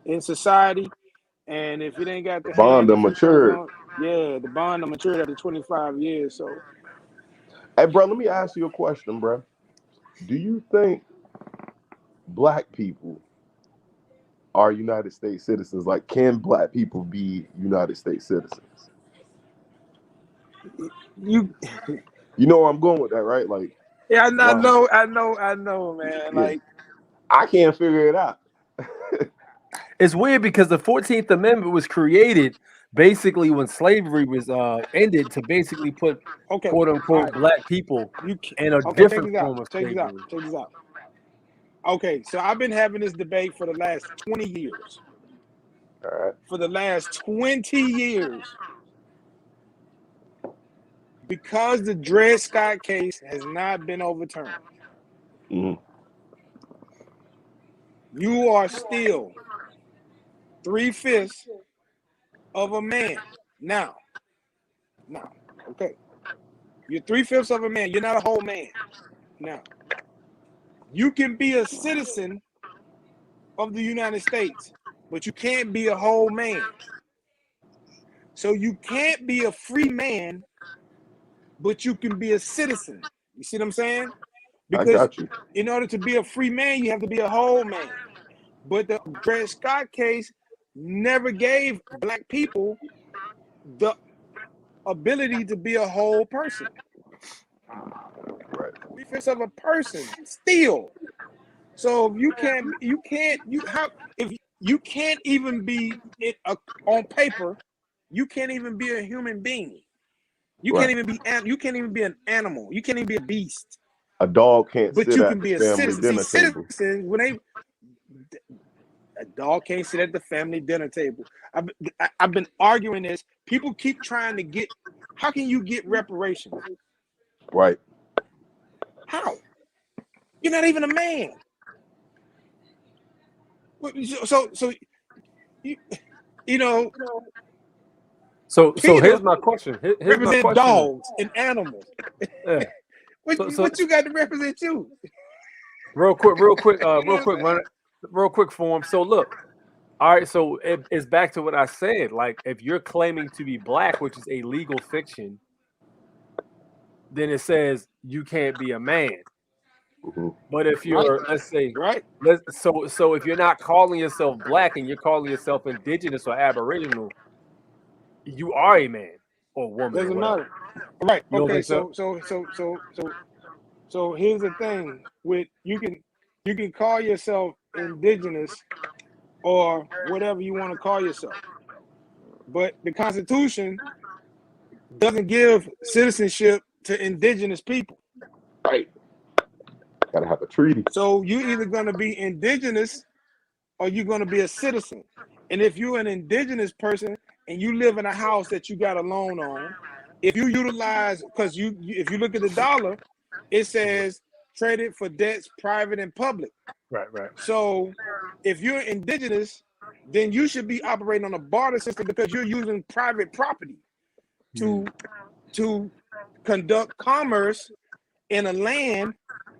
in society. And if it ain't got the bond matured. The bond matured after 25 years. So, hey, bro, let me ask you a question, bro. Do you think black people are United States citizens? Like, can black people be United States citizens? You know where I'm going with that, right? Like, yeah, I know, man. Yeah. Like, I can't figure it out. It's weird because the 14th Amendment was created basically when slavery was ended to basically put quote unquote black people in a different form of slavery. Check this out. Okay, so I've been having this debate for the last 20 years. All right. For the last 20 years. Because the Dred Scott case has not been overturned. Mm-hmm. you are still 3/5 of a man. Now, okay. You're 3/5 of a man. You're not a whole man. Now, you can be a citizen of the United States, but you can't be a whole man. So you can't be a free man, but you can be a citizen. You see what I'm saying? I Because got you. in order to be a free man, you have to be a whole man. But the Dred Scott case never gave black people the ability to be a whole person. Right. 3/5 of a person still. So if you can't even be on paper, you can't even be a human being. You Right. can't even be an animal. You can't even be a beast. A dog can't But sit you at can the be a family citizen. See, dinner table. citizens, a dog can't sit at the family dinner table. I've been arguing this. People keep trying to get. How can you get reparations? Right. How? You're not even a man. So you know, So Peter here's my question. Here's my represent question. dogs and animals. Yeah. What you got to represent you? Real quick, You know what I'm real quick form. So look, all right. So it's back to what I said. Like, if you're claiming to be black, which is a legal fiction, then it says you can't be a man. Mm-hmm. But if you're, let's say, right? so if you're not calling yourself black and you're calling yourself indigenous or aboriginal, you are a man or woman or Doesn't whatever. matter. Right. You don't Okay. think so? So here's the thing: with you can call yourself indigenous or whatever you want to call yourself, but the Constitution doesn't give citizenship to indigenous people. Right. Gotta have a treaty. So you're either going to be indigenous or you're going to be a citizen. And if you're an indigenous person and you live in a house that you got a loan on, if you utilize, because if you look at the dollar, it says traded for debts private and public. Right, right. So if you're indigenous, then you should be operating on a barter system because you're using private property to conduct commerce in a land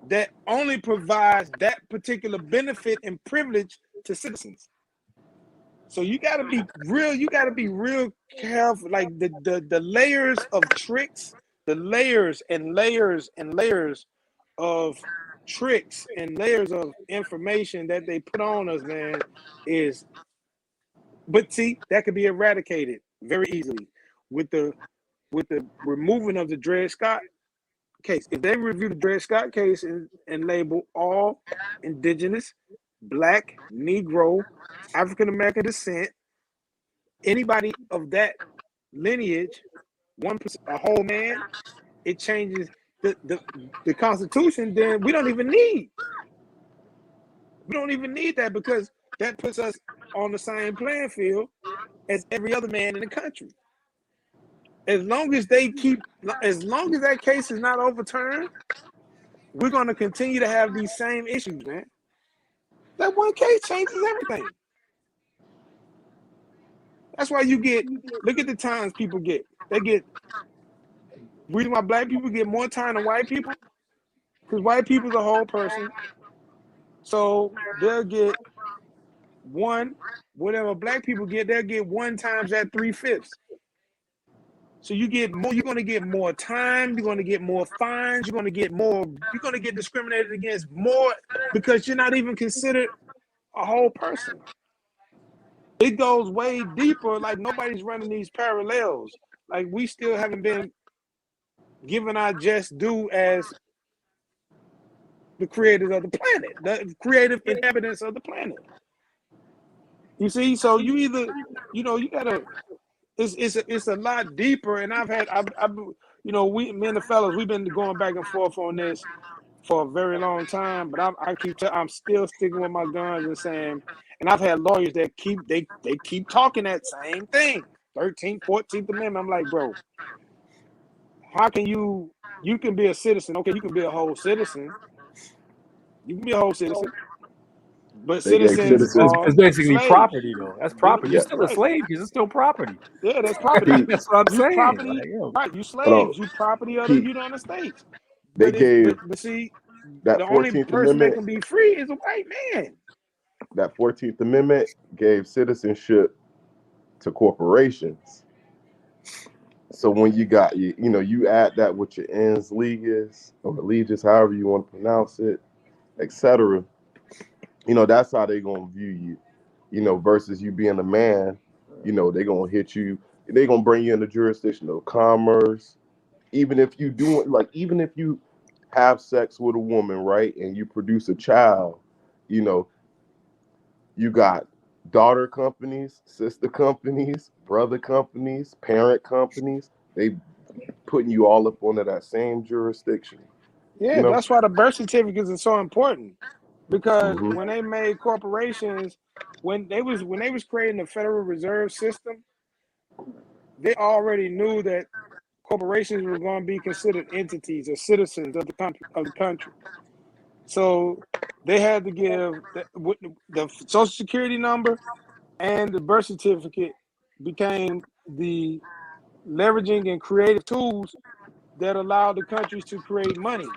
that only provides that particular benefit and privilege to citizens. So you got to be real careful. Like the layers of tricks, the layers and layers and layers of tricks and layers of information that they put on us, man, is. But see, that could be eradicated very easily with the removing of the Dred Scott case. If they review the Dred Scott case and label all indigenous, black, Negro, African American descent, anybody of that lineage, 1%, a whole man, it changes the Constitution. Then we don't even need that because that puts us on the same playing field as every other man in the country. As long as that case is not overturned, we're going to continue to have these same issues, man. That one case changes everything. That's why look at the times people get. Reason why black people get more time than white people, because white people's a whole person. So they'll get one, whatever black people get, they'll get 1 times that 3/5. So you get more, you're gonna get more time, you're gonna get more fines, you're gonna get discriminated against more because you're not even considered a whole person. It goes way deeper, like nobody's running these parallels. Like we still haven't been given our just due as the creators of the planet, the creative inhabitants of the planet. You see, so you either, you gotta. It's a lot deeper, and I've me and the fellas, we've been going back and forth on this for a very long time. But I'm still sticking with my guns and saying, and I've had lawyers that keep talking that same thing, 13th, 14th Amendment. I'm like, bro, how can you can be a citizen? Okay, you can be a whole citizen. You can be a whole citizen. But They gave citizens citizens. are It's basically slaves. property, though. That's property. You're Yeah, still a right. slave because it's still property. Yeah, that's property. See, That's what I'm You saying. property, Like, yo, right? You hold on, slaves. You property of the Pete. United States. They gave But see, that the only 14th person that Amendment. can be free is a white man. That 14th Amendment gave citizenship to corporations. So when you got you add that with your ens legas or allegiance, however you want to pronounce it, etc. That's how they gonna view you. Versus you being a man, they gonna hit you. They gonna bring you in the jurisdiction of commerce. Even if you have sex with a woman, right, and you produce a child, you know, you got daughter companies, sister companies, brother companies, parent companies. They putting you all up under that same jurisdiction. Yeah, You know. that's why the birth certificates are so important. Because Mm-hmm. when they made corporations, when they was creating the Federal Reserve System, they already knew that corporations were going to be considered entities or citizens of the country. So they had to give the Social Security number and the birth certificate became the leveraging and creative tools that allowed the countries to create money.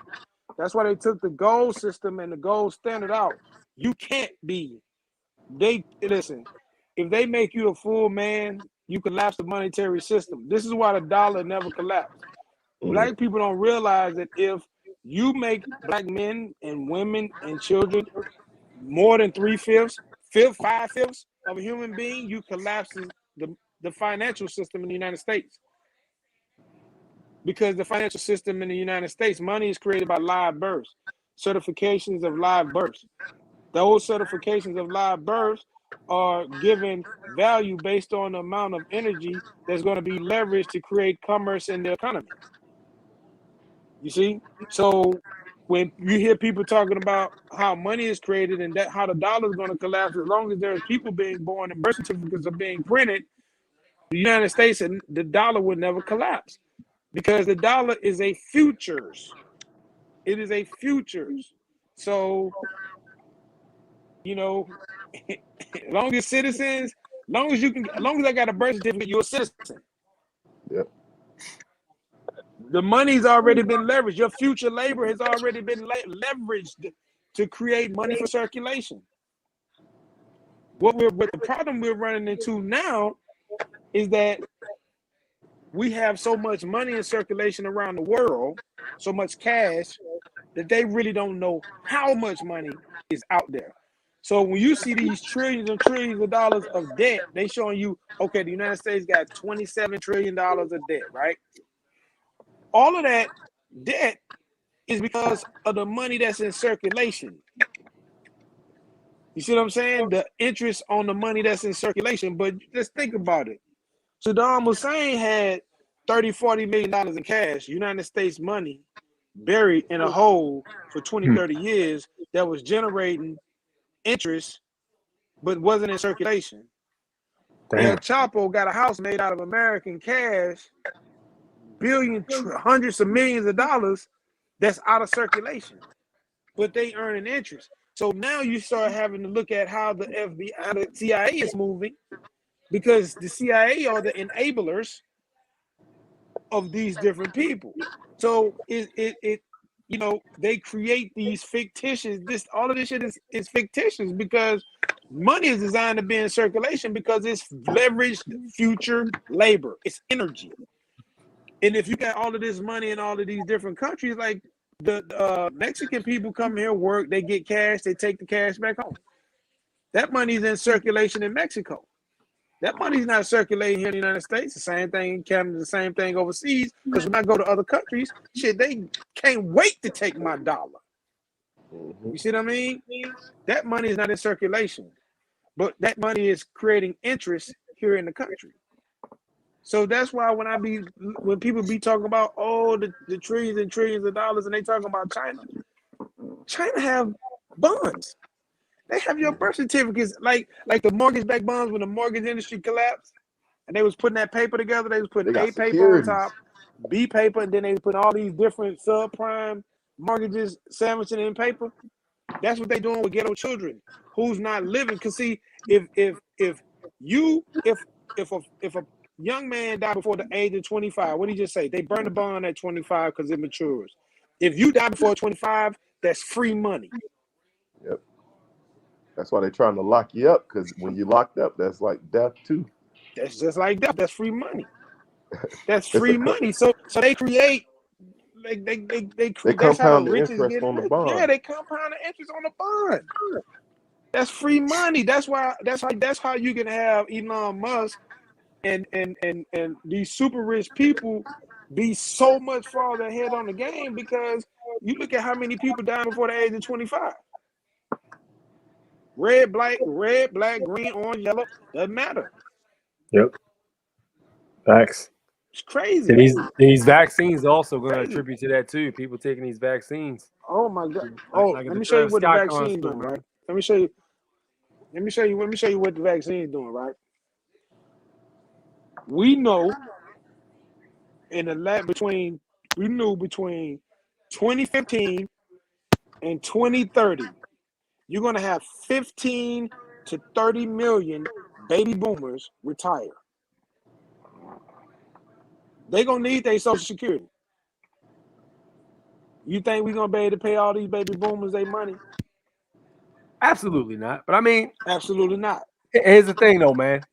That's why they took the gold system and the gold standard out. You can't be. Listen. If they make you a full man, you collapse the monetary system. This is why the dollar never collapsed. Mm-hmm. Black people don't realize that if you make black men and women and children more than 3/5, 5/5 of a human being, you collapse the financial system in the United States. Because the financial system in the United States, money is created by live births, certifications of live births. Those certifications of live births are given value based on the amount of energy that's going to be leveraged to create commerce in the economy. You see? So when you hear people talking about how money is created and that how the dollar is going to collapse, as long as there's people being born and birth certificates are being printed, the United States and the dollar would never collapse. Because the dollar is a futures. It is a futures. So, as long as citizens, as long as I got a birth certificate, you're a citizen. Yep. The money's already been leveraged. Your future labor has already been leveraged to create money for circulation. What the problem we're running into now is that we have so much money in circulation around the world, so much cash, that they really don't know how much money is out there. So when you see these trillions and trillions of dollars of debt, they showing you, okay, the United States got $27 trillion of debt, right? All of that debt is because of the money that's in circulation. You see what I'm saying? The interest on the money that's in circulation. But let's think about it. Saddam Hussein had $30, $40 million in cash, United States money, buried in a hole for 20, 30 years that was generating interest but wasn't in circulation. El damn. Chapo got a house made out of American cash, hundreds of millions of dollars that's out of circulation, but they earn an interest. So now you start having to look at how the FBI, the CIA is moving, because the CIA are the enablers of these different people. So they create these fictitious. All of this shit is fictitious because money is designed to be in circulation because it's leveraged future labor. It's energy. And if you got all of this money in all of these different countries, like the Mexican people come here, work, they get cash, they take the cash back home. That money is in circulation in Mexico. That money's not circulating here in the United States. The same thing in Canada, the same thing overseas. Because when I go to other countries, shit, they can't wait to take my dollar. You see what I mean? That money is not in circulation, but that money is creating interest here in the country. So that's why when people be talking about the trillions and trillions of dollars, and they talking about China have bonds. They have your birth certificates, like the mortgage-backed bonds when the mortgage industry collapsed, and they was putting that paper together. They was They putting got A paper on securities. top, B paper, and then they was putting all these different subprime mortgages sandwiching in paper. That's what they doing with ghetto children who's not living. Cause see, if a young man died before the age of 25, what did he just say? They burn the bond at 25 because it matures. If you die before 25, that's free money. Yep. That's why they're trying to lock you up, because when you're locked up, that's like death too. That's just like that. That's free money. That's free money. So they create. They that's how the compound the riches interest get on the rich. bond. Yeah, they compound the interest on the bond. That's free money. That's how you can have Elon Musk and these super rich people be so much farther ahead on the game, because you look at how many people died before the age of 25. Red, black, green, orange, yellow, doesn't matter. Yep. Facts. It's crazy. These vaccines also going to attribute to that too. People taking these vaccines. Oh my God. Oh, Like let the me show you Travis what the Scott vaccine's concert, doing, man. right? Let me show you what the vaccine's doing, right? We know in the lab between 2015 and 2030, you're gonna have 15 to 30 million baby boomers retire. They're gonna need their Social Security. You think we're gonna be able to pay all these baby boomers their money? Absolutely not. But I mean, Absolutely not. here's the thing, though, man.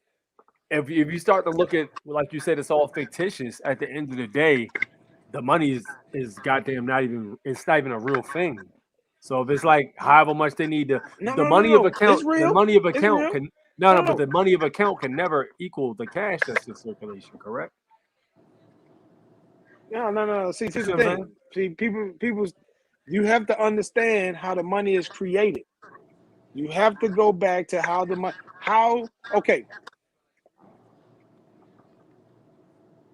If you start to look at, like you said, it's all fictitious. At the end of the day, the money is goddamn not even. It's not even a real thing. So if it's like however much they need to, the money of No. account, It's real. the money of It's account real. can No. but the money of account can never equal the cash that's in circulation. Correct? No. See, here's the what I'm thing. See, people, you have to understand how the money is created. You have to go back to how the money. Okay.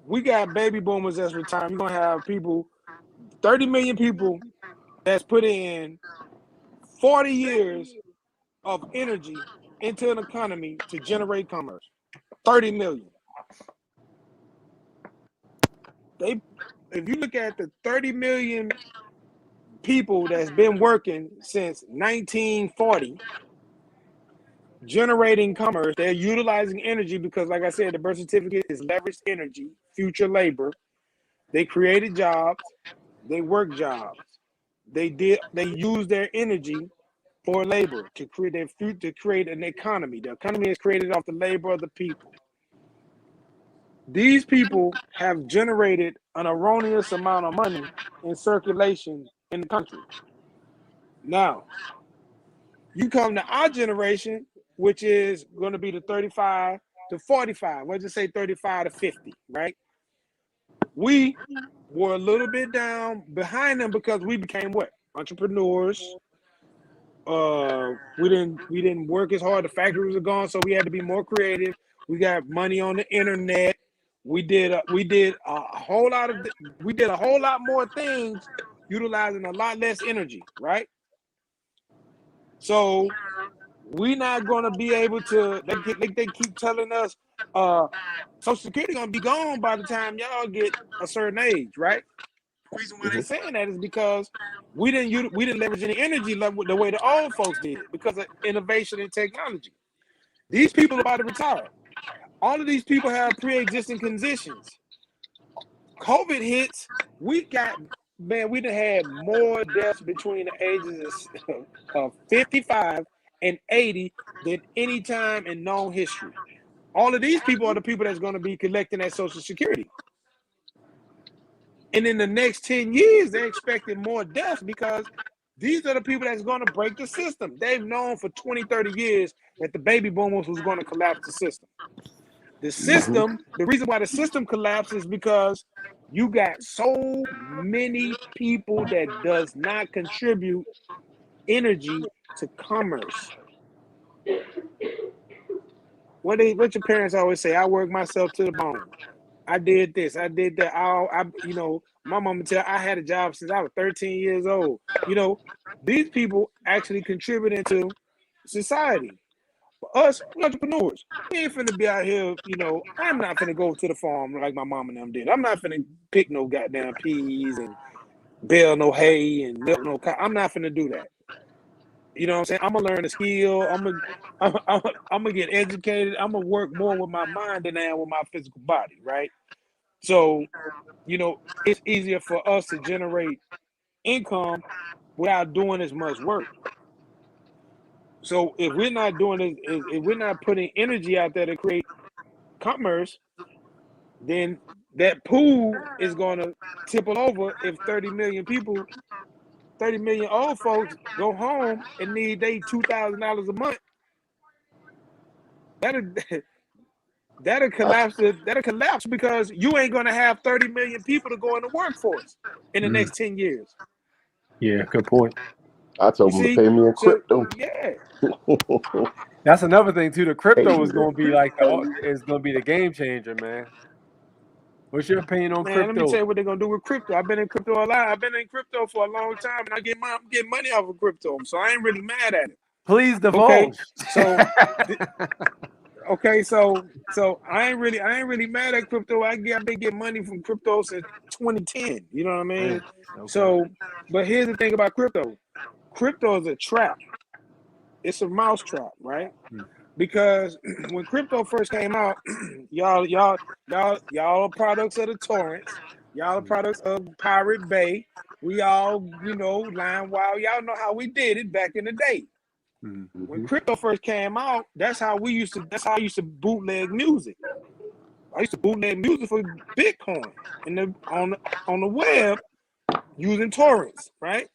We got baby boomers that's retiring. We're gonna have people, 30 million people that's put in 40 years of energy into an economy to generate commerce. 30 million. If you look at the 30 million people that's been working since 1940, generating commerce, they're utilizing energy because, like I said, the birth certificate is leveraged energy, future labor. They created jobs, they work jobs. They use their energy for labor to create an economy. The economy is created off the labor of the people. These people have generated an erroneous amount of money in circulation in the country. Now, you come to our generation, which is going to be the 35 to 45. Let's just say 35 to 50, right? We were a little bit down behind them because we became what? Entrepreneurs. We didn't work as hard. The factories are gone, so we had to be more creative. We got money on the internet. We did a whole lot more things utilizing a lot less energy, right? So we're not gonna be able to. They keep telling us, Social Security gonna be gone by the time y'all get a certain age, right? The reason why they're saying that is because we didn't leverage any energy the way the old folks did because of innovation and technology. These people are about to retire. All of these people have pre-existing conditions. COVID hits. We done had more deaths between the ages of 55 and 80 than any time in known history. All of these people are the people that's going to be collecting that Social Security. And in the next 10 years, they're expecting more deaths because these are the people that's going to break the system. They've known for 20, 30 years that the baby boomers was going to collapse the system. The system, the reason why the system collapses is because you got so many people that does not contribute energy to commerce. What your parents always say, I work myself to the bone. I did this, I did that. My mama tell I had a job since I was 13 years old. These people actually contributing to society. For us, we entrepreneurs. We ain't finna be out here, I'm not finna go to the farm like my mom and them did. I'm not finna pick no goddamn peas and bale no hay and milk no cow. I'm not finna do that. You know what I'm saying? I'm gonna learn a skill. I'm gonna get educated. I'm gonna work more with my mind than I am with my physical body, right? So, it's easier for us to generate income without doing as much work. So if we're not doing it, if we're not putting energy out there to create commerce, then that pool is gonna tipple over if 30 million people, 30 million old folks go home and need they $2,000 a month. That'll that'll collapse because you ain't gonna have 30 million people to go in the workforce in the next 10 years. Yeah, good point. I told You them to see? pay me in So crypto. yeah. That's another thing too. The crypto is Hey, going to be is going to be the game changer, man. What's your opinion on Man, let me tell crypto? you what they're gonna do with crypto. I've been in crypto a lot. I've been in crypto for a long time, and I'm getting money off of crypto, so I ain't really mad at it. Please Okay, divulge. so so I ain't really mad at crypto. I've been getting money from crypto since 2010. You know what I mean? Okay. So, but here's the thing about crypto. Crypto is a trap. It's a mouse trap, right? Because when crypto first came out, y'all are products of the torrents. Y'all are products of Pirate Bay. We all, Line Wild. Y'all know how we did it back in the day. When crypto first came out, that's how I used to bootleg music. I used to bootleg music for Bitcoin on the web using torrents, right?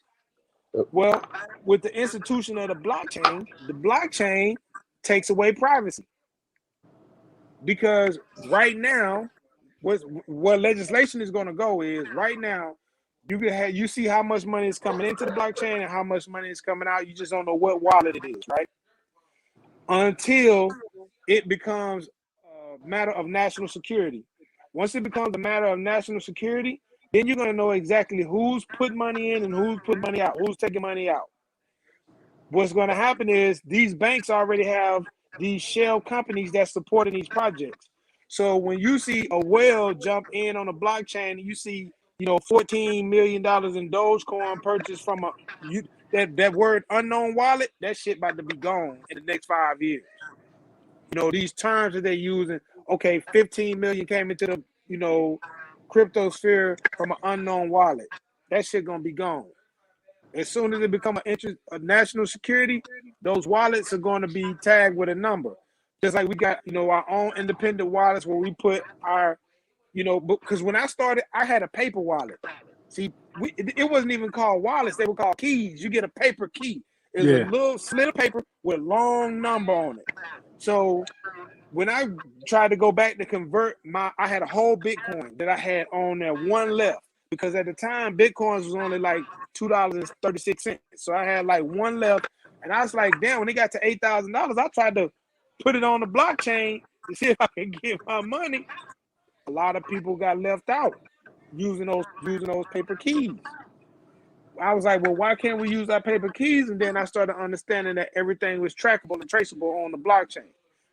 Well, with the institution of the blockchain takes away privacy. Because right now, what legislation is going to go is right now, you see how much money is coming into the blockchain and how much money is coming out. You just don't know what wallet it is, right? Until it becomes a matter of national security. Once it becomes a matter of national security, then you're going to know exactly who's put money in and who's put money out, who's taking money out. What's going to happen is these banks already have these shell companies that's supporting these projects. So when you see a whale jump in on a blockchain, and you see, $14 million in Dogecoin purchased from that word unknown wallet, that shit about to be gone in the next 5 years. These terms that they're using, okay, 15 million came into the, crypto sphere from an unknown wallet. That shit gonna be gone. As soon as it become an interest of national security, those wallets are going to be tagged with a number. Just like we got, our own independent wallets where we put our, because when I started, I had a paper wallet. See, it wasn't even called wallets; they were called keys. You get a paper key. It was a little slit of paper with a long number on it. So when I tried to go back to convert I had a whole Bitcoin that I had on there, one left, because at the time Bitcoins was only like $2.36. So I had like one left, and I was like, damn, when it got to $8,000, I tried to put it on the blockchain to see if I could get my money. A lot of people got left out using those paper keys. I was like, well, why can't we use our paper keys? And then I started understanding that everything was trackable and traceable on the blockchain.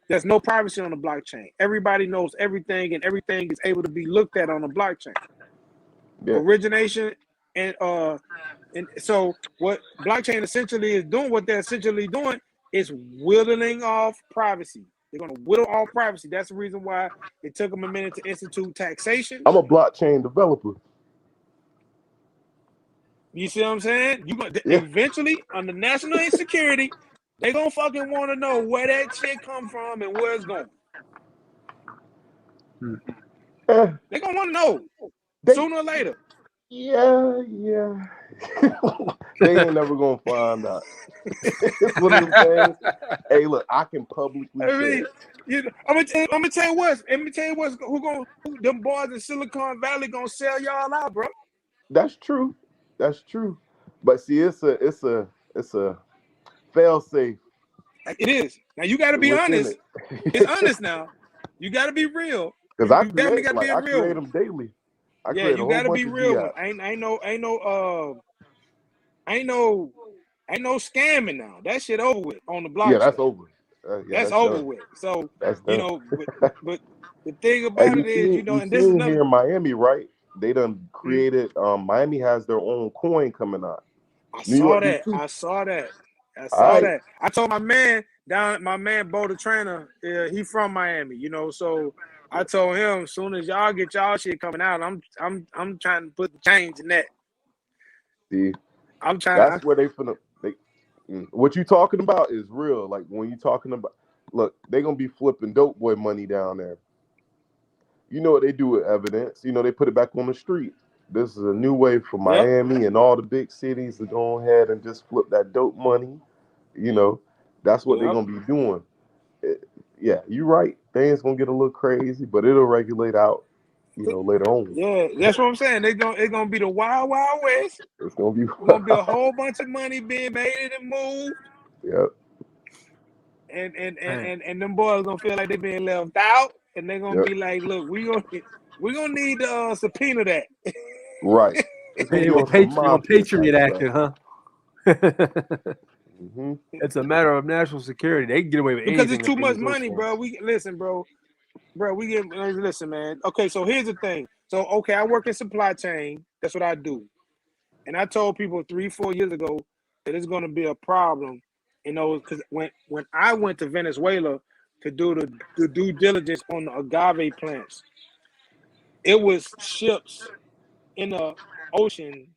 There's no privacy on the blockchain. Everybody knows everything, and everything is able to be looked at on the blockchain. Yeah. Origination and so what blockchain essentially is doing, what they're essentially doing is whittling off privacy. They're going to whittle off privacy. That's the reason why it took them a minute to institute taxation. I'm a blockchain developer. You see what I'm saying? Eventually, under national insecurity, they're going to fucking want to know where that shit come from and where it's going. They're going to want to know sooner or later. Yeah. They ain't never going to find out. It's one of them things. Hey, look, I can publicly say it. I'm gonna tell you what's who them boys in Silicon Valley gonna sell y'all out, bro. That's true. But see, it's a fail safe. It is. Now you got to be honest. It's honest now. You got to be real. Because you definitely got to be a real. I create them daily. You got to be real. Ain't no scamming now. That shit over with on the blockchain. Yeah, that's over. That's over with. So but the thing about it is, and this is another here in Miami, right? They done created. Miami has their own coin coming out. I saw that. I All saw right. that. I told my man Bo the trainer, he from Miami, you know. So I told him, as soon as y'all get y'all shit coming out, I'm trying to put the change in that. See, I'm trying. that's where they finna. What you talking about is real. Like when you talking about, look, they gonna be flipping dope boy money down there. You know what they do with evidence? You know they put it back on the street. This is a new way for Yep. Miami and all the big cities to go ahead and just flip that dope money. You know, that's what they're Yep. gonna be doing. Yeah, you're right. Things gonna get a little crazy, but it'll regulate out. You know, later on. Yeah, that's what I'm saying. It's gonna be the wild, wild west. It's gonna be. It's gonna be a whole bunch of money being made and moved, Yep. and them boys gonna feel like they're being left out, and they're gonna Yep. be like, "Look, we gonna need to subpoena that." Right. It's gonna Hey, be well, on some Patriot, mafia Patriot type stuff. acting, huh? Mm-hmm. It's a matter of national security. They can get away with Because anything it's if too they much get those money, things. bro. Listen, man. Okay, so here's the thing. So okay, I work in supply chain. That's what I do. And I told people 3-4 years ago that it's going to be a problem, you know, because when I went to Venezuela to do the due diligence on the agave plants, it was ships in the ocean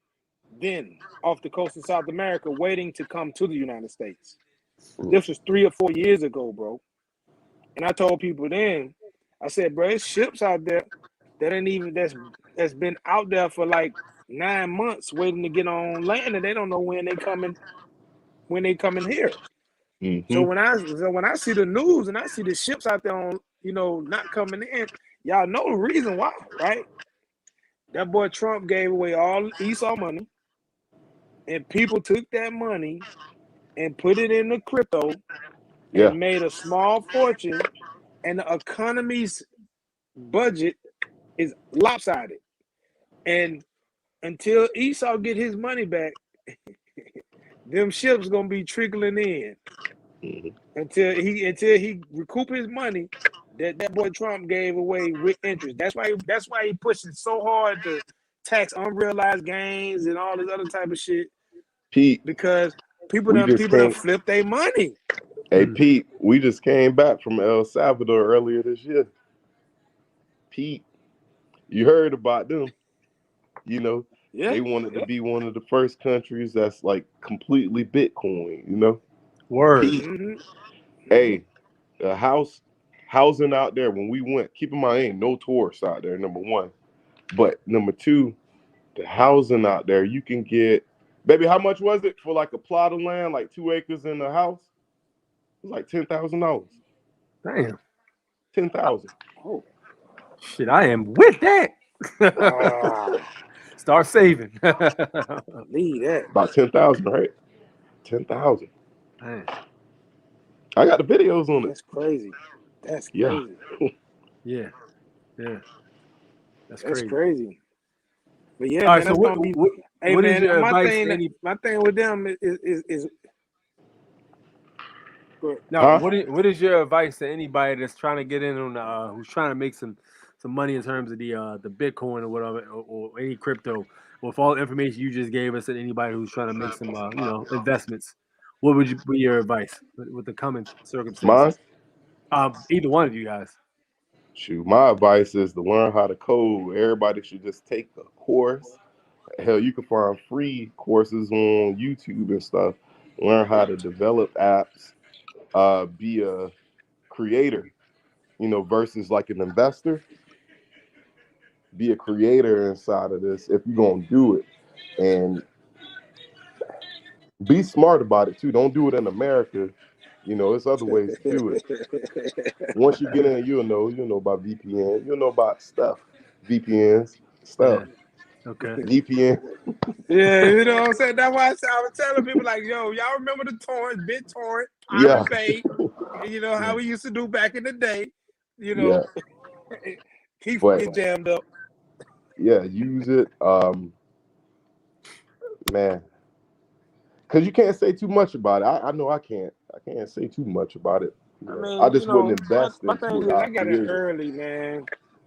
then off the coast of South America waiting to come to the United States. This was 3 or 4 years ago, bro. And I told people then, I said, bro, there's ships out there that ain't even that's been out there for like 9 months waiting to get on land, and they don't know when they coming here. Mm-hmm. So when I see the news and I see the ships out there on, you know, not coming in, y'all know the reason why, right? That boy Trump gave away all Esau money, and people took that money and put it in the crypto Yeah. and made a small fortune, and the economy's budget is lopsided. And until Esau get his money back, them ships gonna be trickling in Mm-hmm. until he recoup his money that boy Trump gave away with interest. That's why he pushing so hard to tax unrealized gains and all this other type of shit, Pete, because people we done just came. flip their money. Hey, Pete, we just came back from El Salvador earlier this year. Pete, you heard about them. You know, Yeah. they wanted to be one of the first countries that's like completely Bitcoin, you know? Word. Pete, hey, housing out there when we went, keep in mind, ain't no tourists out there, number one. But number two, the housing out there, you can get, baby, how much was it for like a plot of land, like 2 acres in the house? It was like $10,000. Damn. 10,000. Oh. Shit, I am with that. Ah, Start saving. need that. About 10,000, right? 10,000. Man, I got the videos on it. That's crazy. That's Yeah. crazy. yeah. That's That's crazy. crazy. But yeah, All man, right, so that's gonna be. Hey, what is man, your my advice thing, to any? my thing with them is No, Huh? what is your advice to anybody that's trying to get in on who's trying to make some money in terms of the Bitcoin or whatever or any crypto with all the information you just gave us and anybody who's trying to make some investments? What would be your advice with the coming Mine? circumstances? Either one of you guys. Shoot, my advice is to learn how to code. Everybody should just take a course. Hell, you can find free courses on YouTube and stuff. Learn how to develop apps, be a creator, you know, versus like an investor. Be a creator inside of this if you're gonna do it. And be smart about it too. Don't do it in America. You know, there's other ways to do it. Once you get in, you'll know about VPN. You'll know about stuff. VPNs, stuff. Yeah. Okay. VPN. yeah, you know what I'm saying. That's why I was telling people like, yo, y'all remember the torrent, BitTorrent, Yeah. Pirate Bay, you know how we used to do back in the day. You Yeah. know, keep But get jammed up. yeah, use it. Man. Because you can't say too much about it. I know I can't say too much about it. I Yeah. mean, I just wouldn't invest my into thing it. is, I I got create in it. early, man.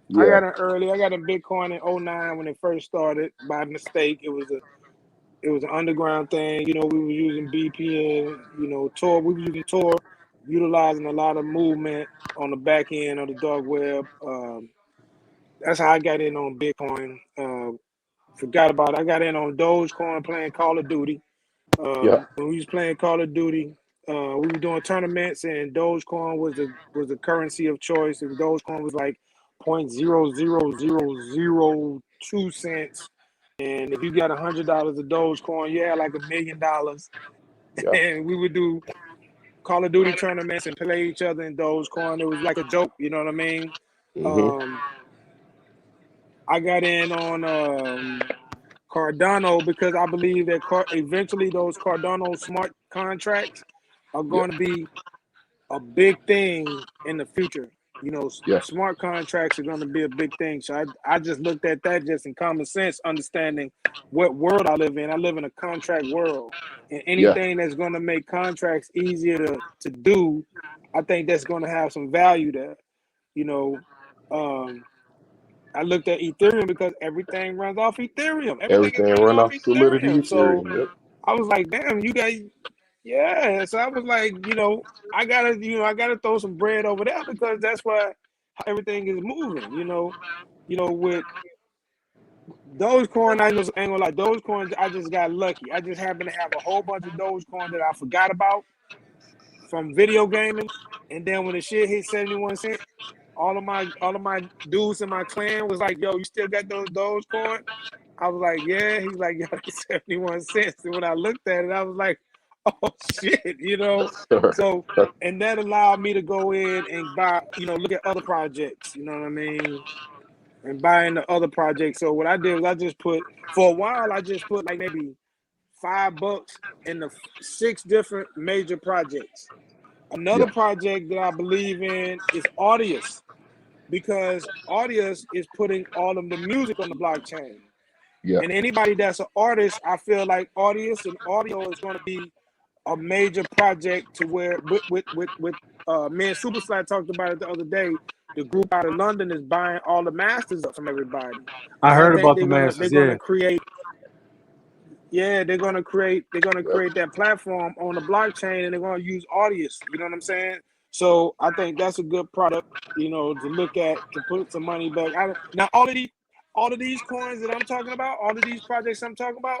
Yeah. I got in Bitcoin in 2009 when it first started by mistake. It it was an underground thing. You know, we were using VPN. You know, Tor. We were using Tor, utilizing a lot of movement on the back end of the dark web. That's how I got in on Bitcoin. Forgot about it. I got in on Dogecoin playing Call of Duty. Yeah. When we was playing Call of Duty, we were doing tournaments, and Dogecoin was the currency of choice. And Dogecoin was like 0.00002 cents. And if you got $100 of Dogecoin, you had like $1 million. Yeah. And we would do Call of Duty tournaments and play each other in Dogecoin. It was like a joke, you know what I mean? Mm-hmm. I got in on Cardano because I believe that eventually those Cardano smart contracts are going to be a big thing in the future. You know, Yeah. smart contracts are going to be a big thing. So I just looked at that just in common sense, understanding what world I live in. I live in a contract world. And Yeah. anything that's going to make contracts easier to do, I think that's going to have some value there. You know, I looked at Ethereum because everything runs off Ethereum. Everything is Everything running run off off Solidity, Ethereum. So Ethereum. Yep. I was like, damn, you guys, yeah. So I was like, I gotta throw some bread over there because that's where everything is moving. With Dogecoin, I ain't gonna lie, Dogecoin, I just got lucky. I just happen to have a whole bunch of Dogecoin that I forgot about from video gaming, and then when the shit hit 71 cents, all of my dudes in my clan was like, "Yo, you still got those Dogecoin?" I was like, "Yeah." He's like, "Yo, they 71 cents." And when I looked at it, I was like, "Oh shit," So, and that allowed me to go in and buy, look at other projects. You know what I mean? And buy into other projects. So what I did was I just put for a while. I just put like maybe $5 in the 6 different major projects. Another Yeah. project that I believe in is Audius, because Audius is putting all of the music on the blockchain. Yeah. And anybody that's an artist, I feel like Audius and audio is going to be a major project to where with me and Superfly talked about it the other day. The group out of London is buying all the masters up from everybody. I And I heard think about the they're masters. gonna Yeah. create they're gonna create that platform on the blockchain, and they're gonna use Audius. You know what I'm saying? So I think that's a good product, to look at, to put some money back. Now all of these coins that I'm talking about, all of these projects I'm talking about,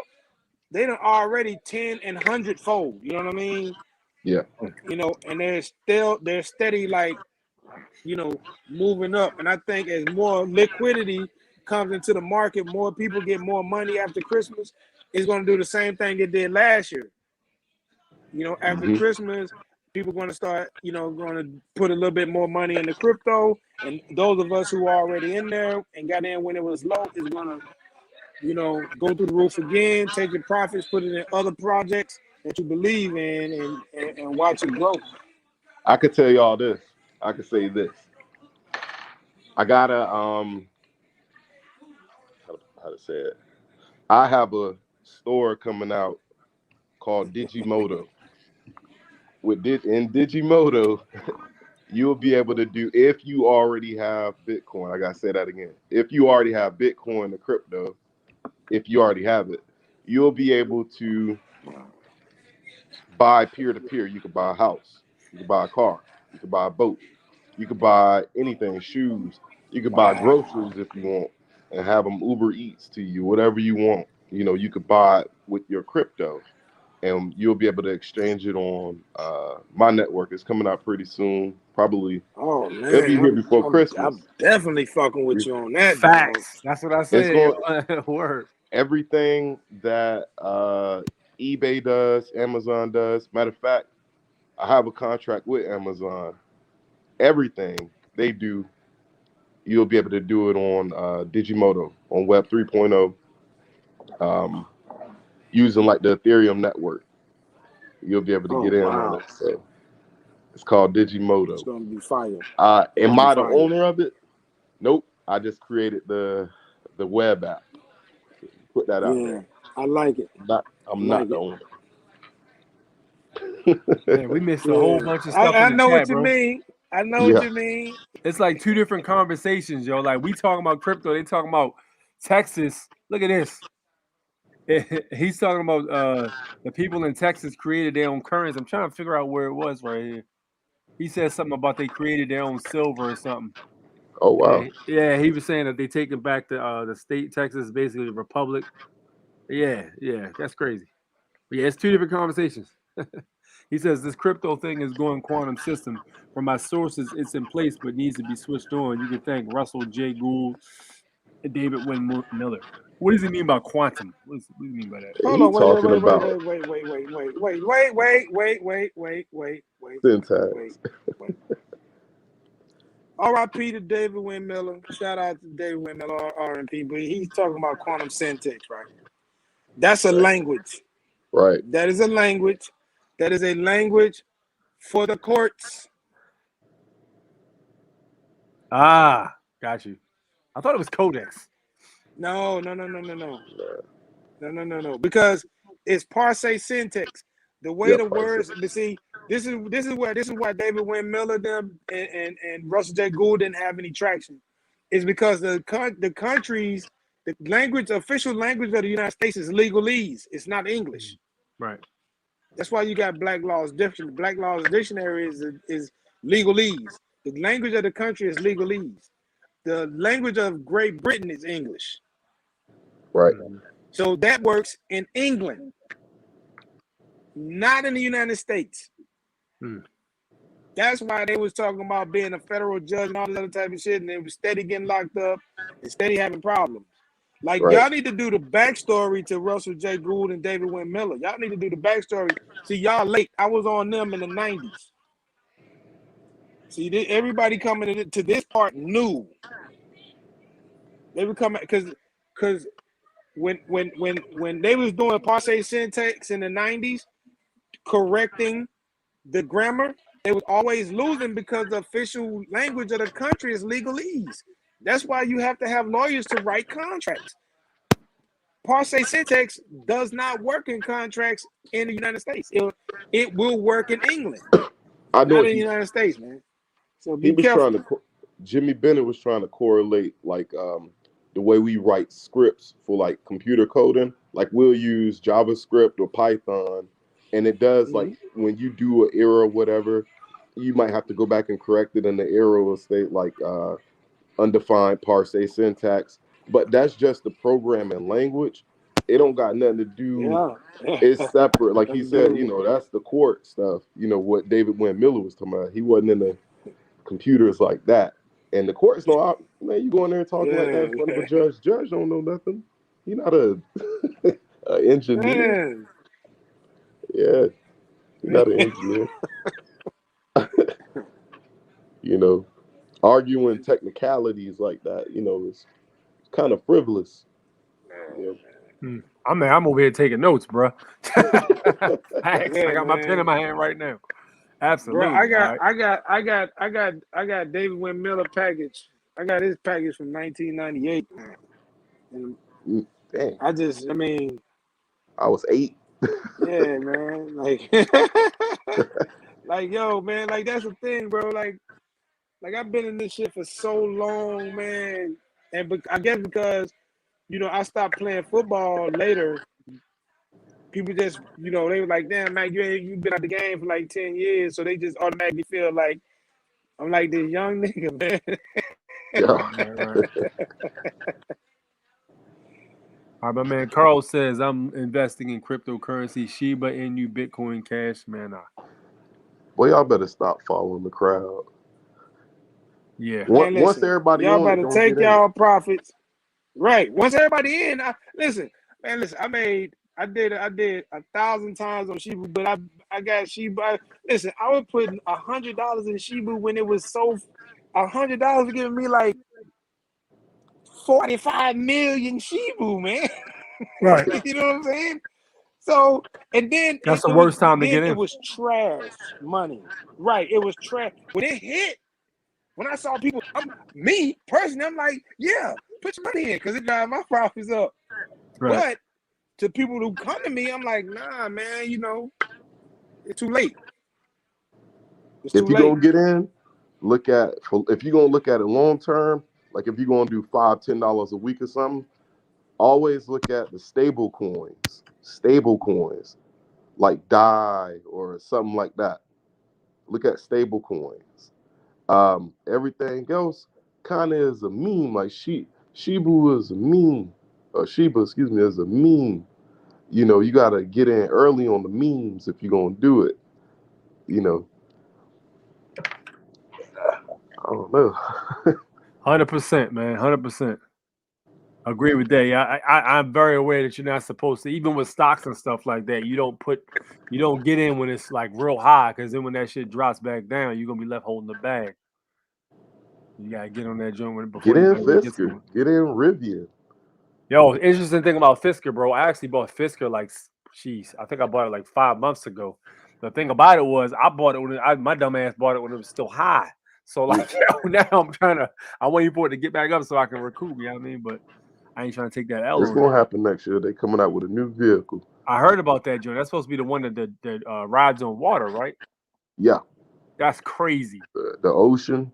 they done already 10 and 100 fold. You know what I mean? Yeah. And they're steady, like, moving up. And I think as more liquidity comes into the market, more people get more money after Christmas. It's going to do the same thing it did last year. After Mm-hmm. Christmas, people are going to start, going to put a little bit more money into crypto. And those of us who are already in there and got in when it was low is going to, go through the roof again, take your profits, put it in other projects that you believe in, and watch it grow. I could tell y'all this. I could say this. I gotta how to say it. I have a store coming out called Digimoto. In Digimoto, you'll be able to do, if you already have Bitcoin. I gotta say that again. If you already have Bitcoin, the crypto, if you already have it, you'll be able to buy peer-to-peer. You could buy a house, you could buy a car, you could buy a boat, you could buy anything, shoes, you could buy groceries if you want, and have them Uber Eats to you, whatever you want. You could buy it with your crypto, and you'll be able to exchange it on my network. It's coming out pretty soon, probably. Oh It'll be here man, before Christmas. I'm definitely fucking with you on that, dog. Facts. That's what I It's said. going Word. everything that eBay does, Amazon does. Matter of fact, I have a contract with Amazon. Everything they do, you'll be able to do it on Digimoto, on Web 3.0, using like the Ethereum network. You'll be able to get in on it. So it's called Digimoto. It's gonna be fire. Am I the owner of it? Nope. I just created the web app. Put that out there. I like it. I'm not the owner. Man, we missed a whole bunch of stuff. I in the know chat, what you bro. mean. I know what you mean. It's like 2 different conversations, yo. Like we talking about crypto, they talking about Texas. Look at this. He's talking about the people in Texas created their own currency. I'm trying to figure out where it was right here. He said something about they created their own silver or something. Oh wow. Yeah, he was saying that they taking back the state Texas, basically the republic. Yeah, that's crazy. But yeah, it's two different conversations. He says this crypto thing is going quantum system. From my sources, it's in place but needs to be switched on. You can thank Russell J. Gould and David Wynn Miller. What does he mean by quantum? What do you mean by that? Hold He on, talking about syntax. wait. R.I.P. to David Wynn Miller. Shout out to David Wynn Miller, R.I.P. But he's talking about quantum syntax, right? That's a language. Right. That is a language. That is a language for the courts. Ah, got you. I thought it was codex. No. Because it's parse syntax. The way Yeah, the words, parse. but see, this is why David Wynn Miller them and Russell J. Gould didn't have any traction. Is because the countries, the language, official language of the United States is legalese. It's not English. Right. That's why you got Black Law's Dictionary. Black Law's Dictionary is legalese. The language of the country is legalese. The language of Great Britain is English. Right. So that works in England, not in the United States. That's why they was talking about being a federal judge and all this other type of shit, and they was steady getting locked up and steady having problems. Like, y'all need to do the backstory to Russell J. Gould and David Wynn Miller. Y'all need to do the backstory. See, y'all late. I was on them in the 90s. See, everybody coming to this part new. They were coming because when they was doing parse syntax in the 90s, correcting the grammar, they was always losing because the official language of the country is legalese. That's why you have to have lawyers to write contracts. Parse syntax does not work in contracts in the United States. It will work in England, I know not in the United States, man. So be he was careful. trying to. Jimmy Bennett was trying to correlate like the way we write scripts for like computer coding. Like we'll use JavaScript or Python, and it does like when you do an error or whatever, you might have to go back and correct it, and the error will state like undefined parse syntax. But that's just the programming language. It don't got nothing to do. It's separate. Like he said, that's the court stuff. What David Wynn Miller was talking about. He wasn't in the computers like that. And the courts know, man, you go in there and talking like that in front of a judge. Judge don't know nothing. He not a engineer. Yeah, he's not an engineer. Arguing technicalities like that, it's kind of frivolous. I'm over here taking notes, bro. I got my pen in my hand right now. Absolutely. Bro, I got David Wynn Miller package. I got his package from 1998. And Dang. I was 8. Yeah, man. Like, yo, man, like that's the thing, bro. Like I've been in this shit for so long, man. And I guess because, I stopped playing football later. People just, they were like, damn, man, you've been out the game for like 10 years. So they just automatically feel like I'm like this young nigga, man. Right. All right, my man Carl says, I'm investing in cryptocurrency, Shiba Inu, Bitcoin Cash, man. Boy, y'all better stop following the crowd. Yeah. Once everybody y'all on better take y'all profits. Right. Once everybody in, listen, I did 1,000 times on Shiba, but I got Shiba. Listen, I was putting $100 in Shiba when it was so $100 was giving me like 45 million Shiba, man. Right. You know what I'm saying? So, and then that's the worst time to get in. It was trash money. Right. It was trash. When it hit, when I saw people, me personally, I'm like, yeah, put your money in because it got my profits up. Right. But to people who come to me, I'm like, nah, man, it's too late. If you're gonna get in, if you're gonna look at it long term, like if you're gonna do $5-10 a week or something, always look at the stable coins like DAI or something like that. Look at stable coins. Everything else kind of is a meme. Like Shibu is a meme, or Shiba, excuse me, is a meme. You know, you gotta get in early on the memes if you're gonna do it. You know, I don't know. 100%, man. 100%. Agree with that. Yeah, I'm very aware that you're not supposed to, even with stocks and stuff like that. You don't get in when it's like real high, because then when that shit drops back down, you're gonna be left holding the bag. You gotta get on that joint before Get in anybody gets Fisker. to it. Get in Rivian. Yo, interesting thing about Fisker, bro. I actually bought Fisker like, jeez, I think I bought it like 5 months ago. The thing about it was, I bought it when my dumb ass bought it when it was still high. So like, now I'm waiting for it to get back up so I can recoup. You know what I mean? But I ain't trying to take that L It's on it. gonna happen next year. They coming out with a new vehicle. I heard about that, Joe. That's supposed to be the one that rides on water, right? Yeah, That's crazy. the ocean.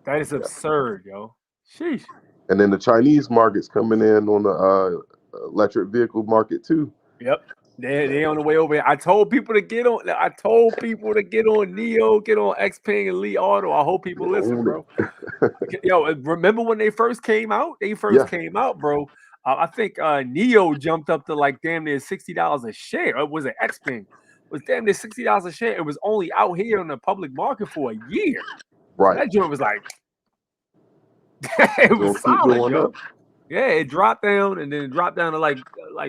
That is absurd, yo. Sheesh. And then the Chinese market's coming in on the electric vehicle market too. Yep. They on the way over here. I told people to get on. Neo, get on Xpeng and Li Auto. I hope people listen, bro. Yo, remember when they first came out? Came out, bro. I think Neo jumped up to like damn near $60 a share. Or was it Xpeng? It was damn near $60 a share. It was only out here in the public market for a year. Right. So that joint was like, it was solid, yo. Up. Yeah, it dropped down and then it dropped down to like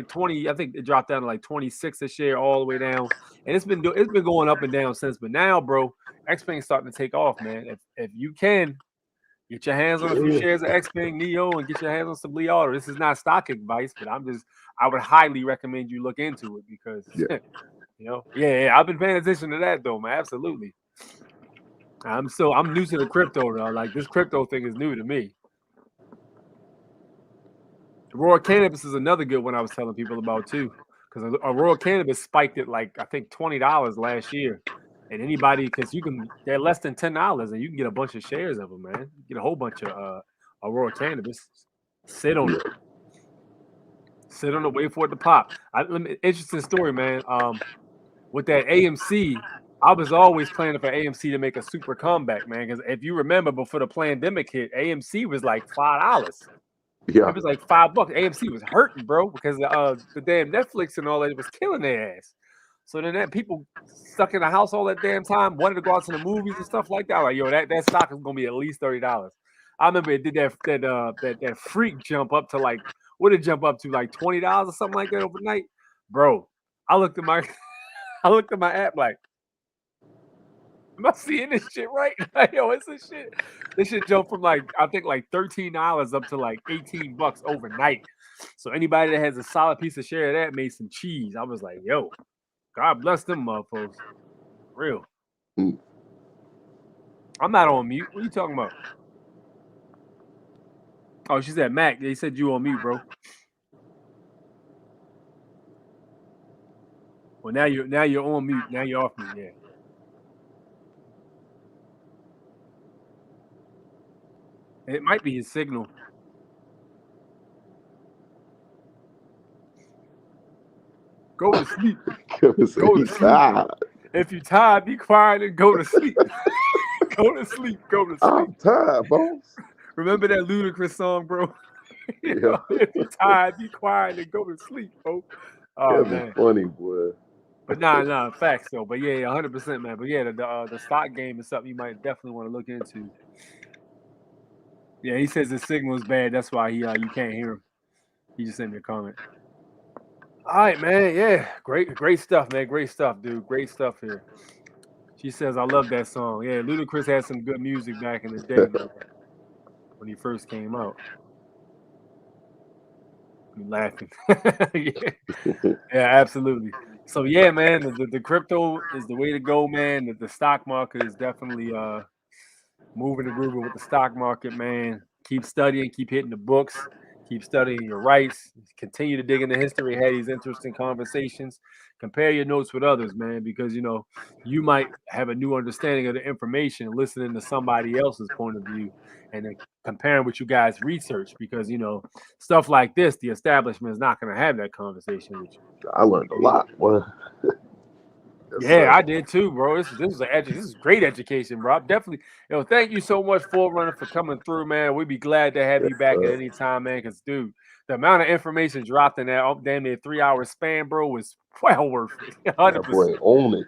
20. I think it dropped down to like 26 a share all the way down, and it's been going up and down since. But now, bro, Xpeng's starting to take off, man. If you can get your hands on a few shares of Xpeng Neo and get your hands on some Li Auto. This is not stock advice, but I would highly recommend you look into it because I've been paying attention to that though, man. Absolutely. I'm new to the crypto though. Like this crypto thing is new to me. Aurora Cannabis is another good one I was telling people about too, because Aurora Cannabis spiked at like I think $20 last year, and anybody because they're less than $10 and you can get a bunch of shares of them, man. You get a whole bunch of Aurora Cannabis. Sit on it, wait for it to pop. Interesting story, man. With that AMC, I was always planning for AMC to make a super comeback, man. Because if you remember, before the pandemic hit, AMC was like $5. Yeah. It was like $5. AMC was hurting, bro, because the damn Netflix and all that was killing their ass. So then that people stuck in the house all that damn time wanted to go out to the movies and stuff like that. Like, yo, that stock is gonna be at least $30. I remember it did that freak jump up to like what did it jump up to like $20 or something like that overnight, bro. I looked at my app like, am I seeing this shit right? Like, yo, it's this shit. This shit jumped from like I think like $13 up to like $18 overnight. So anybody that has a solid piece of share of that made some cheese. I was like, yo, God bless them motherfuckers. Real. I'm not on mute. What are you talking about? Oh, she said Mac. They said you on mute, bro. Well, now you're on mute. Now you're off mute. Yeah. It might be his signal. Go to sleep. Go to sleep. If you're tired, be quiet and go to sleep. Go to sleep. Go to sleep. I'm tired, boss. Remember that Ludacris song, bro? Yeah. If you're tired, be quiet and go to sleep, bro. Oh man, funny boy. But nah, facts though. But yeah, 100%, man. But yeah, the stock game is something you might definitely want to look into. Yeah, he says his signal is bad. That's why you can't hear him. He just sent me a comment. All right, man. Yeah, great stuff, man. Great stuff, dude. Great stuff here. She says, I love that song. Yeah, Ludacris had some good music back in the day, man, when he first came out. I'm laughing. yeah, absolutely. So yeah, man, the crypto is the way to go, man. The stock market is definitely moving and grooving with the stock market, man. Keep studying, keep hitting the books, Keep studying your rights. Continue to dig into history. Have these interesting conversations. Compare your notes with others, man, because you might have a new understanding of the information listening to somebody else's point of view and then comparing what you guys research. Because stuff like this, the establishment is not going to have that conversation with you. I learned a lot. Well, yes, Yeah, sir. I did too, bro. This is great education, bro. I'm definitely, thank you so much, Forerunner, for coming through, man. We'd be glad to have Yes, you back at sir. any time, man. Because, dude, the amount of information dropped in that damn near 3 hour span, bro, was well worth it. That boy 100%. own it.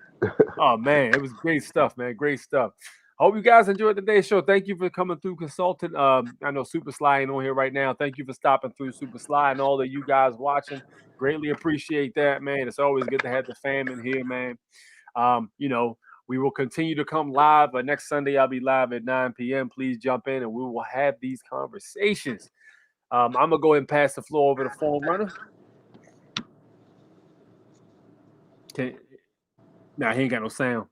Oh man, it was great stuff, man. Great stuff. Hope you guys enjoyed today's show. Thank you for coming through, consultant. I know Super Sly ain't on here right now. Thank you for stopping through, Super Sly, and all of you guys watching. Greatly appreciate that, man. It's always good to have the fam in here, man. We will continue to come live. Next Sunday, I'll be live at 9 p.m. Please jump in and we will have these conversations. I'm going to go ahead and pass the floor over to Forerunner. Nah, he ain't got no sound.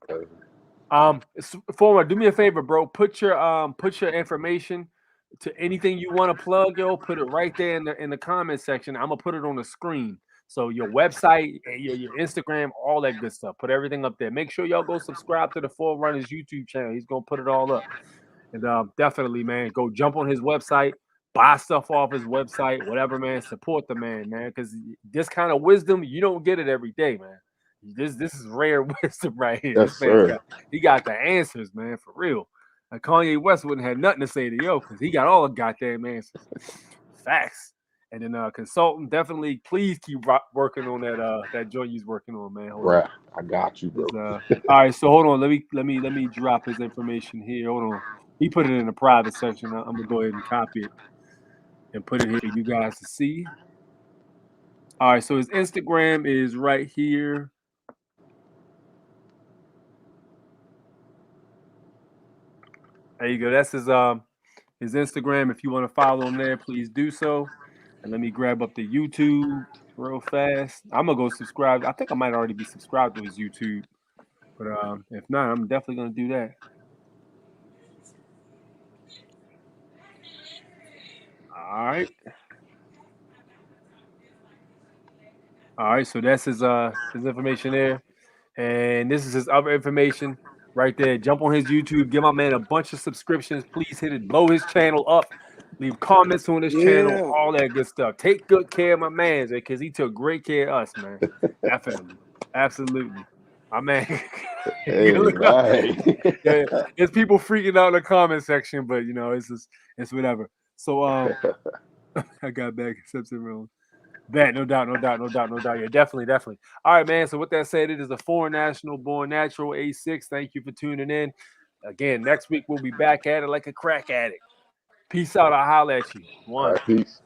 Forerunner, do me a favor, bro. Put your information to anything you want to plug, yo. Put it right there in the comment section. I'm going to put it on the screen. So your website, your Instagram, all that good stuff. Put everything up there. Make sure y'all go subscribe to the Forerunner's YouTube channel. He's gonna put it all up. And definitely, man, go jump on his website, buy stuff off his website, whatever, man. Support the man, Because this kind of wisdom, you don't get it every day, man. This is rare wisdom right here. Yes, This man's sir. he got the answers, man, for real. Like Kanye West wouldn't have nothing to say to yo because he got all the goddamn answers. Facts. And then consultant, definitely please keep working on that joint he's working on, man. Hold Right. I got you, bro. on. All right, so hold on. Let me drop his information here. Hold on. He put it in the private section. I'm gonna go ahead and copy it and put it here for you guys to see. All right, so his Instagram is right here. There you go. That's his Instagram. If you want to follow him there, please do so. And let me grab up the YouTube real fast. I'm gonna go subscribe. I think I might already be subscribed to his YouTube, but if not, I'm definitely gonna do that. All right. All right. So that's his information there, and this is his other information right there. Jump on his YouTube. Give my man a bunch of subscriptions. Please hit it. Blow his channel up. Leave comments on his channel. Yeah. All that good stuff. Take good care of my man, because he took great care of us, man. Definitely. Absolutely. My man. Hey, right. Yeah, there's people freaking out in the comment section, but it's whatever. So I got back accepted wrong. That no doubt. Yeah, definitely. All right, man. So with that said, it is a Foreign National Born Natural A6. Thank you for tuning in. Again, next week we'll be back at it like a crack addict. Peace out. I'll holler at you. All One. right, peace.